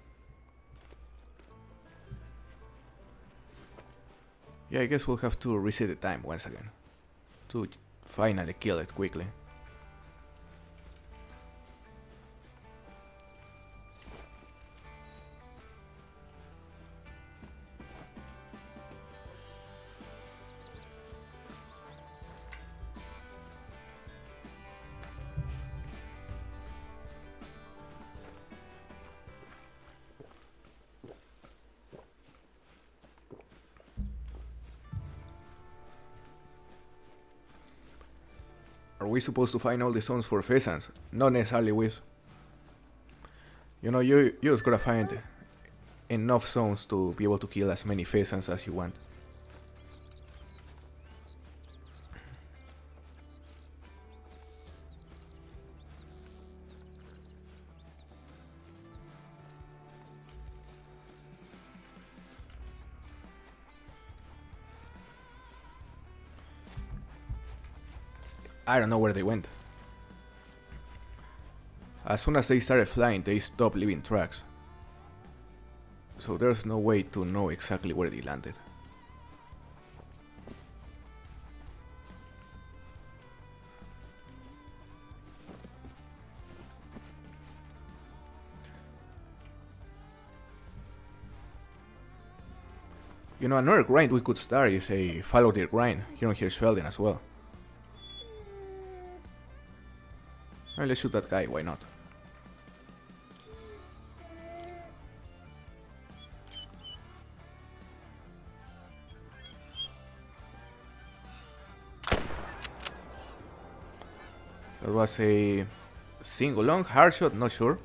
yeah, I guess we'll have to reset the time once again to finally kill it quickly. Are we supposed to find all the zones for pheasants? Not necessarily, Wiz. You just gotta find enough zones to be able to kill as many pheasants as you want. I don't know where they went. As soon as they started flying, they stopped leaving tracks. So there's no way to know exactly where they landed. Another grind we could start is a follow their grind here on Hirschfelden as well. Alright, let's shoot that guy, why not? That was a single long hard shot, not sure.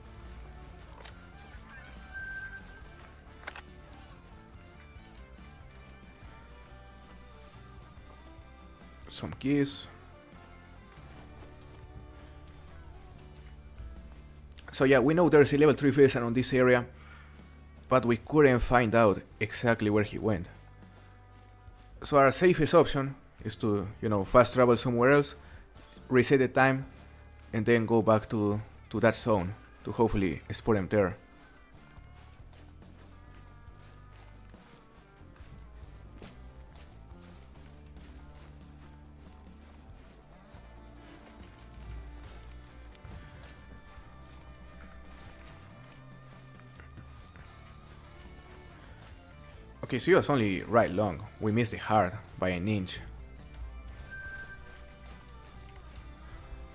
Some keys. So yeah, we know there's a level 3 pheasant on this area, but we couldn't find out exactly where he went. So our safest option is to, fast travel somewhere else, reset the time, and then go back to that zone to hopefully spot him there. Okay, so he was only right long. We missed the heart by an inch.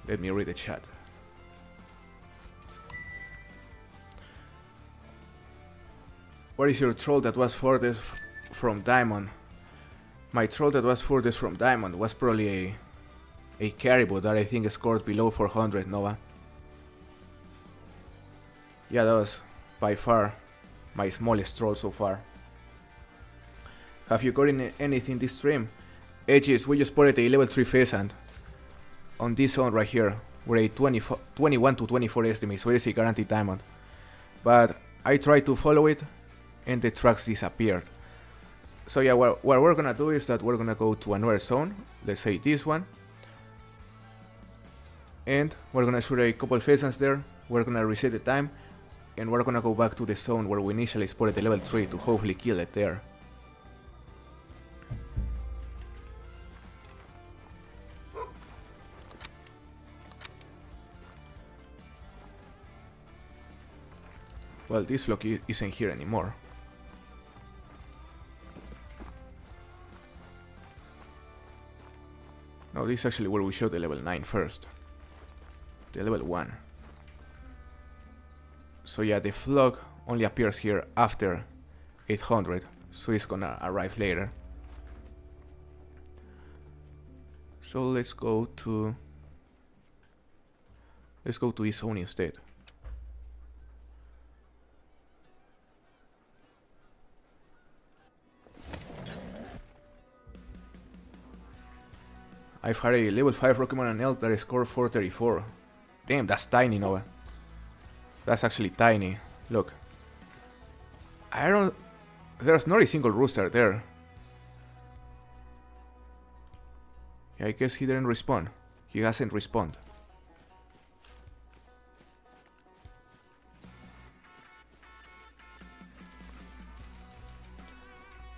Let me read the chat. What is your troll that was furthest from diamond? My troll that was furthest from diamond was probably a caribou that I think scored below 400, Nova. Yeah, that by far my smallest troll so far. Have you got anything this stream? Edges, we just spotted a level 3 pheasant on this zone right here, where a 21 to 24 estimate, so it is a guaranteed diamond. But I tried to follow it and the tracks disappeared. So yeah, what we're gonna do is that we're gonna go to another zone, let's say this one, and we're gonna shoot a couple pheasants there, we're gonna reset the time, and we're gonna go back to the zone where we initially spotted the level 3 to hopefully kill it there. Well, this flock isn't here anymore. No, this is actually where we shot the level 9 first. The level 1. So yeah, the flock only appears here after 800, so it's gonna arrive later. So let's go to this zone instead. I've had a level 5 Rocketman and Elk that scored 434. Damn, that's tiny, Nova. That's actually tiny. Look. There's not a single rooster there. Yeah, I guess he didn't respond. He hasn't responded.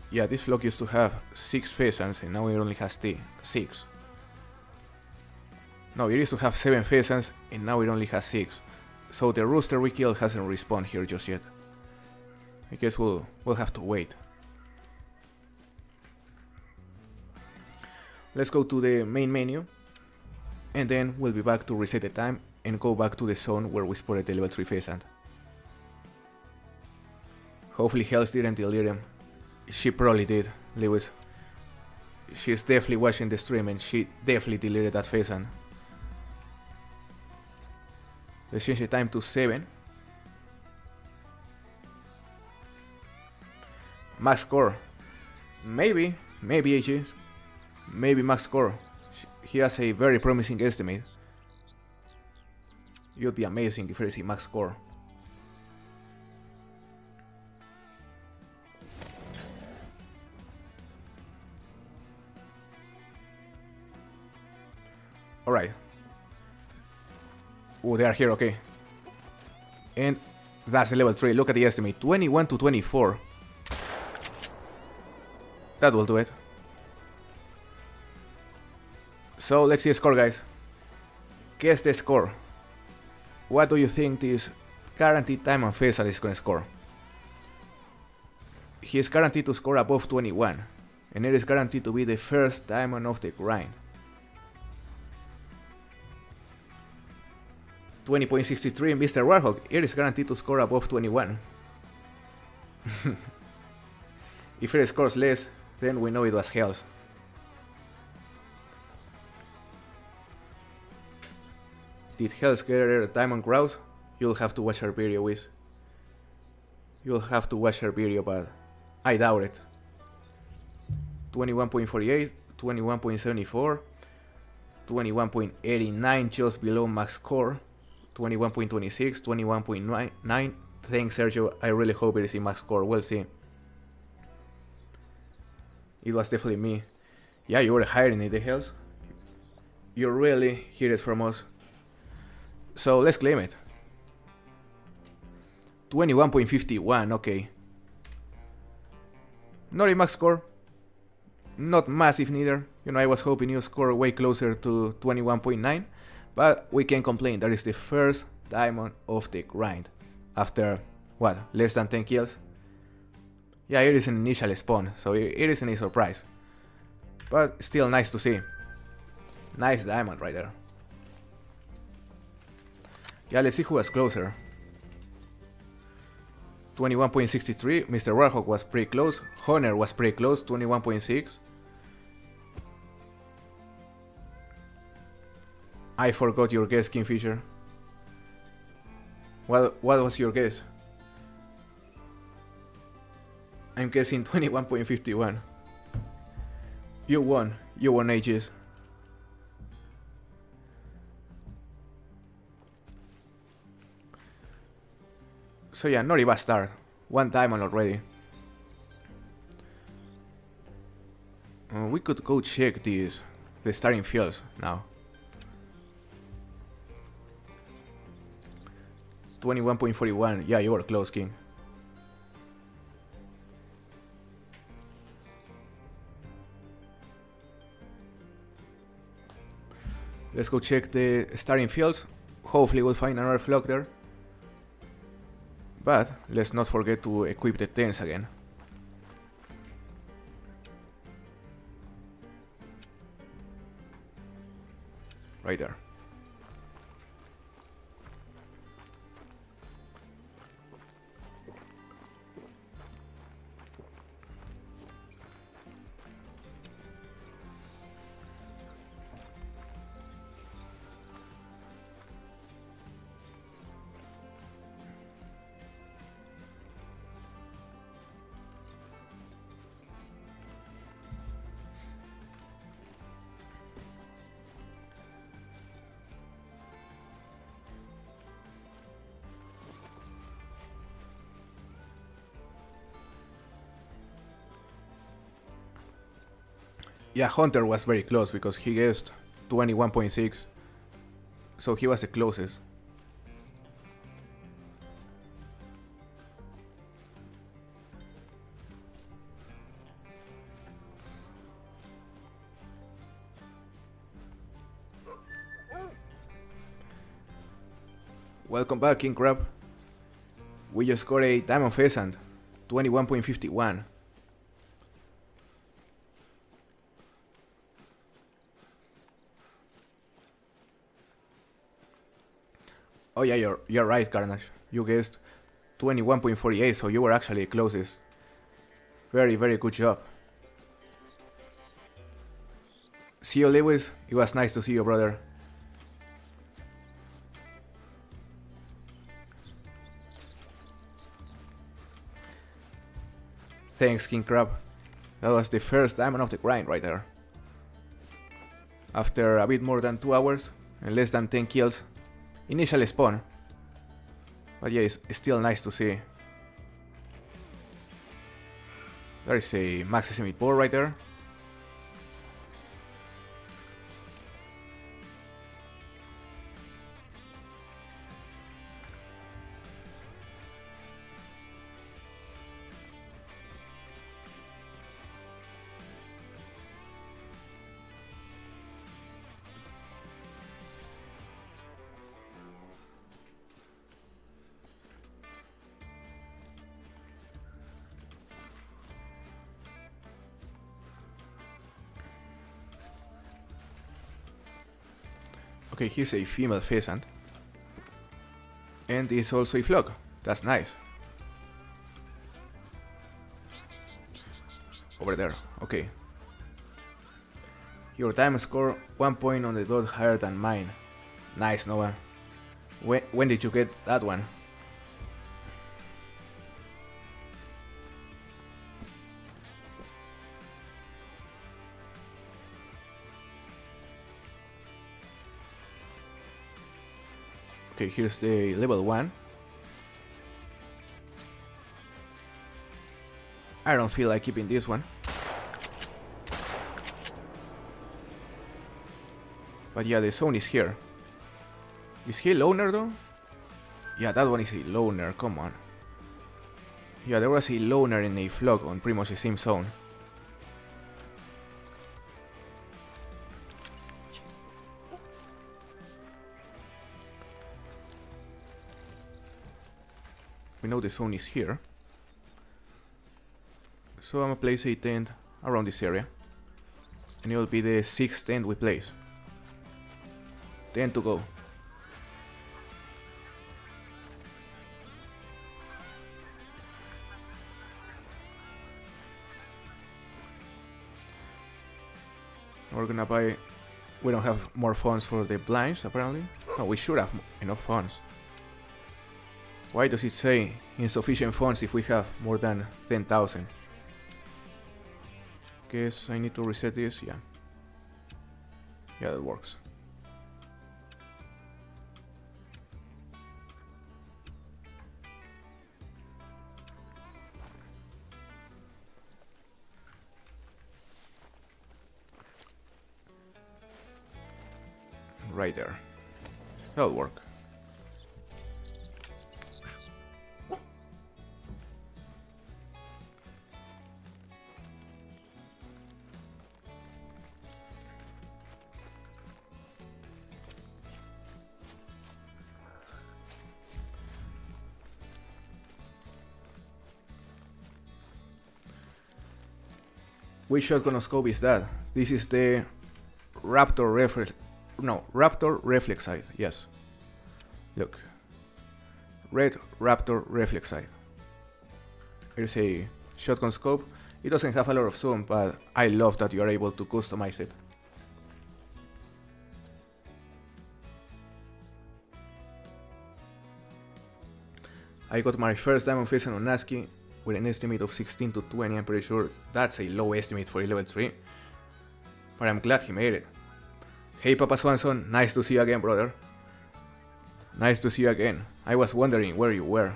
Yeah, this flock used to have 6 pheasants and now it only has 6. No, it used to have 7 pheasants and now it only has 6. So the rooster we killed hasn't respawned here just yet. I guess we'll have to wait. Let's go to the main menu and then we'll be back to reset the time and go back to the zone where we spotted the level 3 pheasant. Hopefully Hells didn't delete him. She probably did, Lewis. She's definitely watching the stream and she definitely deleted that pheasant. Let's change the time to 7. Max score. Maybe AG. Maybe max score. He has a very promising estimate. It would be amazing if there is a max score. Alright. Oh, they are here, okay. And that's the level 3. Look at the estimate. 21 to 24. That will do it. So let's see the score, guys. Guess the score. What do you think this guaranteed diamond pheasant is gonna score? He is guaranteed to score above 21. And it is guaranteed to be the first diamond of the grind. 20.63 Mr. Warhawk, it is guaranteed to score above 21. If it scores less, then we know it was Hells. Did Hells get a diamond grouse? You'll have to watch her video, Wiz. You'll have to watch her video, but I doubt it. 21.48, 21.74, 21.89 just below max score. 21.26, 21.9. Thanks, Sergio. I really hope it is a max score. We'll see. It was definitely me. Yeah, you were hiding it, the Hells. You really heard it from us. So let's claim it. 21.51, okay. Not a max score. Not massive neither. You know, I was hoping you score way closer to 21.9. But we can't complain, that is the first diamond of the grind. After, what, less than 10 kills? Yeah, it is an initial spawn, so it isn't a surprise. But still nice to see. Nice diamond right there. Yeah, let's see who was closer. 21.63, Mr. Warhawk was pretty close. Honor was pretty close, 21.6. I forgot your guess, Kingfisher. What was your guess? I'm guessing 21.51. You won ages. So yeah, not a bad start. 1 diamond already. We could go check the starting fields now. 21.41. Yeah, you were close, King. Let's go check the starting fields. Hopefully we'll find another flock there. But let's not forget to equip the tents again. Right there. Yeah, Hunter was very close because he guessed 21.6. So he was the closest. Welcome back, King Crab. We just got a diamond pheasant, 21.51. Oh yeah, you're right, Carnage. You guessed 21.48, so you were actually the closest. Very, very good job. See you, Lewis. It was nice to see you, brother. Thanks, King Crab. That was the first diamond of the grind right there. After a bit more than 2 hours and less than 10 kills. Initial spawn. But yeah, it's still nice to see. There is a max estimate board right there. Okay, here's a female pheasant. And it's also a flock. That's nice. Over there, okay. Your time score 1 point on the dot higher than mine. Nice, Noah. When did you get that one? Okay, here's the level 1. I don't feel like keeping this one. But yeah, the zone is here. Is he a loner though? Yeah, that one is a loner, come on. Yeah, there was a loner in a flock on pretty much the same zone. We know the zone is here. So I'm gonna place a tent around this area. And it will be the 6th tent we place. 10 to go. We're gonna buy... We don't have more funds for the blinds apparently. No, we should have enough funds. Why does it say insufficient funds if we have more than 10,000? guess I need to reset this, yeah. Yeah, that works. Right there. That'll work. Which shotgun scope is that? This is the Raptor reflex sight, yes. Look. Red Raptor reflex sight. Here's a shotgun scope. It doesn't have a lot of zoom, but I love that you are able to customize it. I got my first diamond phasing on ASCII with an estimate of 16 to 20. I'm pretty sure that's a low estimate for a level 3. But I'm glad he made it. Hey Papa Swanson, nice to see you again, brother. Nice to see you again. I was wondering where you were.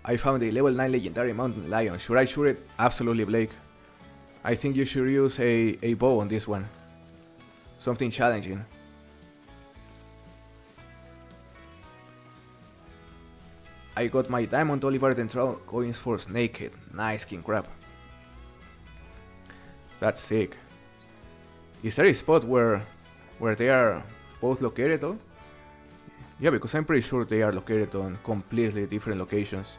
I found a level 9 legendary mountain lion. Should I shoot it? Absolutely, Blake. I think you should use a bow on this one. Something challenging. I got my diamond Oliver Dentral coins for Snakehead. Nice king crab. That's sick. Is there a spot where they are both located though? Yeah, because I'm pretty sure they are located on completely different locations.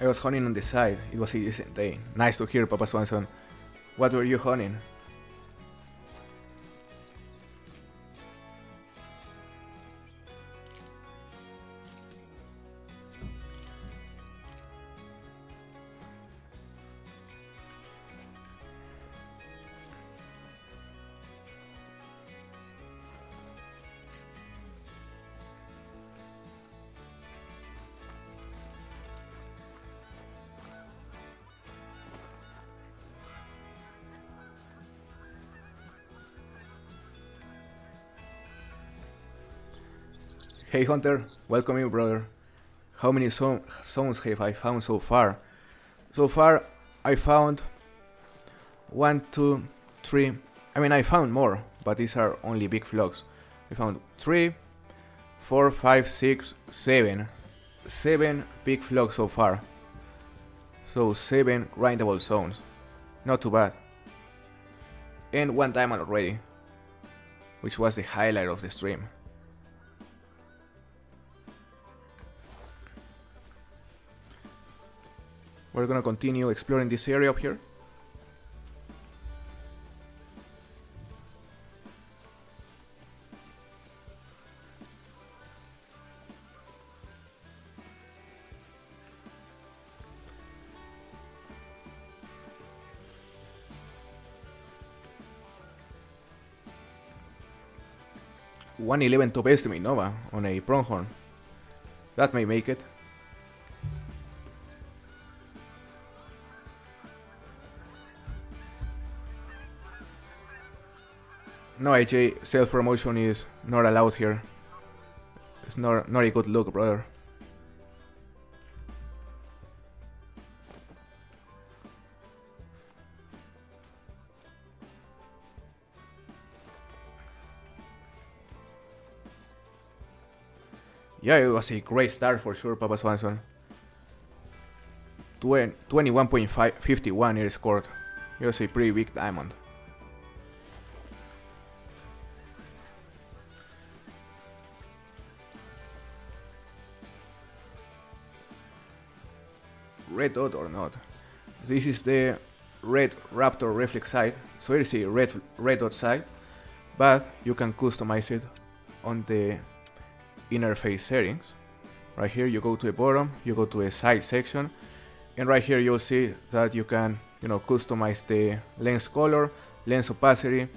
I was hunting on the side. It was a decent day. Nice to hear, Papa Swanson. What were you hunting? Hey Hunter, welcome in, brother. How many zones have I found so far? So far, I found 1, 2, 3. I mean, I found more, but these are only big flocks. I found 3, 4, 5, 6, 7. 7 big flocks so far. So 7 grindable zones. Not too bad. And 1 diamond already, which was the highlight of the stream. We're gonna continue exploring this area up here. $111 top estimate Nova on a pronghorn. That may make it. No, AJ, self-promotion is not allowed here. It's not a good look, brother. Yeah, it was a great start for sure, Papa Swanson. 21.51 he scored. It was a pretty big diamond. red dot or not. This is the red Raptor reflex sight, so it is a red dot sight, but you can customize it on the interface settings. Right here you go to the bottom, you go to the sight section, and right here you'll see that you can customize the lens color, lens opacity,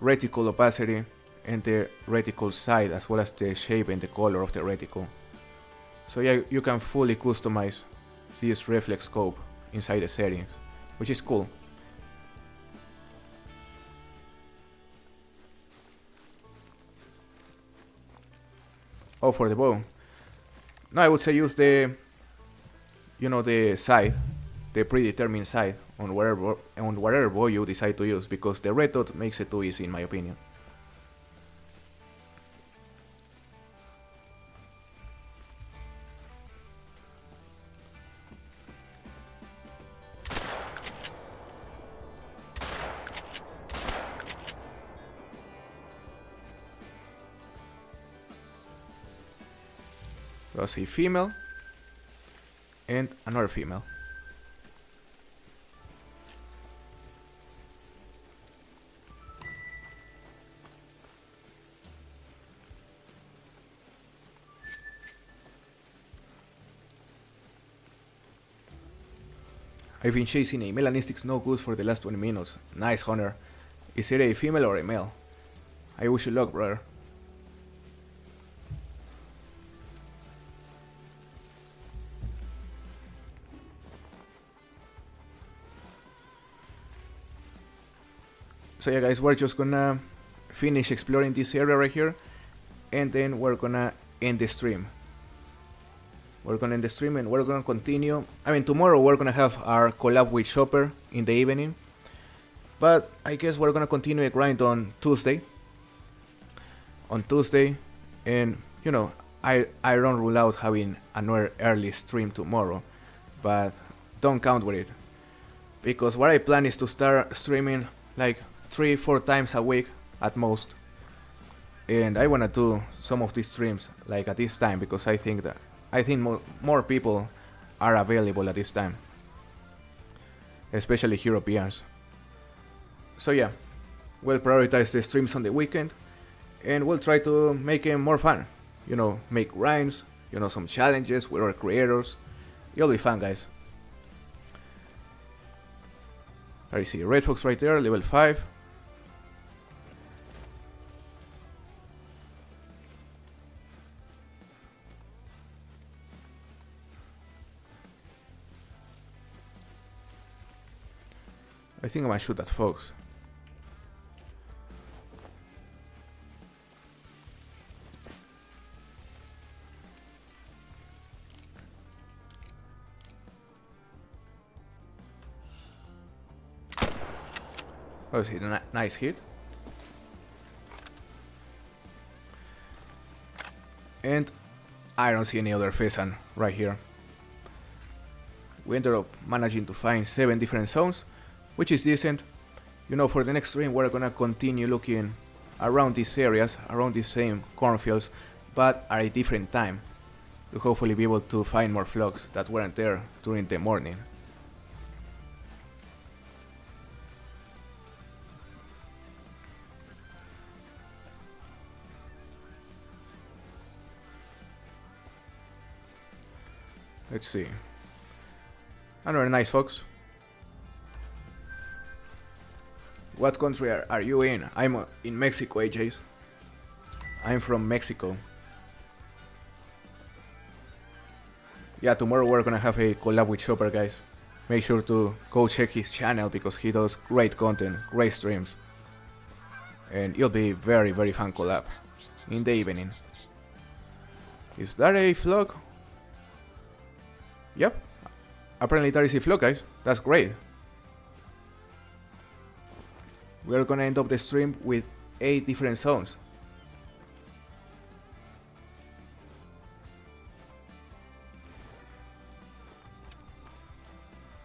reticle opacity, and the reticle size, as well as the shape and the color of the reticle. So yeah, you can fully customize this reflex scope inside the settings, which is cool. Oh, for the bow. No, I would say use the the sight, the predetermined sight on whatever bow you decide to use, because the red dot makes it too easy in my opinion. That's a female and another female. I've been chasing a melanistic snow goose for the last 20 minutes. Nice, Hunter. Is it a female or a male? I wish you luck, brother. So yeah guys, we're just gonna finish exploring this area right here, and then we're gonna end the stream. And we're gonna continue. I mean, tomorrow we're gonna have our collab with Chopper in the evening, but I guess we're gonna continue a grind on Tuesday. And I don't rule out having another early stream tomorrow, but don't count with it, because what I plan is to start streaming like 3-4 times a week at most, and I wanna do some of these streams like at this time, because I think more people are available at this time, especially Europeans. So yeah, we'll prioritize the streams on the weekend, and we'll try to make it more fun. Make grinds, some challenges with our creators. It'll be fun, guys. I see Red Fox right there, level 5. I think I might shoot that fox. Oh, see, nice hit. And I don't see any other pheasant right here. We ended up managing to find 7 different zones, which is decent. For the next stream we're gonna continue looking around these areas, around these same cornfields, but at a different time, to hopefully be able to find more flocks that weren't there during the morning. Let's see. Another nice fox. What country are you in? I'm in Mexico, AJs. I'm from Mexico. Yeah, tomorrow we're gonna have a collab with Chopper, guys. Make sure to go check his channel, because he does great content, great streams. And it'll be very, very fun collab in the evening. Is that a flock? Yep. Apparently that is a flock, guys. That's great. We're gonna end up the stream with 8 different zones.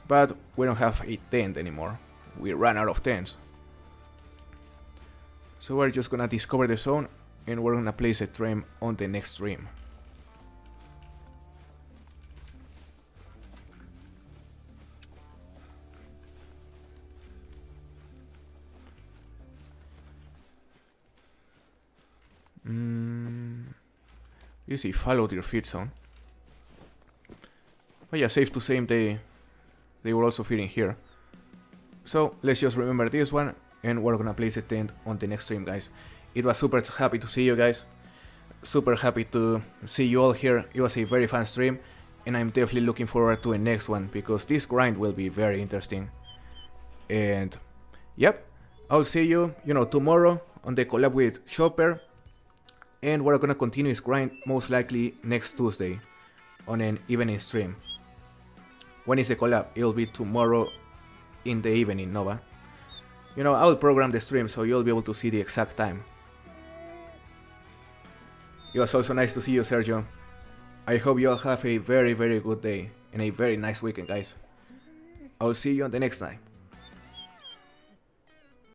But we don't have a tent anymore. We ran out of tents. So we're just gonna discover the zone, and we're gonna place a tram on the next stream. Easy, followed your feed zone. But yeah, safe to say they were also feeding here. So let's just remember this one, and we're gonna place a tent on the next stream, guys. It was super happy to see you guys. Super happy to see you all here. It was a very fun stream, and I'm definitely looking forward to the next one because this grind will be very interesting. And yep, I'll see you, tomorrow on the collab with Chopper, and we're gonna continue this grind most likely next Tuesday on an evening stream. When is the collab? It'll be tomorrow in the evening, Nova. I'll program the stream so you'll be able to see the exact time. It was also nice to see you, Sergio. I hope you all have a very, very good day and a very nice weekend, guys. I'll see you on the next time.